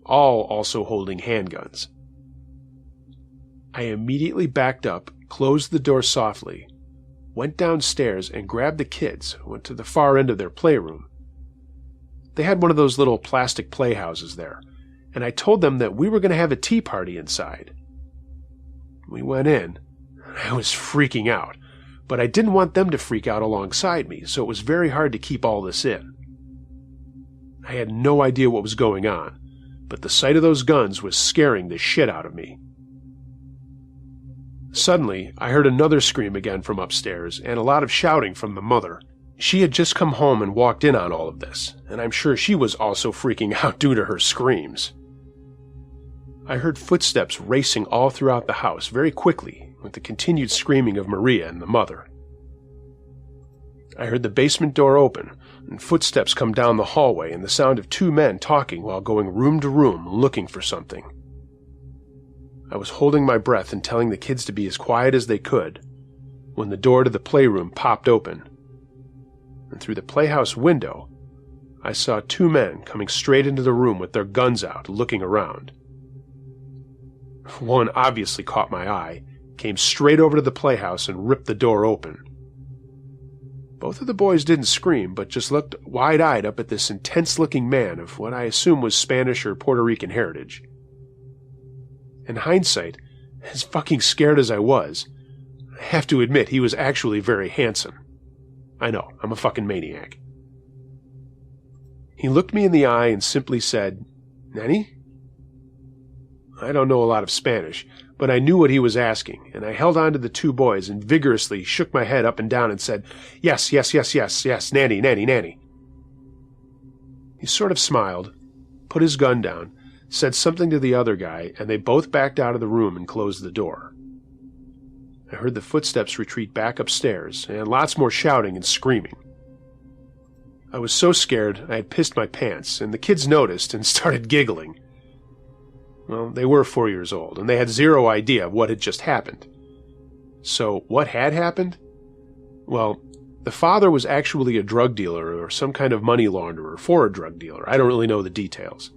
all also holding handguns. I immediately backed up, closed the door softly, went downstairs and grabbed the kids, went to the far end of their playroom. They had one of those little plastic playhouses there, and I told them that we were going to have a tea party inside. We went in. I was freaking out, but I didn't want them to freak out alongside me, so it was very hard to keep all this in. I had no idea what was going on, but the sight of those guns was scaring the shit out of me. Suddenly, I heard another scream again from upstairs, and a lot of shouting from the mother. She had just come home and walked in on all of this, and I'm sure she was also freaking out due to her screams. I heard footsteps racing all throughout the house very quickly, with the continued screaming of Maria and the mother. I heard the basement door open, and footsteps come down the hallway, and the sound of two men talking while going room to room looking for something. I was holding my breath and telling the kids to be as quiet as they could, when the door to the playroom popped open, and through the playhouse window, I saw two men coming straight into the room with their guns out, looking around. One obviously caught my eye, came straight over to the playhouse and ripped the door open. Both of the boys didn't scream, but just looked wide-eyed up at this intense-looking man of what I assume was Spanish or Puerto Rican heritage. In hindsight, as fucking scared as I was, I have to admit he was actually very handsome. I know, I'm a fucking maniac. He looked me in the eye and simply said, "Nanny?" I don't know a lot of Spanish, but I knew what he was asking, and I held on to the two boys and vigorously shook my head up and down and said, "Yes, yes, yes, yes, yes, Nanny, Nanny, Nanny." He sort of smiled, put his gun down, said something to the other guy, and they both backed out of the room and closed the door. I heard the footsteps retreat back upstairs, and lots more shouting and screaming. I was so scared I had pissed my pants, and the kids noticed and started giggling. Well, they were 4 years old, and they had zero idea of what had just happened. So, what had happened? Well, the father was actually a drug dealer or some kind of money launderer for a drug dealer. I don't really know the details.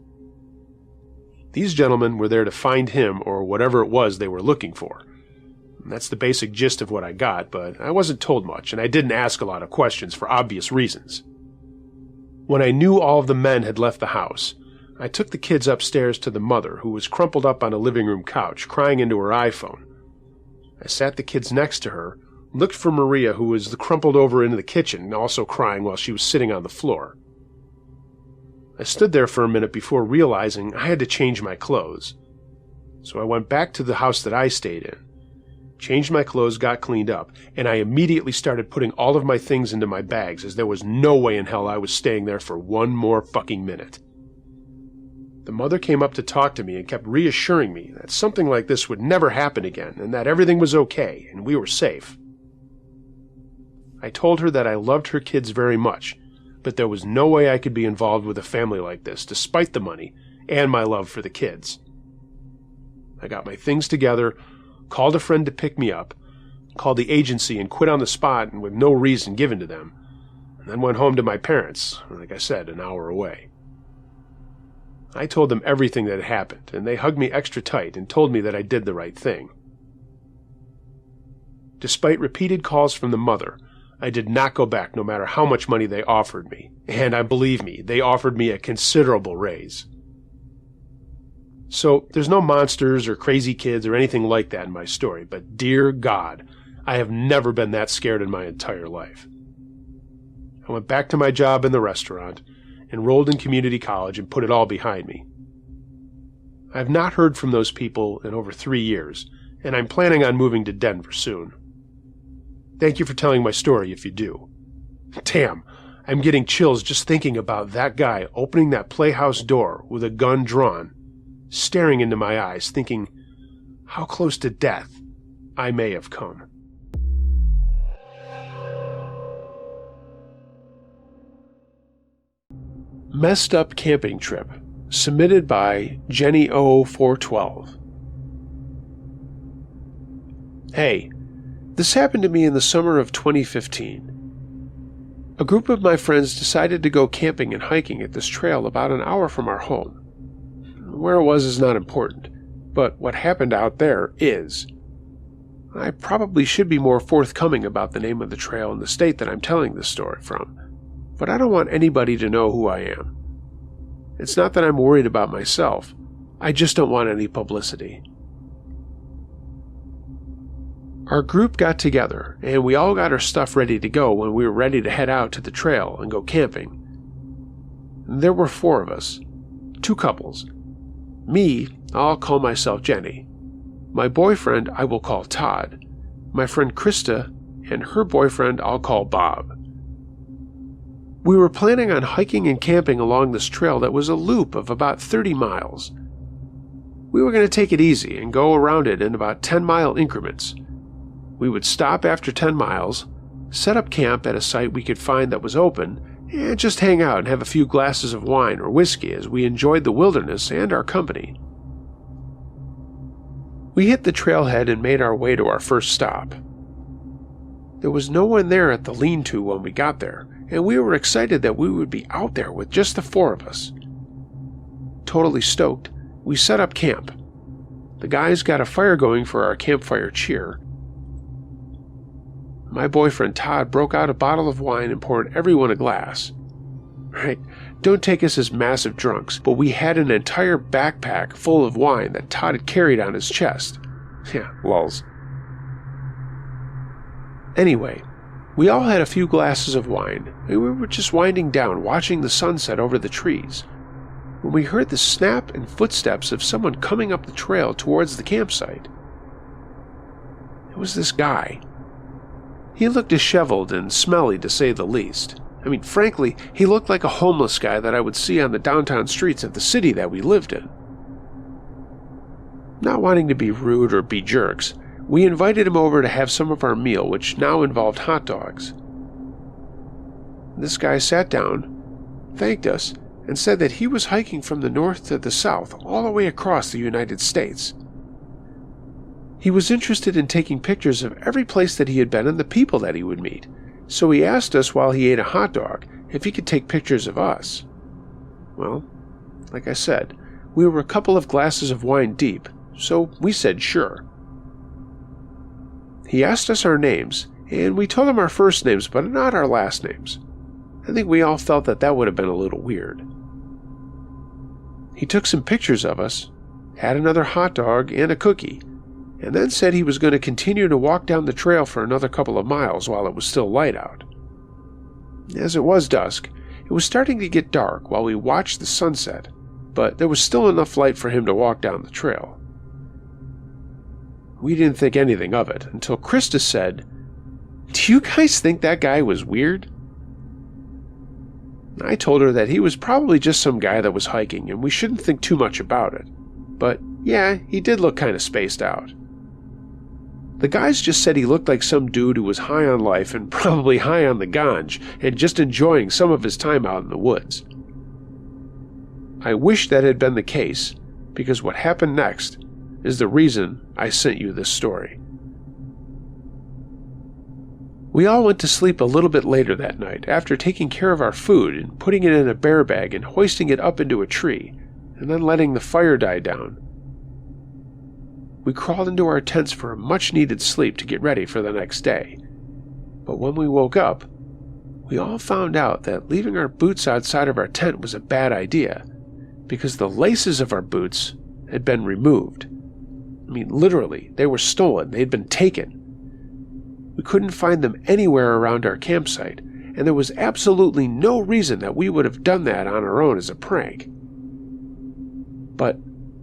These gentlemen were there to find him or whatever it was they were looking for. And that's the basic gist of what I got, but I wasn't told much, and I didn't ask a lot of questions for obvious reasons. When I knew all of the men had left the house, I took the kids upstairs to the mother, who was crumpled up on a living room couch, crying into her iPhone. I sat the kids next to her, looked for Maria, who was crumpled over into the kitchen, also crying while she was sitting on the floor. I stood there for a minute before realizing I had to change my clothes. So I went back to the house that I stayed in, changed my clothes, got cleaned up, and I immediately started putting all of my things into my bags, as there was no way in hell I was staying there for one more fucking minute. The mother came up to talk to me and kept reassuring me that something like this would never happen again and that everything was okay and we were safe. I told her that I loved her kids very much, but there was no way I could be involved with a family like this despite the money and my love for the kids. I got my things together, called a friend to pick me up, called the agency and quit on the spot and with no reason given to them, and then went home to my parents, like I said, an hour away. I told them everything that had happened, and they hugged me extra tight and told me that I did the right thing. Despite repeated calls from the mother, I did not go back no matter how much money they offered me, and believe me, they offered me a considerable raise. So, there's no monsters or crazy kids or anything like that in my story, but dear God, I have never been that scared in my entire life. I went back to my job in the restaurant, enrolled in community college, and put it all behind me. I have not heard from those people in over 3 years, and I'm planning on moving to Denver soon. Thank you for telling my story if you do. Damn, I'm getting chills just thinking about that guy opening that playhouse door with a gun drawn, staring into my eyes, thinking how close to death I may have come. Messed Up Camping Trip, submitted by Jenny O412. Hey, this happened to me in the summer of 2015. A group of my friends decided to go camping and hiking at this trail about an hour from our home. Where it was is not important, but what happened out there is. I probably should be more forthcoming about the name of the trail and the state that I'm telling this story from, but I don't want anybody to know who I am. It's not that I'm worried about myself, I just don't want any publicity. Our group got together, and we all got our stuff ready to go when we were ready to head out to the trail and go camping. There were 4 of us, 2 couples. Me, I'll call myself Jenny, My boyfriend I will call Todd, my friend Krista, and her boyfriend I'll call Bob. We were planning on hiking and camping along this trail that was a loop of about 30 miles. We were going to take it easy and go around it in about 10-mile increments. We would stop after 10 miles, set up camp at a site we could find that was open, and just hang out and have a few glasses of wine or whiskey as we enjoyed the wilderness and our company. We hit the trailhead and made our way to our first stop. There was no one there at the lean-to when we got there, and we were excited that we would be out there with just the four of us. Totally stoked, we set up camp. The guys got a fire going for our campfire cheer. My boyfriend Todd broke out a bottle of wine and poured everyone a glass. Right, don't take us as massive drunks, but we had an entire backpack full of wine that Todd had carried on his chest. Yeah, lulz. Anyway, we all had a few glasses of wine, and we were just winding down watching the sunset over the trees, when we heard the snap and footsteps of someone coming up the trail towards the campsite. It was this guy. He looked disheveled and smelly, to say the least. I mean, frankly, he looked like a homeless guy that I would see on the downtown streets of the city that we lived in. Not wanting to be rude or be jerks, we invited him over to have some of our meal, which now involved hot dogs. This guy sat down, thanked us, and said that he was hiking from the north to the south all the way across the United States. He was interested in taking pictures of every place that he had been and the people that he would meet, so he asked us while he ate a hot dog if he could take pictures of us. Well, like I said, we were a couple of glasses of wine deep, so we said sure. He asked us our names, and we told him our first names but not our last names. I think we all felt that that would have been a little weird. He took some pictures of us, had another hot dog and a cookie, and then said he was going to continue to walk down the trail for another couple of miles while it was still light out. As it was dusk, it was starting to get dark while we watched the sunset, but there was still enough light for him to walk down the trail. We didn't think anything of it until Krista said, "Do you guys think that guy was weird?" I told her that he was probably just some guy that was hiking and we shouldn't think too much about it. But yeah, he did look kind of spaced out. The guys just said he looked like some dude who was high on life and probably high on the ganj and just enjoying some of his time out in the woods. I wish that had been the case, because what happened next is the reason I sent you this story. We all went to sleep a little bit later that night after taking care of our food and putting it in a bear bag and hoisting it up into a tree, and then letting the fire die down. We crawled into our tents for a much-needed sleep to get ready for the next day. But when we woke up, we all found out that leaving our boots outside of our tent was a bad idea, because the laces of our boots had been removed. I mean, literally, they were stolen. They had been taken. We couldn't find them anywhere around our campsite, and there was absolutely no reason that we would have done that on our own as a prank. But,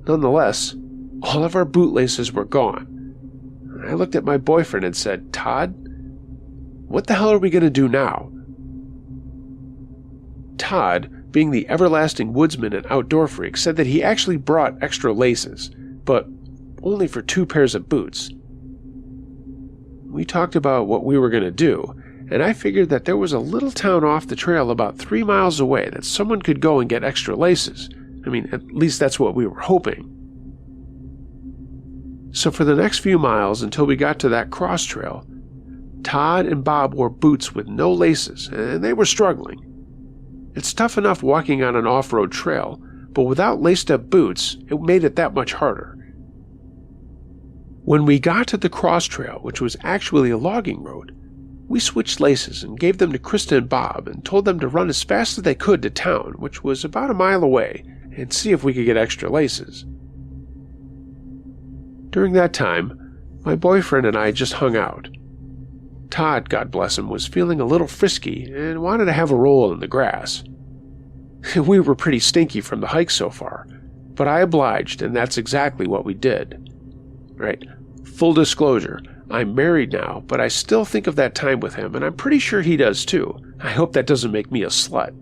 nonetheless, all of our bootlaces were gone. I looked at my boyfriend and said, "Todd, what the hell are we going to do now?" Todd, being the everlasting woodsman and outdoor freak, said that he actually brought extra laces, but only for 2 pairs of boots. We talked about what we were going to do, and I figured that there was a little town off the trail about 3 miles away that someone could go and get extra laces. I mean, at least that's what we were hoping. So for the next few miles until we got to that cross trail, Todd and Bob wore boots with no laces, and they were struggling. It's tough enough walking on an off-road trail, but without laced-up boots, it made it that much harder. When we got to the cross trail, which was actually a logging road, we switched laces and gave them to Krista and Bob and told them to run as fast as they could to town, which was about a mile away, and see if we could get extra laces. During that time, my boyfriend and I just hung out. Todd, God bless him, was feeling a little frisky and wanted to have a roll in the grass. We were pretty stinky from the hike so far, but I obliged, and that's exactly what we did. Right? Full disclosure, I'm married now, but I still think of that time with him, and I'm pretty sure he does too. I hope that doesn't make me a slut.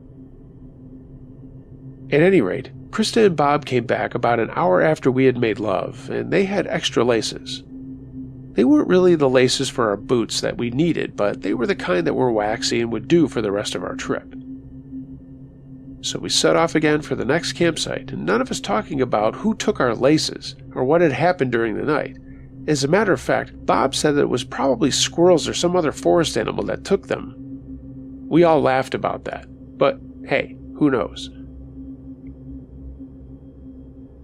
At any rate, Krista and Bob came back about an hour after we had made love, and they had extra laces. They weren't really the laces for our boots that we needed, but they were the kind that were waxy and would do for the rest of our trip. So we set off again for the next campsite, and none of us talking about who took our laces or what had happened during the night. As a matter of fact, Bob said that it was probably squirrels or some other forest animal that took them. We all laughed about that, but hey, who knows?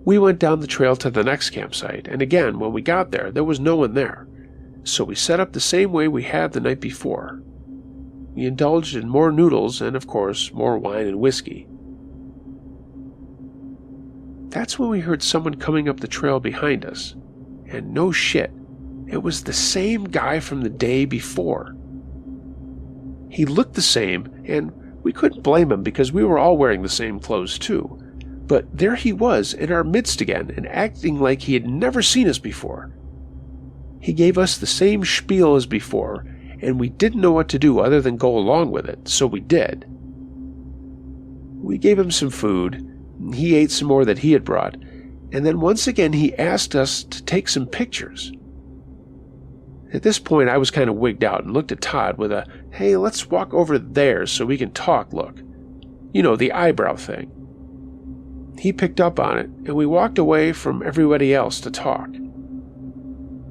We went down the trail to the next campsite, and again, when we got there, there was no one there. So we set up the same way we had the night before. We indulged in more noodles and, of course, more wine and whiskey. That's when we heard someone coming up the trail behind us. And no shit, it was the same guy from the day before. He looked the same, and we couldn't blame him because we were all wearing the same clothes too. But there he was in our midst again and acting like he had never seen us before. He gave us the same spiel as before, and we didn't know what to do other than go along with it, so we did. We gave him some food, he ate some more that he had brought, and then once again he asked us to take some pictures. At this point I was kind of wigged out and looked at Todd with a, hey, let's walk over there so we can talk look. You know, the eyebrow thing. He picked up on it, and we walked away from everybody else to talk.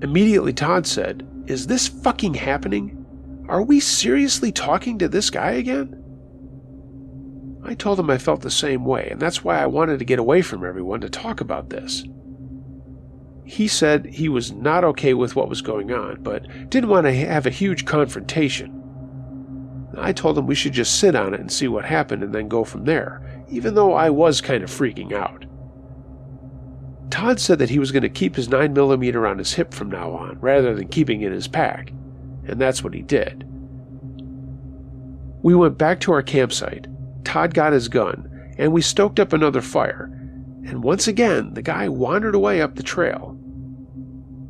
Immediately Todd said, "Is this fucking happening? Are we seriously talking to this guy again?" I told him I felt the same way, and that's why I wanted to get away from everyone to talk about this. He said he was not okay with what was going on, but didn't want to have a huge confrontation. I told him we should just sit on it and see what happened and then go from there, even though I was kind of freaking out. Todd said that he was going to keep his 9mm on his hip from now on, rather than keeping it in his pack, and that's what he did. We went back to our campsite, Todd got his gun, and we stoked up another fire, and once again the guy wandered away up the trail.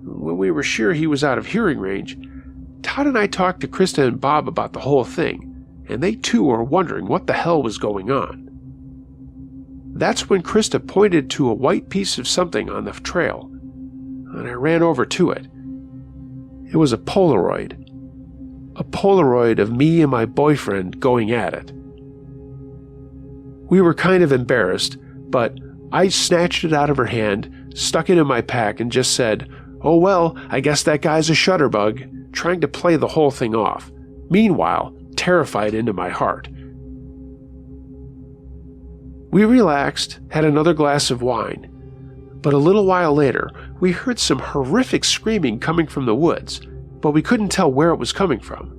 When we were sure he was out of hearing range, Todd and I talked to Krista and Bob about the whole thing, and they too were wondering what the hell was going on. That's when Krista pointed to a white piece of something on the trail, and I ran over to it. It was a Polaroid of me and my boyfriend going at it. We were kind of embarrassed, but I snatched it out of her hand, stuck it in my pack, and just said, "Oh well, I guess that guy's a shutterbug," trying to play the whole thing off, meanwhile terrified into my heart. We relaxed, had another glass of wine, but a little while later we heard some horrific screaming coming from the woods, but we couldn't tell where it was coming from.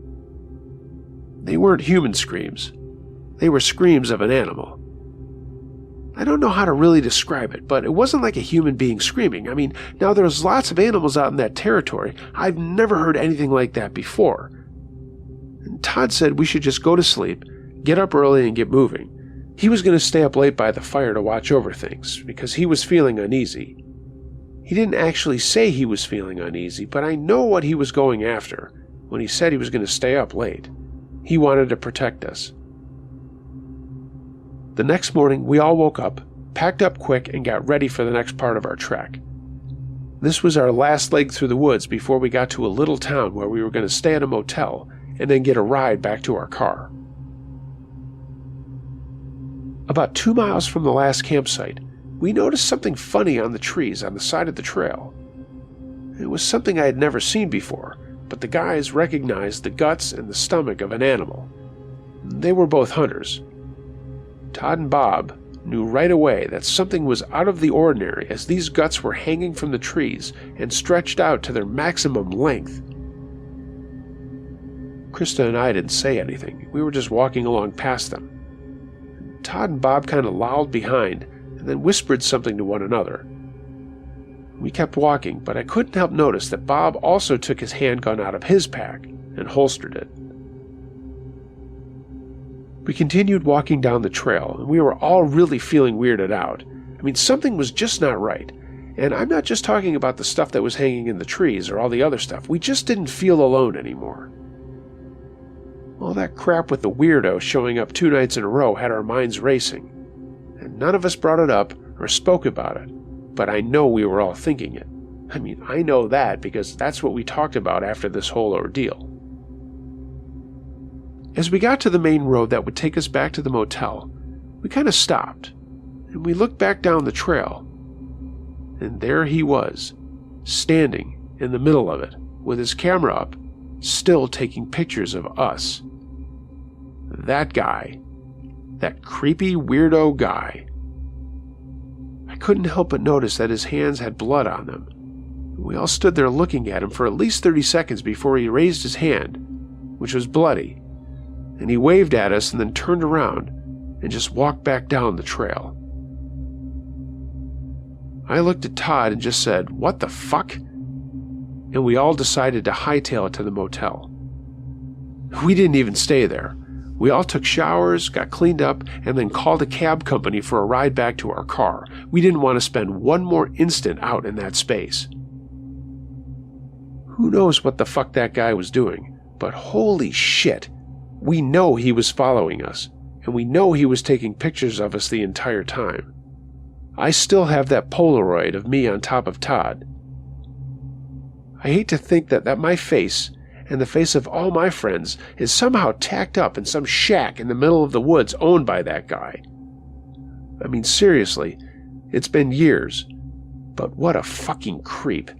They weren't human screams. They were screams of an animal. I don't know how to really describe it, but it wasn't like a human being screaming. I mean, now there's lots of animals out in that territory. I've never heard anything like that before. And Todd said we should just go to sleep, get up early and get moving. He was going to stay up late by the fire to watch over things, because he was feeling uneasy. He didn't actually say he was feeling uneasy, but I know what he was going after when he said he was going to stay up late. He wanted to protect us. The next morning, we all woke up, packed up quick, and got ready for the next part of our trek. This was our last leg through the woods before we got to a little town where we were going to stay at a motel and then get a ride back to our car. About 2 miles from the last campsite, we noticed something funny on the trees on the side of the trail. It was something I had never seen before, but the guys recognized the guts and the stomach of an animal. They were both hunters. Todd and Bob knew right away that something was out of the ordinary as these guts were hanging from the trees and stretched out to their maximum length. Krista and I didn't say anything. We were just walking along past them. Todd and Bob kind of lolled behind and then whispered something to one another. We kept walking, but I couldn't help notice that Bob also took his handgun out of his pack and holstered it. We continued walking down the trail, and we were all really feeling weirded out. I mean, something was just not right, And I'm not just talking about the stuff that was hanging in the trees or all the other stuff. We just didn't feel alone anymore. All that crap with the weirdo showing up 2 nights in a row had our minds racing. And none of us brought it up or spoke about it, but I know we were all thinking it. I mean, I know that because that's what we talked about after this whole ordeal. As we got to the main road that would take us back to the motel, we kind of stopped, and we looked back down the trail. And there he was, standing in the middle of it, with his camera up, still taking pictures of us. That guy. That creepy weirdo guy. I couldn't help but notice that his hands had blood on them. We all stood there looking at him for at least 30 seconds before he raised his hand, which was bloody, and he waved at us and then turned around and just walked back down the trail. I looked at Todd and just said, "What the fuck?" And we all decided to hightail it to the motel. We didn't even stay there. We all took showers, got cleaned up, and then called a cab company for a ride back to our car. We didn't want to spend one more instant out in that space. Who knows what the fuck that guy was doing, but holy shit, we know he was following us, and we know he was taking pictures of us the entire time. I still have that Polaroid of me on top of Todd. I hate to think that my face and the face of all my friends is somehow tacked up in some shack in the middle of the woods owned by that guy. I mean, seriously, it's been years, but what a fucking creep.